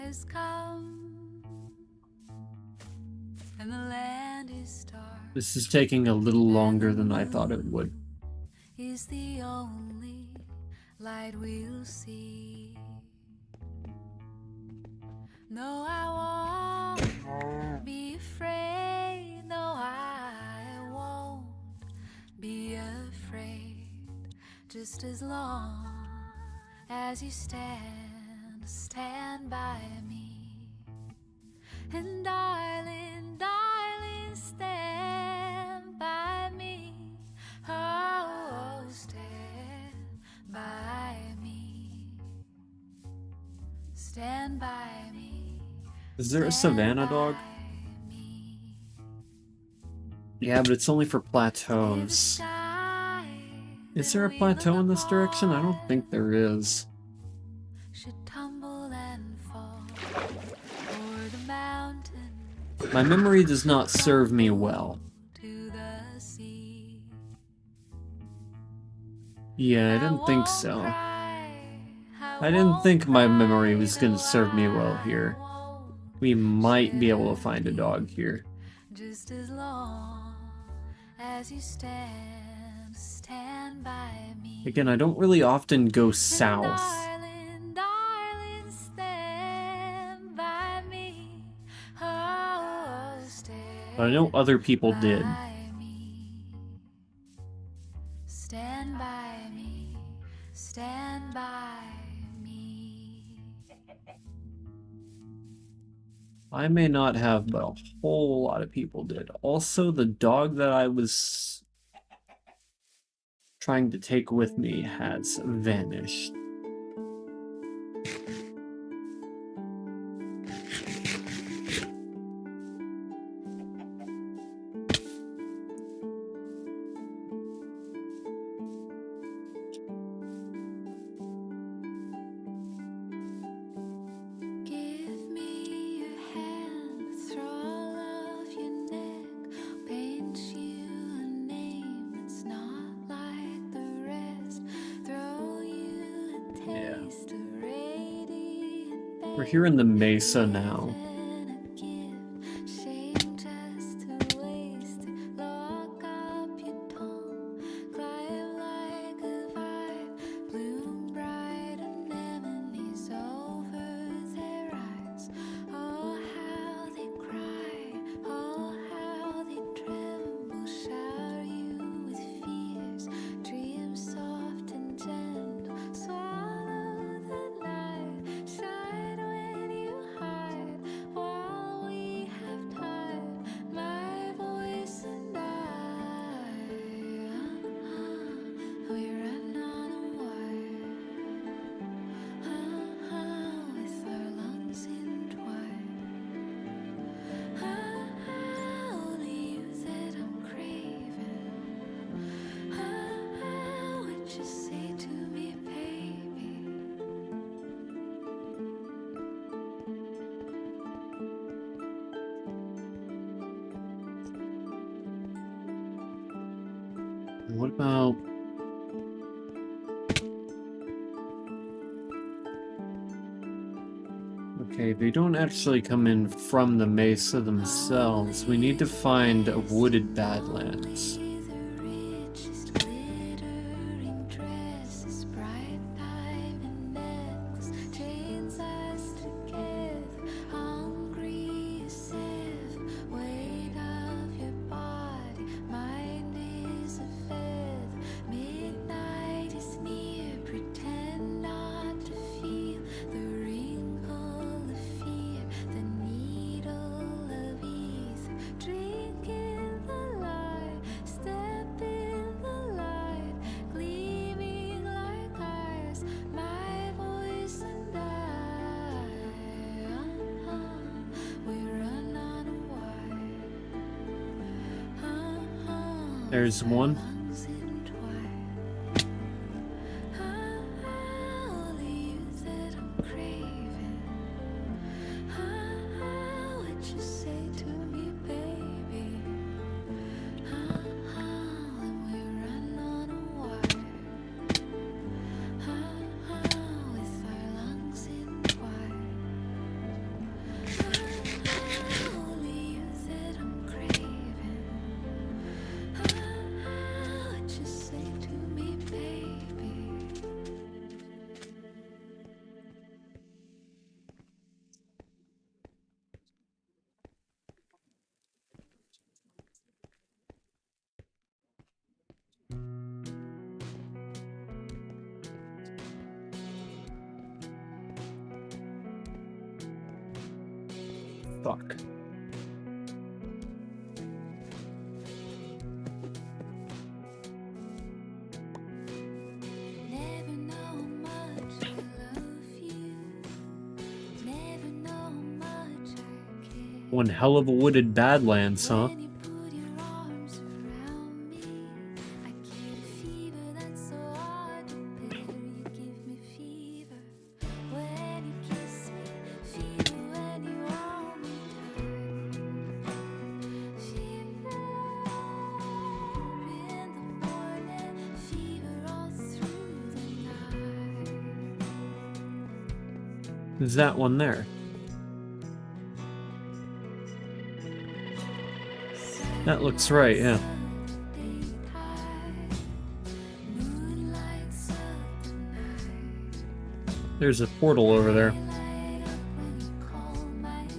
has come, and the land is dark. This is taking a little longer than I thought it would. Is the only light we'll see. No, I won't be afraid. No, I won't be afraid. Just as long as you stand by me. And darling, darling, stand by me. Oh, stand by me. Stand by me. Is there a savannah dog? Yeah, but it's only for plateaus. Is there a plateau in this direction? I don't think there is. My memory does not serve me well. Yeah, I didn't think so. I didn't think my memory was going to serve me well here. We might be able to find a dog here. Just as long as you stand by me. Again, I don't really often go south. Darling, darling, stand by me. Oh, stand But I know other people did. by me. Stand by me. Stand by me. I may not have, but a whole lot of people did. Also, the dog that I was trying to take with me has vanished. Give me your hand, throw all of your neck, paint you a name that's not like the rest, throw you a taste of radiant We're here in the mesa now. and a gift, shame just to waste it, lock up your tongue, climb like a vine, bloom bright anemones over their eyes. Oh, how they cry, oh, how they tremble, shower you with fears, dreams soft and gentle, swallow the night, shine when you hide, while we have time, my voice and I, we run on a wire, with our lungs entwined, the youth that I'm craving, what you say to me, baby. What about... Okay, they don't actually come in from the mesa themselves. We need to find a wooded badlands. The richest glittering dresses, bright diamond necklace, chains us together, hungry as ever, weight of your body, mind is a feather, midnight is near, pretend not to feel the wrinkle of fear, the needle of ether, drink in the light, step in the light, gleaming like eyes, my voice and I, we run on a wire, There's one. lungs entwined, the youth that I'm craving, what you say to me, baby, when we run on a wire, with our lungs entwined. Fuck. Never know much I love you. Never know much I care. One hell of a wooded badlands, huh? When you put your arms around me, I get a fever that's so hard to bear. You give me fever when you kiss me, fever when you hold me tight. Fever in the morning, fever all through the night. Is that one there? That looks right, yeah. There's a portal over there.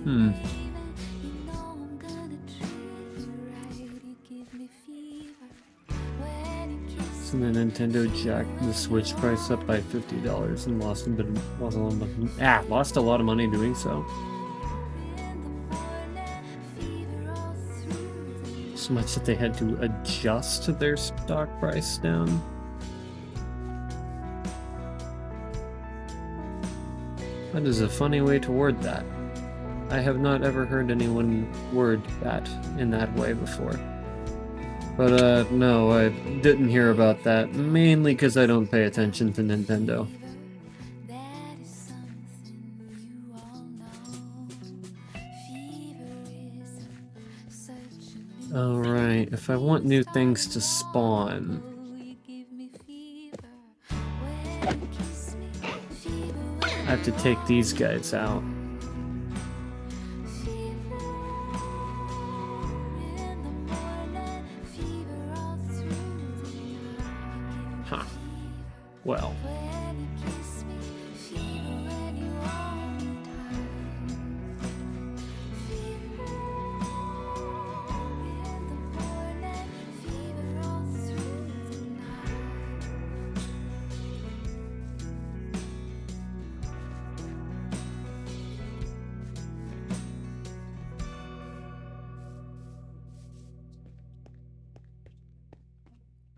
Hmm. So the Nintendo jacked the Switch price up by $50 and lost a lot of money doing so. So much that they had to adjust their stock price down. That is a funny way to word that. I have not ever heard anyone word that in that way before. But no, I didn't hear about that, mainly because I don't pay attention to Nintendo. That is something you all know. Fever is such a Alright, if I want new things to spawn, you give me fever when you kiss me, fever when I have to take these guys out. fever in the morning, fever all through the night. Huh. Well, When you kiss me, fever when you hold me tight. Fever in the morning, fever all through the night.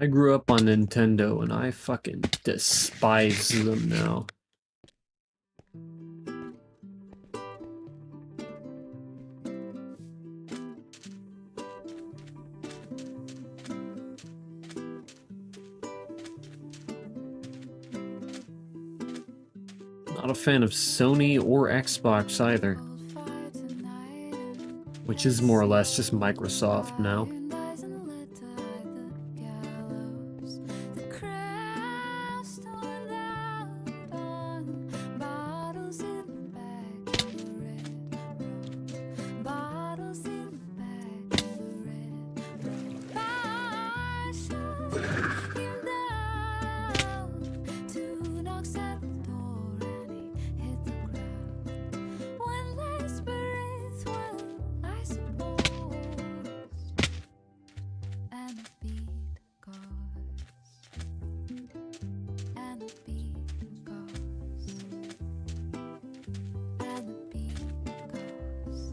I grew up on Nintendo and I fucking despise them now. Not a fan of Sony or Xbox either, Cold fire tonight, which is more or less just Microsoft now. and eyes and lit to hide the gallows. The crowd's torn out on bottles in the back of the red road. Bottles in the back of the red road. I shut him down. Two knocks at the door and he hit the ground. One last breath, well, I suppose. And the beat goes. And the beat goes. And the beat goes.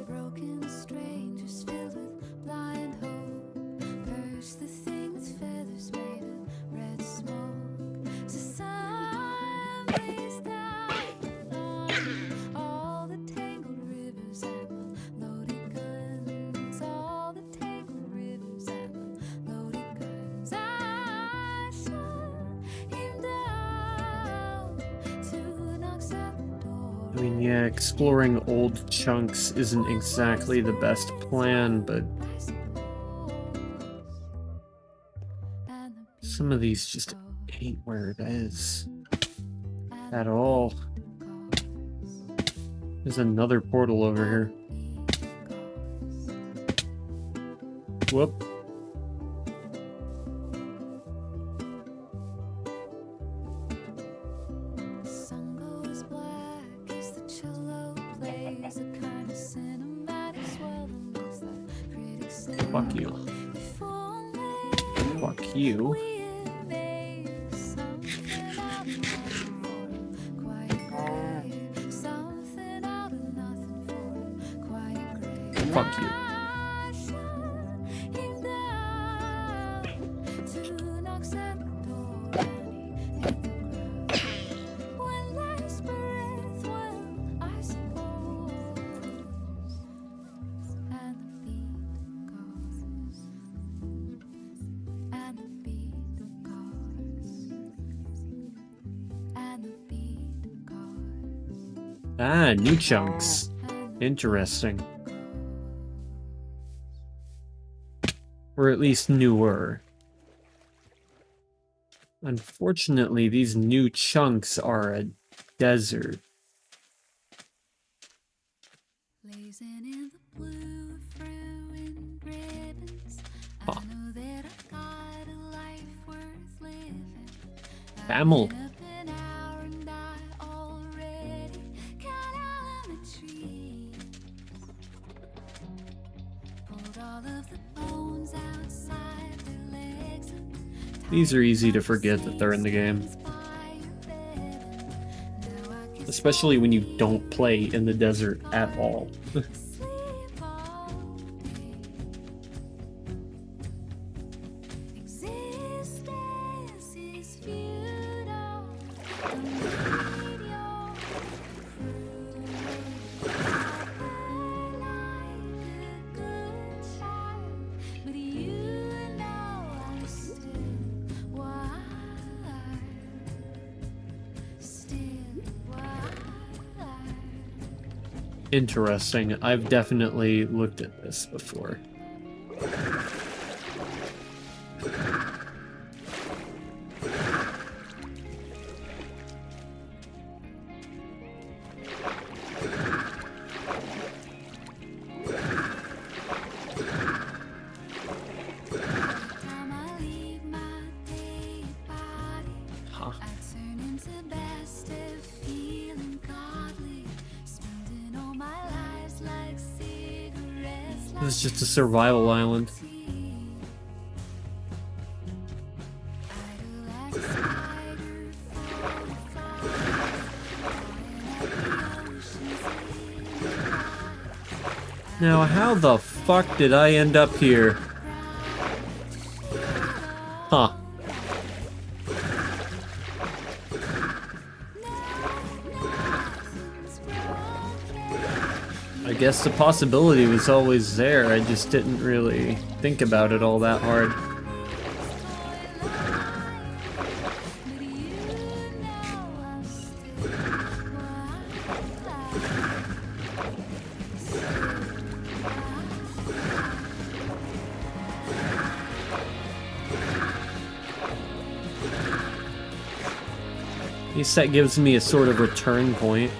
Broken strangers filled with blind hope. Curse the thing with feathers made of red smoke. So sun rays down on all the tangled rivers and the loaded guns. All the tangled rivers and the loaded guns. I shut him down. Two knocks at the door. I mean, yeah, exploring old chunks isn't exactly the best plan, but I suppose. And the some of these just ain't where it is at all. There's another portal over here. Whoop. The sun goes black as the cello plays a kind of cinematic swelling as the critics say. Fuck you. If only Fuck you. we Ah, new chunks. Interesting. Or at least newer. Unfortunately, these new chunks are a desert. Huh. Camel. These are easy to forget that they're in the game. Especially when you don't play in the desert at all. Interesting. I've definitely looked at this before. This is just a survival island. Now, how the fuck did I end up here? Huh. I guess the possibility was always there, I just didn't really think about it all that hard. At least that gives me a sort of return point.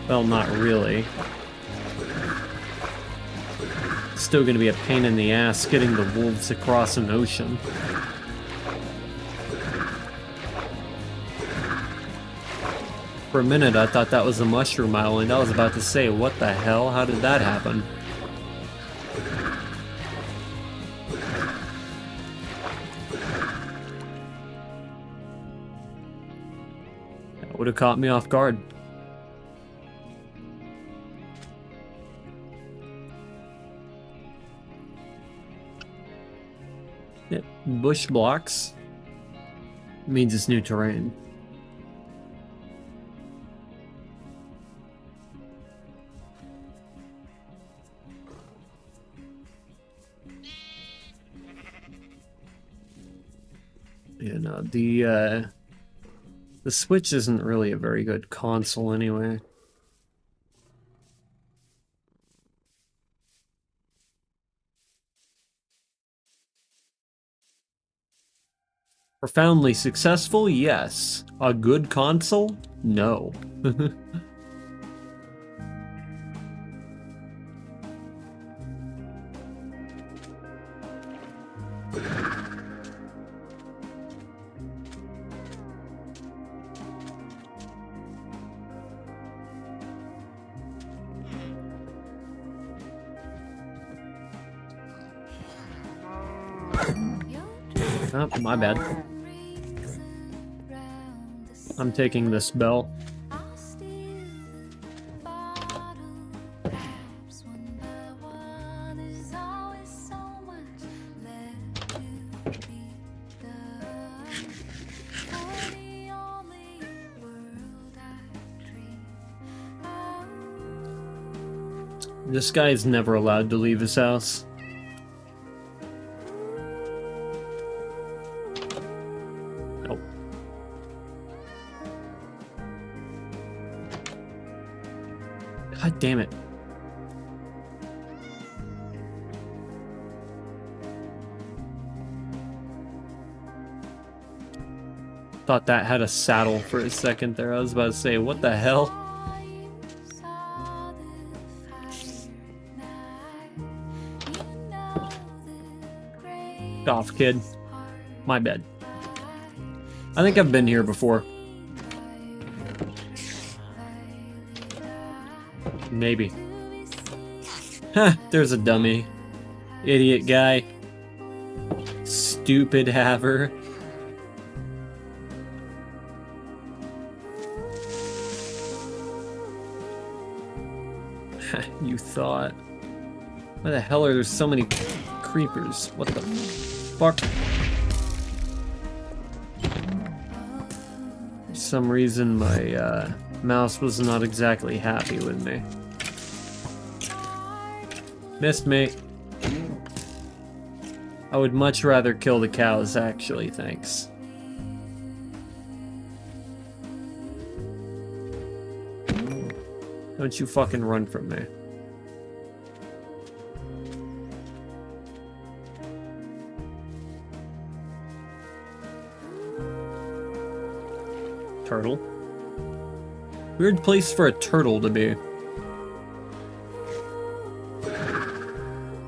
Well, not really. It's still gonna be a pain in the ass getting the wolves across an ocean. For a minute, I thought that was a mushroom island. I was about to say, what the hell? How did that happen? That would have caught me off guard. Yep, bush blocks means it's new terrain. You know, the Switch isn't really a very good console anyway. Profoundly successful? Yes. A good console? No. Oh, my bad. I'm taking this bell. This guy's never allowed to leave his house. God damn it. Thought that had a saddle for a second there. I was about to say, what the hell? Off, kid. My bad. I think I've been here before. Maybe. Huh, there's a dummy. Idiot guy. Stupid haver. You thought. Why the hell are there so many creepers? What the fuck? For some reason my mouse was not exactly happy with me. Missed me. I would much rather kill the cows, actually, thanks. Don't you fucking run from me. Turtle. Weird place for a turtle to be.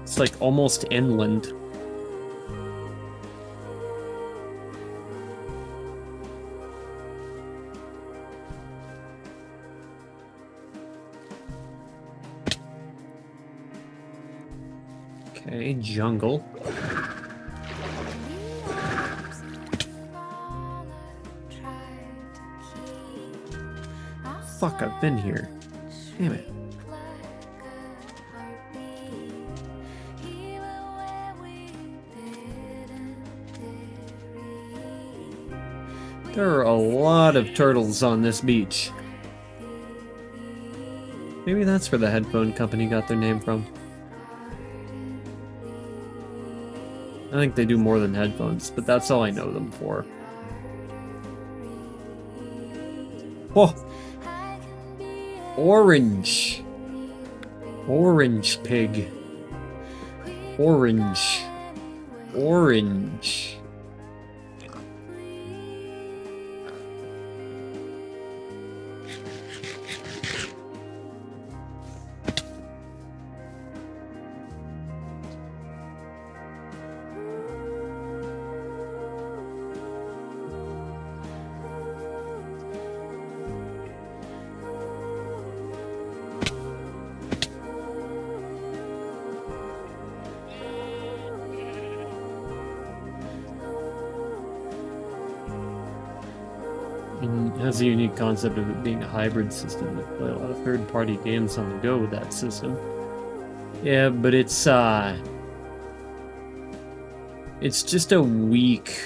It's like almost inland. Okay, jungle. Fuck, I've been here. Damn it. There are a lot of turtles on this beach. Maybe that's where the headphone company got their name from. I think they do more than headphones, but that's all I know them for. Oh! Orange! Orange pig. Orange. Orange. It has a unique concept of it being a hybrid system. You play a lot of third-party games on the go with that system. Yeah, but it's just a weak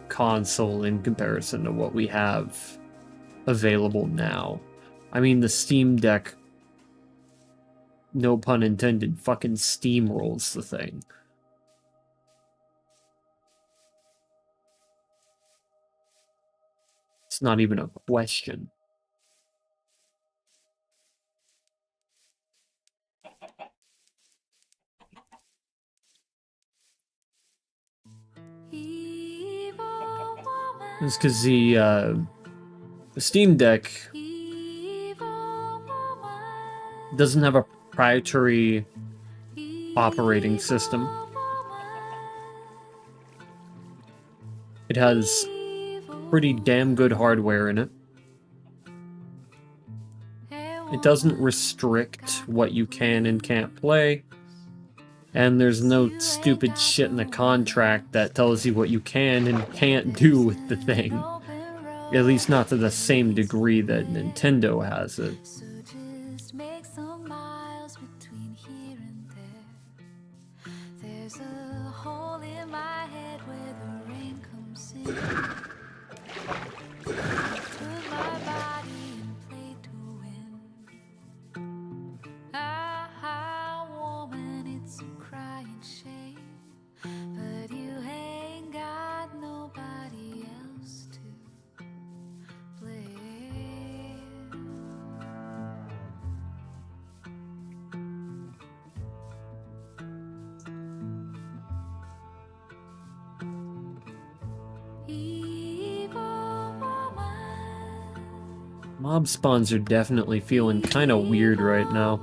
console in comparison to what we have available now. I mean, the Steam Deck, no pun intended, fucking steamrolls the thing. It's not even a question. It's because the Steam Deck doesn't have a proprietary operating system. It has pretty damn good hardware in it. It doesn't restrict what you can and can't play. And there's no stupid shit in the contract that tells you what you can and can't do with the thing. At least not to the same degree that Nintendo has it. So just make some miles between here and there. There's a hole in my head where the rain comes in. Put my body in play to win. Ah, woman, it's a crying shame, but you ain't got nobody else to blame. Mob spawns are definitely feeling kind of weird right now.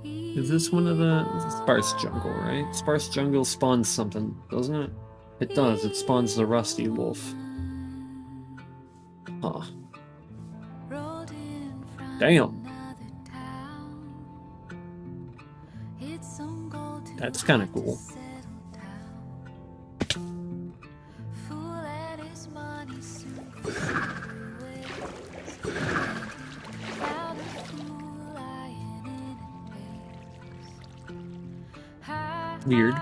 Is this one of the sparse jungle, right? Sparse jungle spawns something, doesn't it? It does. It spawns the rusty wolf. Huh. Damn. That's kind of cool. Weird.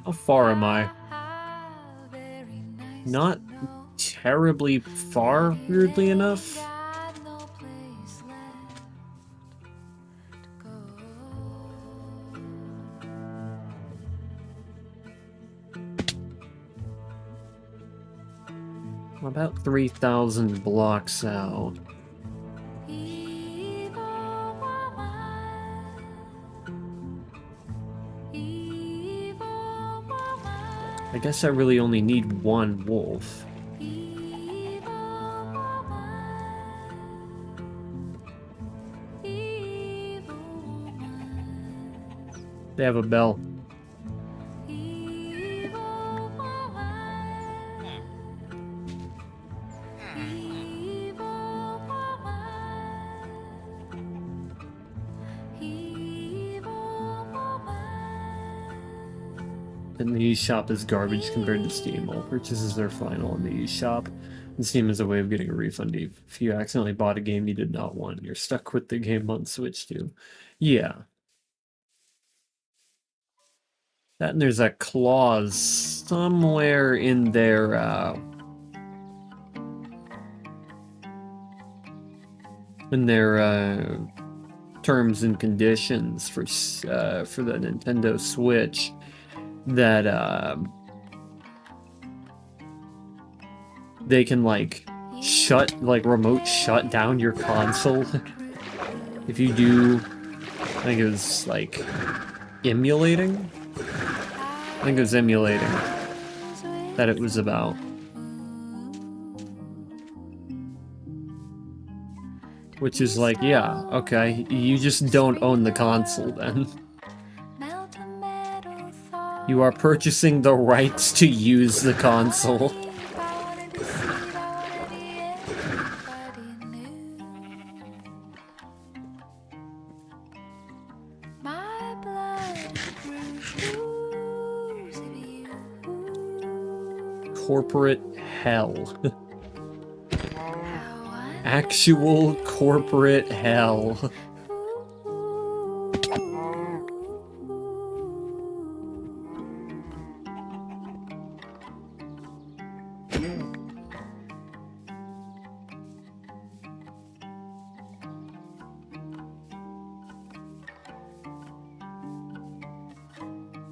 How far am I? Not terribly far, weirdly enough. I'm about 3,000 blocks out. I guess I really only need one wolf. They have a bell. And the eShop is garbage compared to Steam. All purchases are final in the eShop. And Steam is a way of getting a refund if you accidentally bought a game you did not want. You're stuck with the game on Switch too. Yeah. That and there's a clause somewhere in their terms and conditions for the Nintendo Switch that they can remote shut down your console if you do. I think it was like emulating. I think it was emulating that it was about. Which is like, yeah, okay, you just don't own the console then. You are purchasing the rights to use the console. Corporate hell. Actual corporate hell.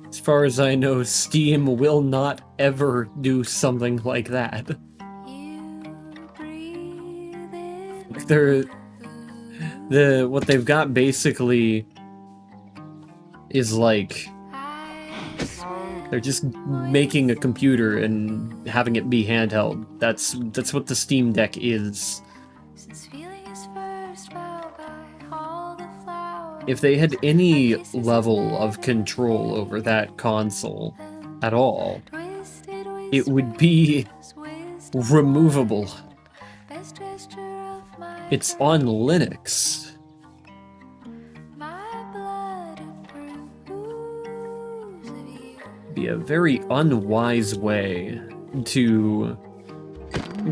As far as I know, Steam will not ever do something like that. what they've got basically is like they're just making a computer and having it be handheld. That's what the Steam Deck is. If they had any level of control over that console at all, it would be removable. It's on Linux. Be a very unwise way to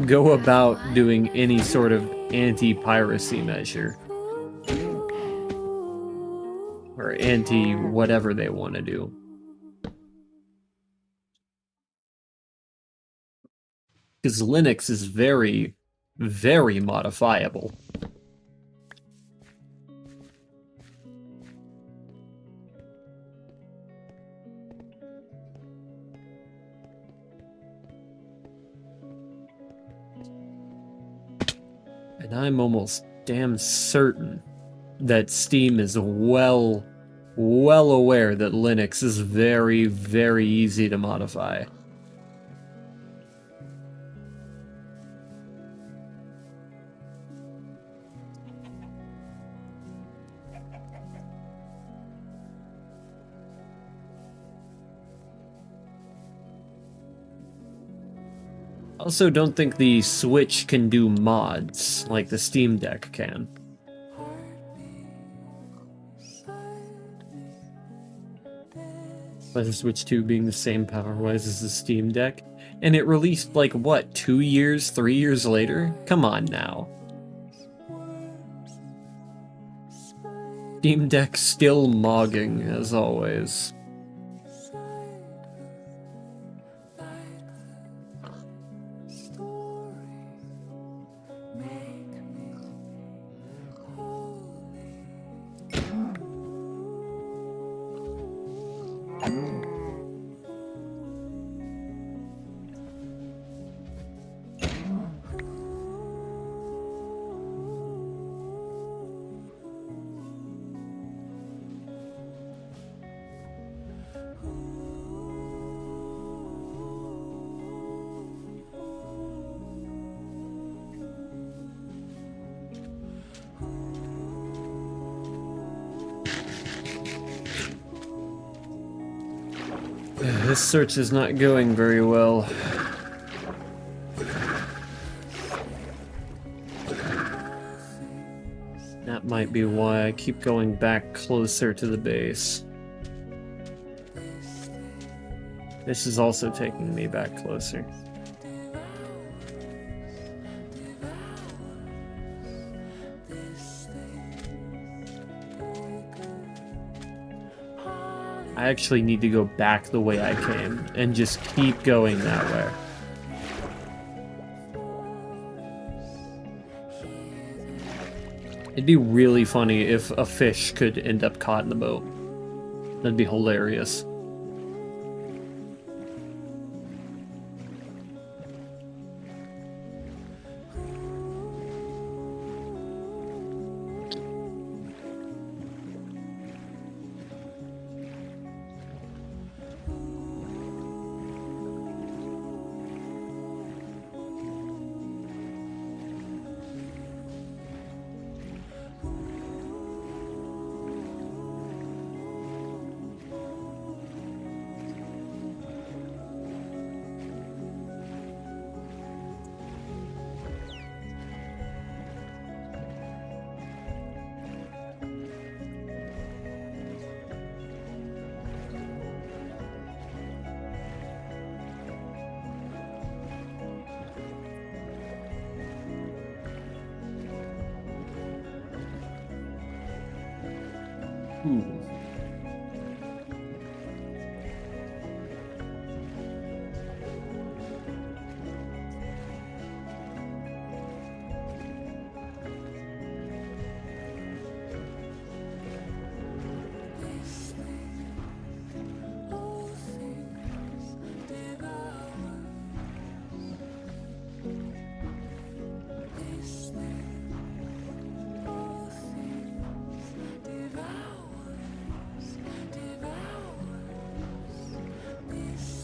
go about doing any sort of anti-piracy measure. Or anti-whatever they want to do. Because Linux is very, very modifiable. And I'm almost damn certain that Steam is well aware that Linux is very, very easy to modify. I also don't think the Switch can do mods like the Steam Deck can. But the Switch 2 being the same power-wise as the Steam Deck, and it released like, what, 2 years, 3 years later? Come on now. Steam Deck still mogging, as always. This search is not going very well. That might be why I keep going back closer to the base. This is also taking me back closer. I actually need to go back the way I came and just keep going that way. It'd be really funny if a fish could end up caught in the boat. That'd be hilarious.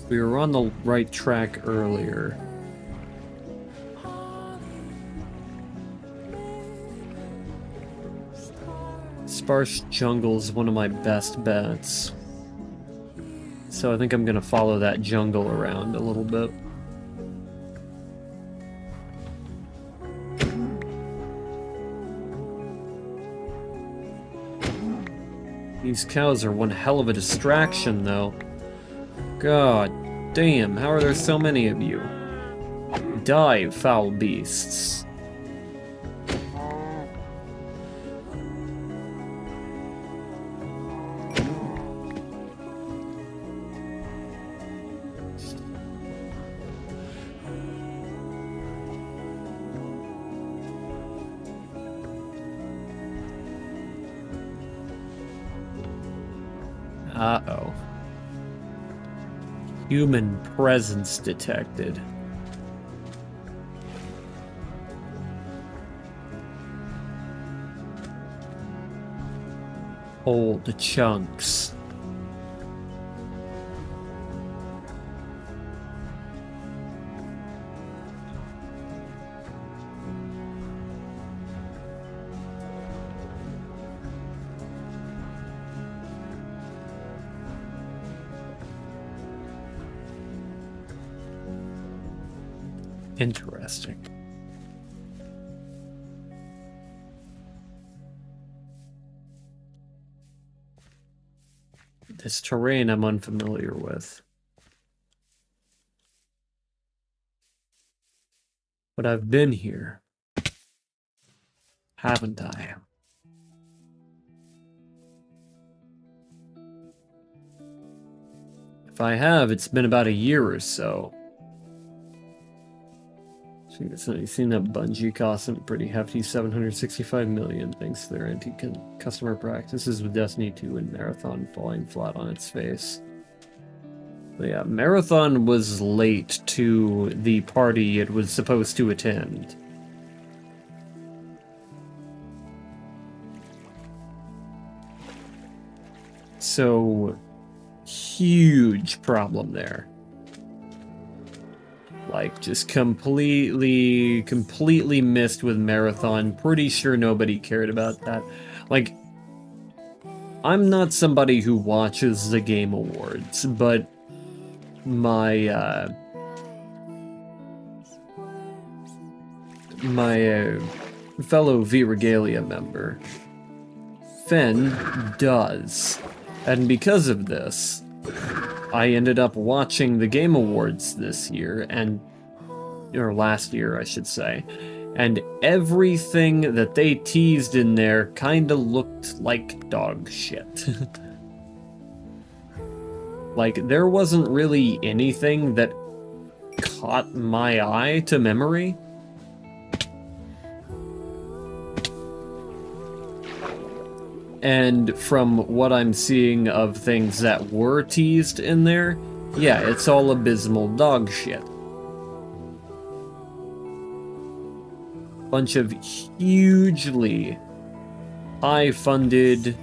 We were on the right track earlier. Sparse jungle is one of my best bets. So I think I'm gonna follow that jungle around a little bit. These cows are one hell of a distraction, though. God damn, how are there so many of you? Die, foul beasts. Uh-oh. Human presence detected. Old chunks. Interesting. This terrain I'm unfamiliar with. But I've been here, haven't I? If I have, it's been about a year or so. So you've seen that Bungie cost them pretty hefty $765 million thanks to their anti-customer practices with Destiny 2 and Marathon falling flat on its face. But yeah, Marathon was late to the party it was supposed to attend. So, huge problem there. Like, just completely missed with Marathon. Pretty sure nobody cared about that. Like, I'm not somebody who watches the Game Awards, but my fellow V-Regalia member, Fen, does. And because of this, I ended up watching the Game Awards this year, or last year, I should say, and everything that they teased in there kinda looked like dog shit. Like, there wasn't really anything that caught my eye to memory. And from what I'm seeing of things that were teased in there, yeah, it's all abysmal dog shit. Bunch of hugely high-funded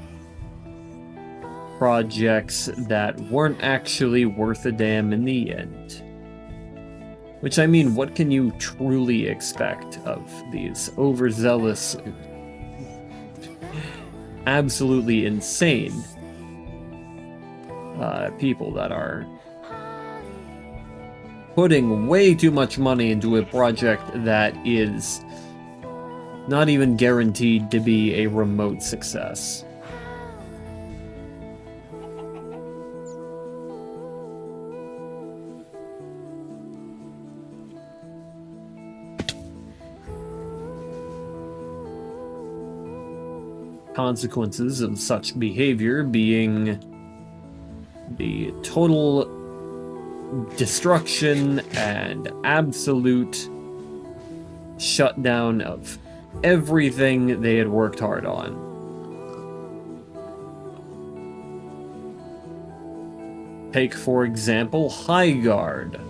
projects that weren't actually worth a damn in the end. Which, I mean, what can you truly expect of these overzealous, absolutely insane people that are putting way too much money into a project that is not even guaranteed to be a remote success. Consequences of such behavior being the total destruction and absolute shutdown of everything they had worked hard on. Take, for example, Highguard.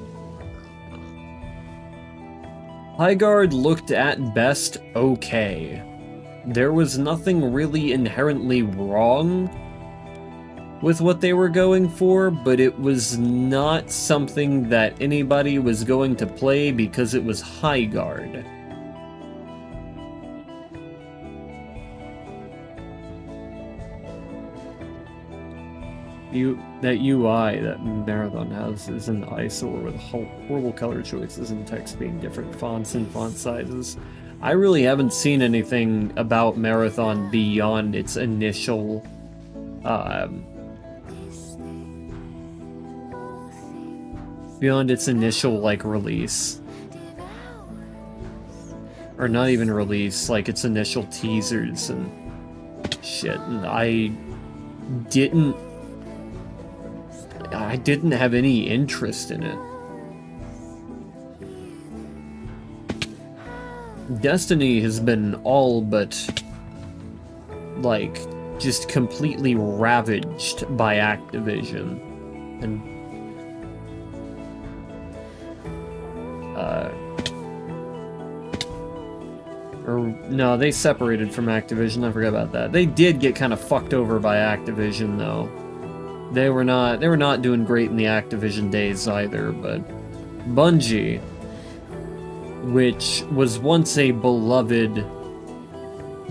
Highguard looked at best okay. There was nothing really inherently wrong with what they were going for, but it was not something that anybody was going to play because it was high guard. That UI that Marathon has is an eyesore with horrible color choices and text being different fonts and font sizes. I really haven't seen anything about Marathon beyond its initial like release. Or not even release, like its initial teasers and shit, and I didn't have any interest in it. Destiny has been all but, like, just completely ravaged by Activision. And, no, they separated from Activision, I forgot about that. They did get kind of fucked over by Activision, though. They were not doing great in the Activision days either, but Bungie, which was once a beloved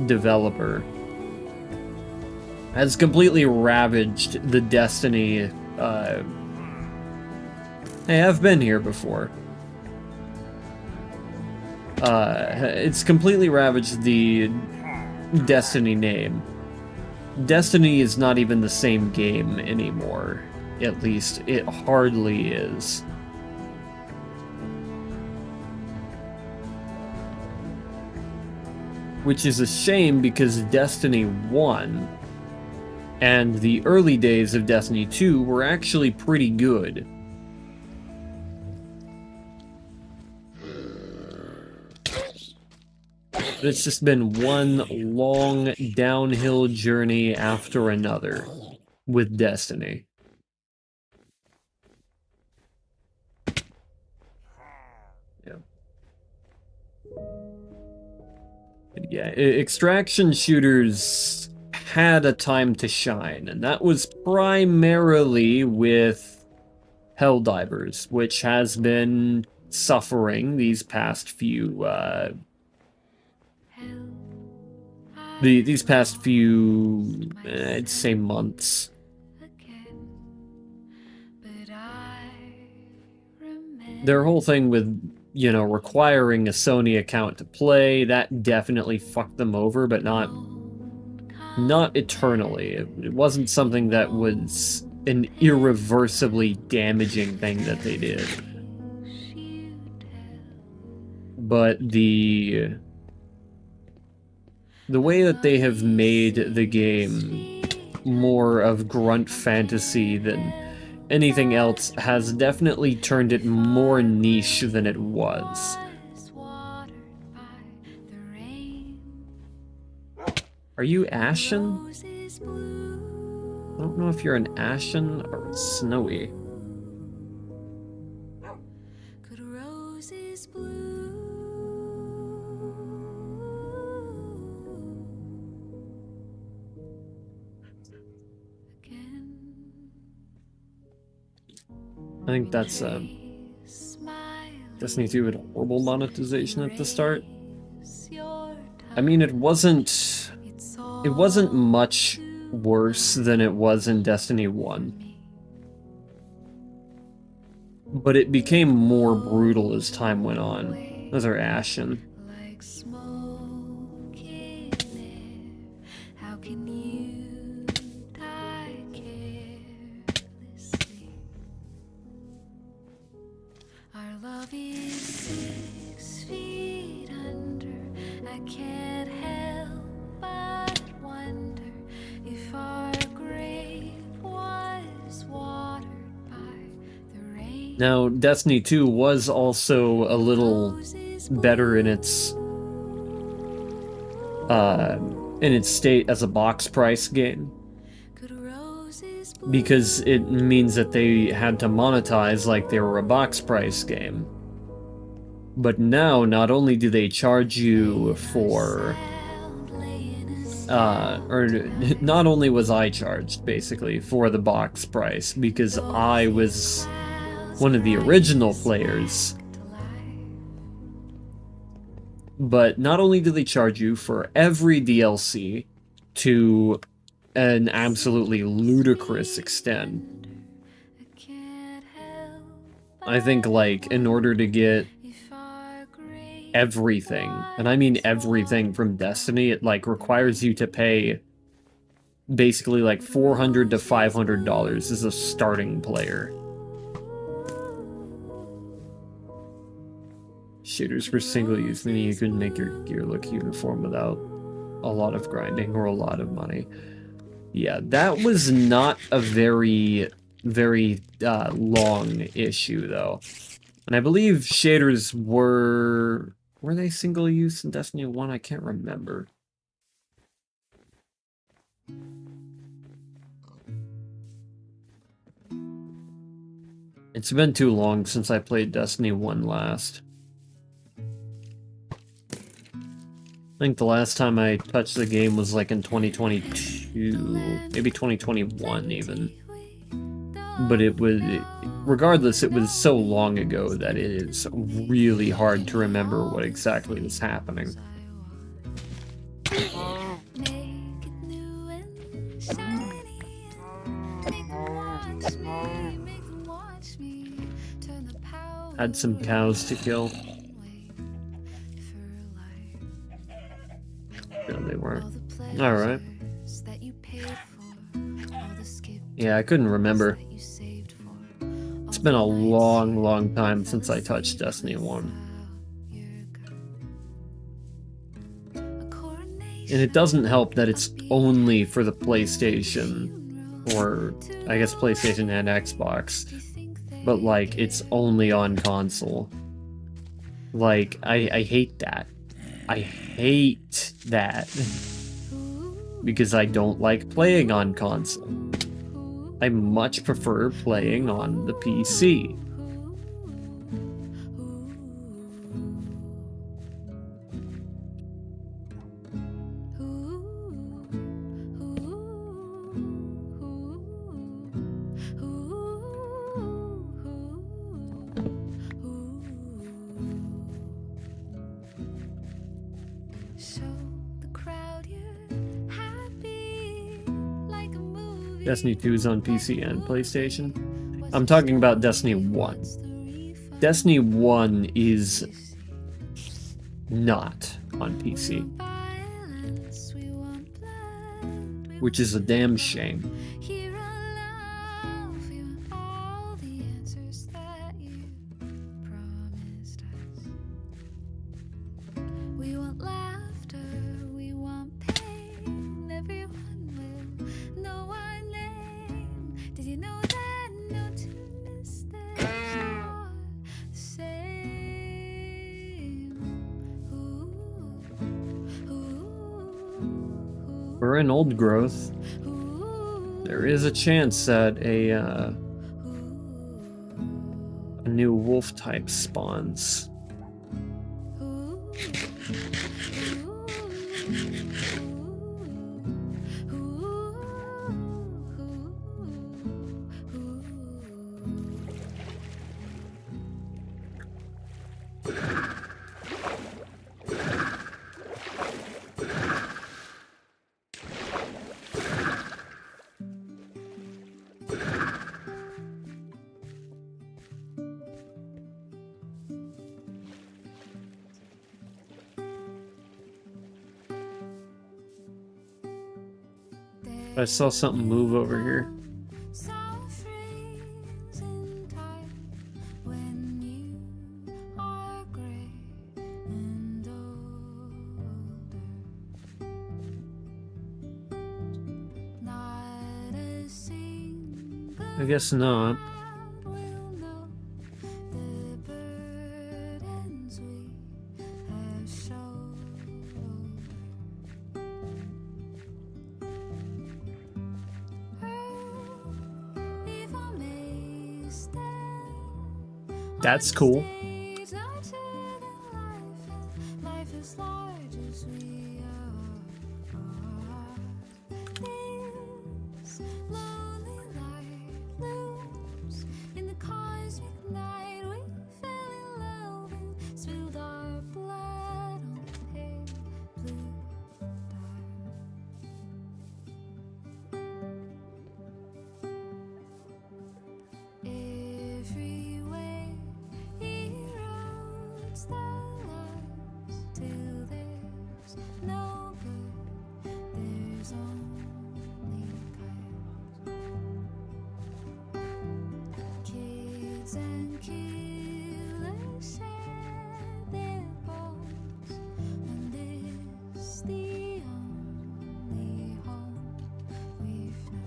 developer, has completely ravaged the Destiny. Hey, I've been here before. It's completely ravaged the Destiny name. Destiny is not even the same game anymore. At least, it hardly is. Which is a shame because Destiny 1 and the early days of Destiny 2 were actually pretty good. It's just been one long downhill journey after another with Destiny. Yeah. Yeah, extraction shooters had a time to shine, and that was primarily with Helldivers, which has been suffering these past few, I'd say months. Their whole thing with, you know, requiring a Sony account to play, that definitely fucked them over, but not eternally. It wasn't something that was an irreversibly damaging thing that they did. But the way that they have made the game more of grunt fantasy than anything else has definitely turned it more niche than it was. Are you Ashen? I don't know if you're an Ashen or Snowy. I think that's Destiny 2 had horrible monetization at the start. I mean, it wasn't much worse than it was in Destiny 1. But it became more brutal as time went on. Those are Ashen. Now, Destiny 2 was also a little better in its state as a box price game, because it means that they had to monetize like they were a box price game. But now, not only do they charge you for or not only was I charged, basically, for the box price, because I was one of the original players, but not only do they charge you for every DLC to an absolutely ludicrous extent, I think, like, in order to get everything, and I mean everything from Destiny, it, like, requires you to pay basically, like, $400 to $500 as a starting player. Shooters for single use, meaning you can make your gear look uniform without a lot of grinding or a lot of money. Yeah, that was not a very long issue, though. And I believe shaders were they single use in Destiny 1? I can't remember. It's been too long since I played Destiny 1 last. I think the last time I touched the game was like in 2022, maybe 2021 even. But it was, regardless, it was so long ago that it is really hard to remember what exactly was happening. Had some cows to kill. No, they weren't. Alright. Yeah, I couldn't remember. It's been a long time since I touched Destiny 1. And it doesn't help that it's only for the PlayStation, or I guess PlayStation and Xbox, but like, it's only on console. Like, I hate that. I hate that. Because I don't like playing on console. I much prefer playing on the PC. Destiny 2 is on PC and PlayStation. I'm talking about Destiny 1. Destiny 1 is not on PC. Which is a damn shame. For an old growth, there is a chance that a new wolf type spawns. I saw something move over here. I guess not. That's cool. chase the lies till there's no good, there's only chaos. Kids and killers share their bones, and this the only home we've known.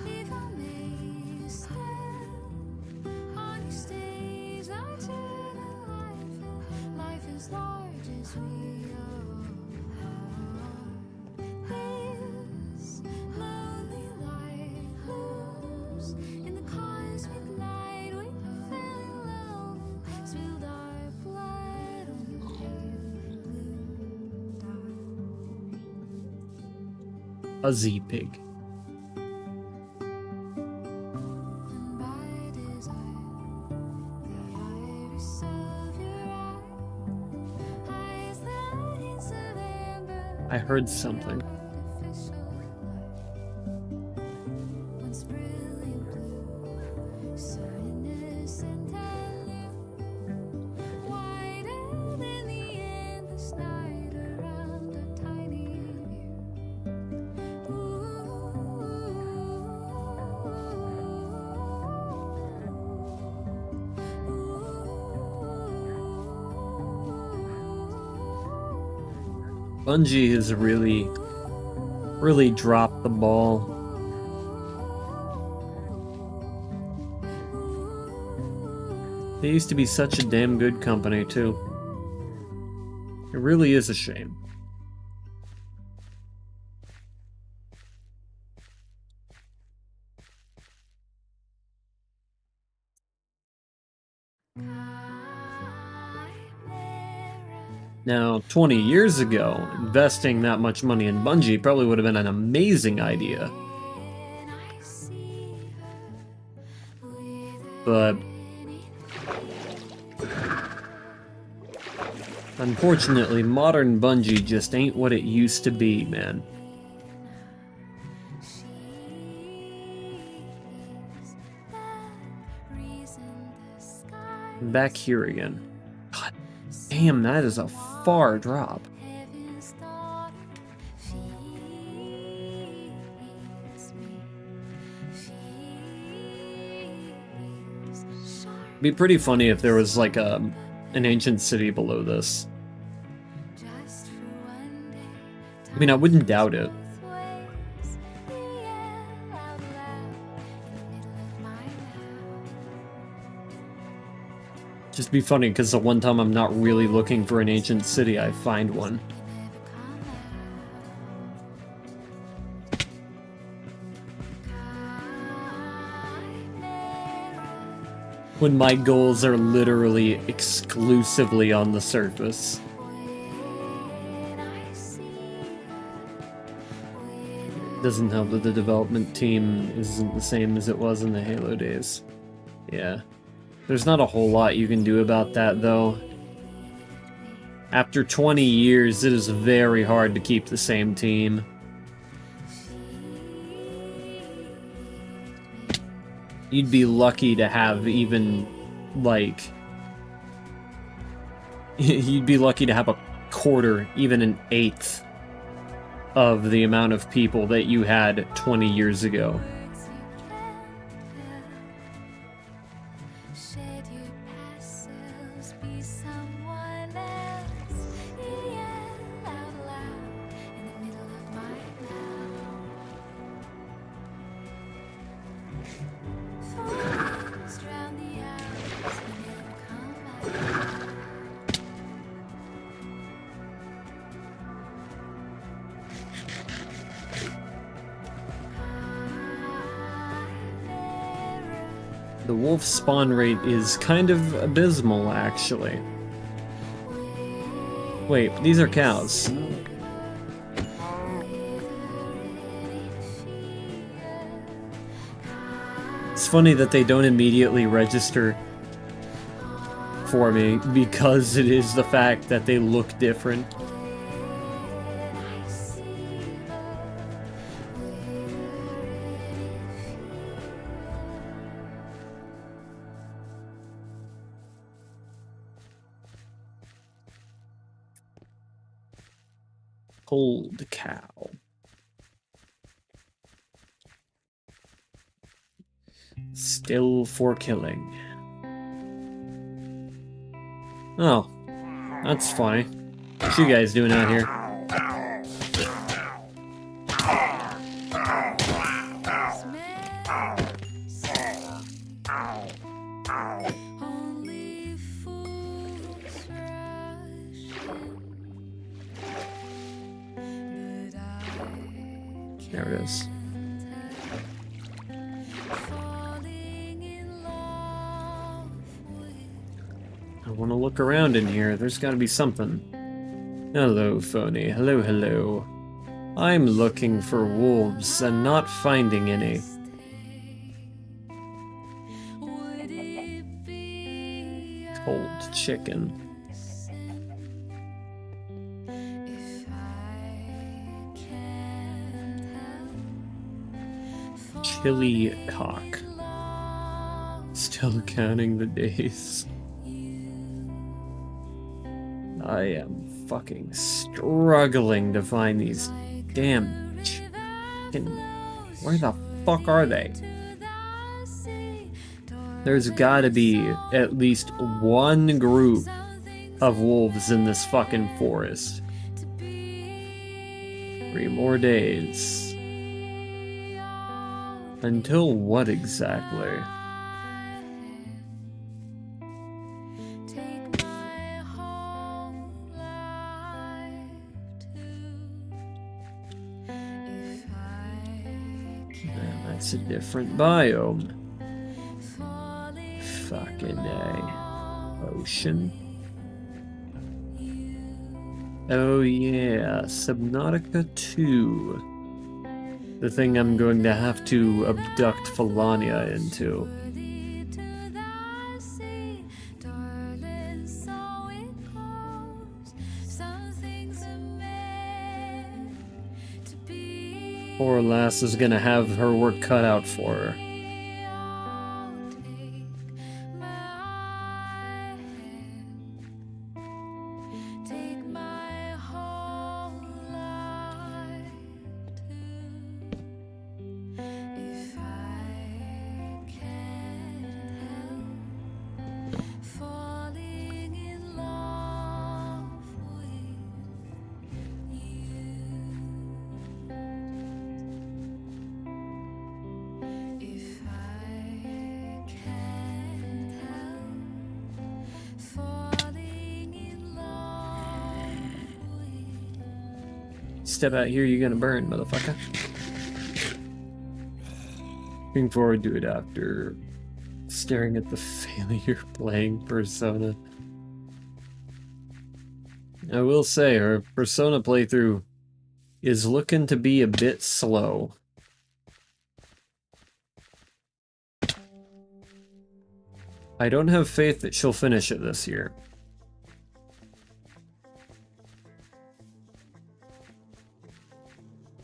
Evil may stand on your stage, not to the life as large as we all are. This lonely light moves in the cosmic light. We fell in love, spilled our blood on the pale blue dye. A Z-Pig. And by desire, the iris of your eyes, the hints of amber, I heard something. artificial light. Once brilliant blue, so innocent and new, wider than the endless night around a tiny Bungie has really dropped the ball. They used to be such a damn good company, too. It really is a shame. Now, 20 years ago, investing that much money in Bungie probably would have been an amazing idea. But unfortunately, modern Bungie just ain't what it used to be, man. Back here again. God damn, that is a far drop. It'd be pretty funny if there was like an ancient city below this. I mean, I wouldn't doubt it. Just be funny because the one time I'm not really looking for an ancient city, I find one. When my goals are literally exclusively on the surface. It doesn't help that the development team isn't the same as it was in the Halo days. Yeah. There's not a whole lot you can do about that, though. After 20 years, it is very hard to keep the same team. You'd be lucky to have even, like... you'd be lucky to have a quarter, even an eighth, of the amount of people that you had 20 years ago. The wolf spawn rate is kind of abysmal, actually. Wait, these are cows. It's funny that they don't immediately register for me because it is the fact that they look different. Cold cow. Still for killing. Oh, that's funny. What you guys doing out here? Only fools rush in, but I There it is. falling in love with. I want to look around in here. There's got to be something. Hello, phony. Hello, hello. I'm looking for wolves and not finding any. Would it be Cold chicken. if I can't help Chili cock. Still counting the days. I am fucking struggling to find these damn chicken. Where the fuck are they? There's gotta be at least one group of wolves in this fucking forest. 3 more days. Until what exactly? take my whole life too. If I Man, that's a different biome. falling Fucking A. Ocean. Oh yeah, Subnautica 2. The thing I'm going to have to abduct Felania into. worthy to the sea, darling, so it goes. Some things are meant to be. Poor lass is gonna have her work cut out for her. I'll take my hand, take my whole life too. If I can't help falling in love with you. If I can't help falling in love with. Step out here, you're gonna burn, motherfucker. Looking forward to it after staring at the failure playing Persona. I will say, her Persona playthrough is looking to be a bit slow. I don't have faith that she'll finish it this year.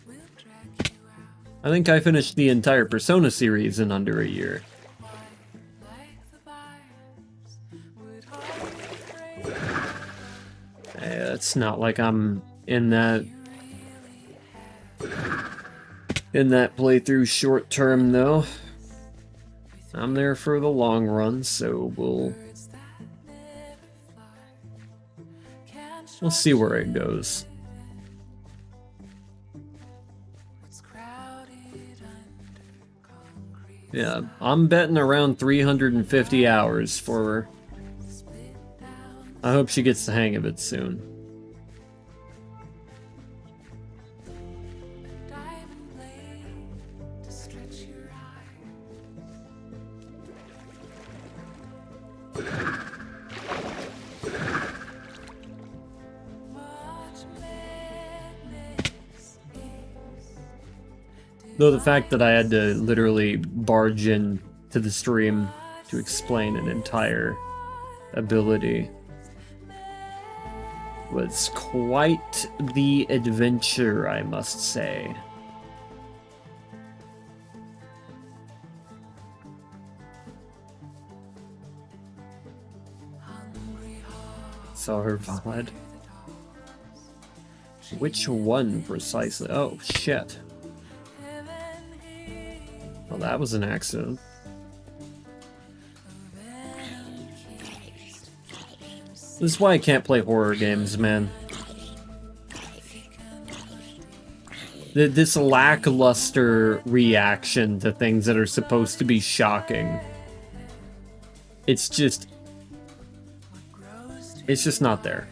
We'll drag you out I think I finished the entire Persona series in under a year. like the vines would hold you free. It's not like I'm in that playthrough short term though. I'm there for the long run, so we'll see where it goes. Yeah, I'm betting around 350 hours for her. I hope she gets the hang of it soon. Diamond blade to stretch your much madness is. Though the fact that I had to literally barge in to the stream to explain an entire ability was quite the adventure, I must say. Saw her VOD. Which one precisely? Oh, shit. Well, that was an accident. This is why I can't play horror games, man. This lackluster reaction to things that are supposed to be shocking. It's just not there.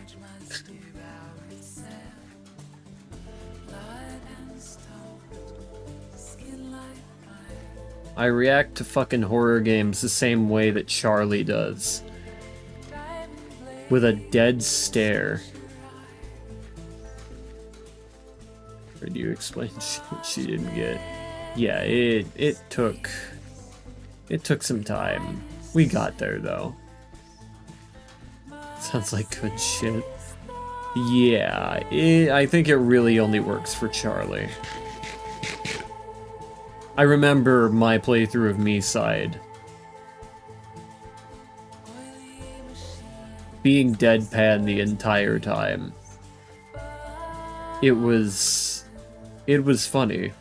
I react to fucking horror games the same way that Charlie does. With a dead stare. Or do you explain what she didn't get? Yeah, it took some time. We got there though. Sounds like good shit. Yeah, I think it really only works for Charlie. I remember my playthrough of Me-Side being deadpan the entire time. It was funny.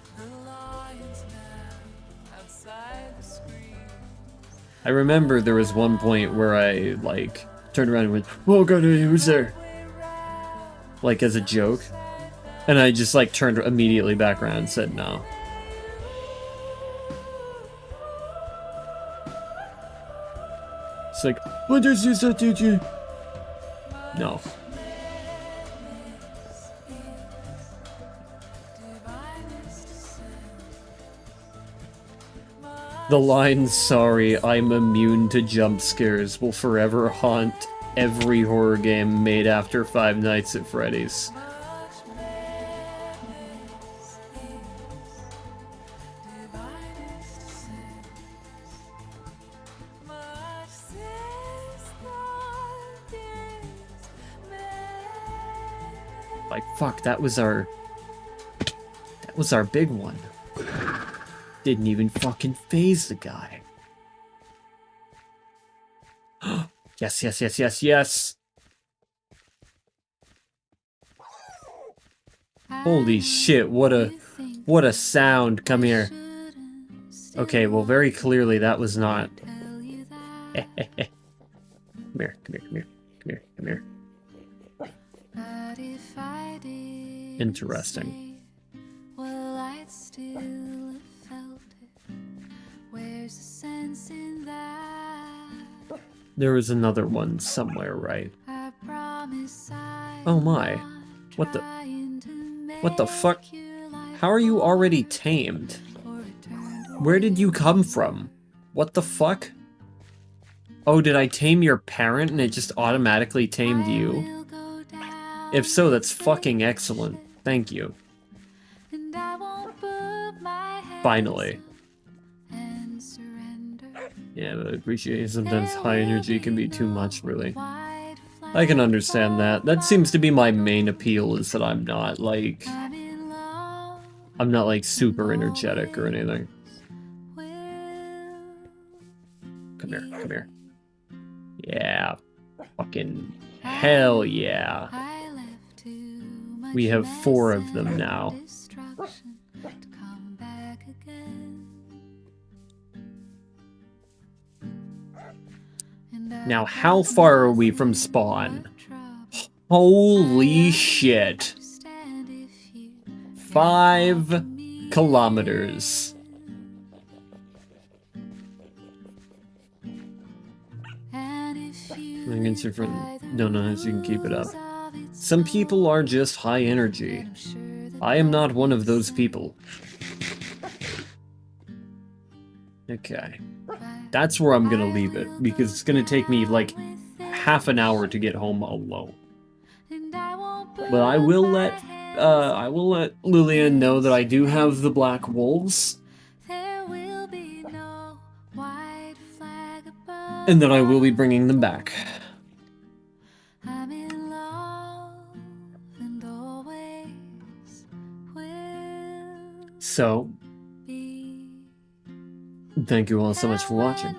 I remember there was one point where I, like, turned around and went, "Whoa, God, who's there?" Like, as a joke. And I just, like, turned immediately back around and said no. It's like, what does this do to you? No. The line, "Sorry, I'm immune to jump scares," will forever haunt every horror game made after Five Nights at Freddy's. Like, fuck, that was our big one. Didn't even fucking phase the guy. Yes, yes, yes, yes, yes. Holy shit, what a sound. Come here. Okay, well, very clearly that was not. Come here, come here, come here, come here, come here. Interesting. Well, I'd still have felt it. Where's the sense in that? There was another one somewhere, right? I promise Oh my. What the fuck? How are you already tamed? Where did you come from? What the fuck? Oh, did I tame your parent and it just automatically tamed you? If so, that's fucking excellent. Thank you. Finally. Yeah, but I appreciate it. Sometimes high energy can be too much, really. I can understand that. That seems to be my main appeal, is that I'm not like super energetic or anything. Come here, come here. Yeah. Fucking hell yeah. We have 4 of them now. Now, how far are we from spawn? Holy shit. 5 kilometers. No, so you can keep it up. Some people are just high energy. I am not one of those people. Okay. That's where I'm gonna leave it, because it's gonna take me like half an hour to get home alone. But I will let Lillian know that I do have the black wolves. And that I will be bringing them back. So, thank you all so much for watching.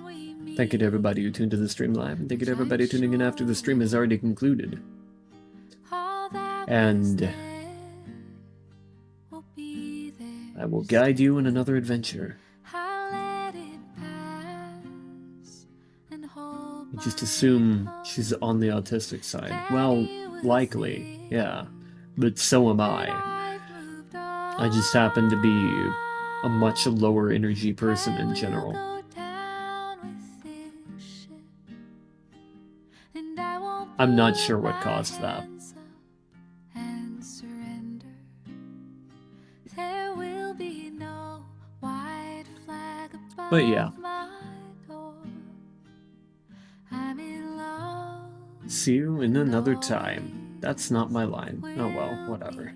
Thank you to everybody who tuned to the stream live, and thank you to everybody tuning in after the stream has already concluded. And I will guide you in another adventure. I'll let it pass and hold I just my assume hand she's on the autistic side. that Well, you will likely, see yeah. But so am that I. I've moved I just happen to be a much on. lower energy person I in will general. go down with this ship, and I won't I'm not put sure what my caused that. hands up and surrender. There will be no white flag above But yeah, my door. I'm in love. see you in another time. That's not my line. Oh well, whatever.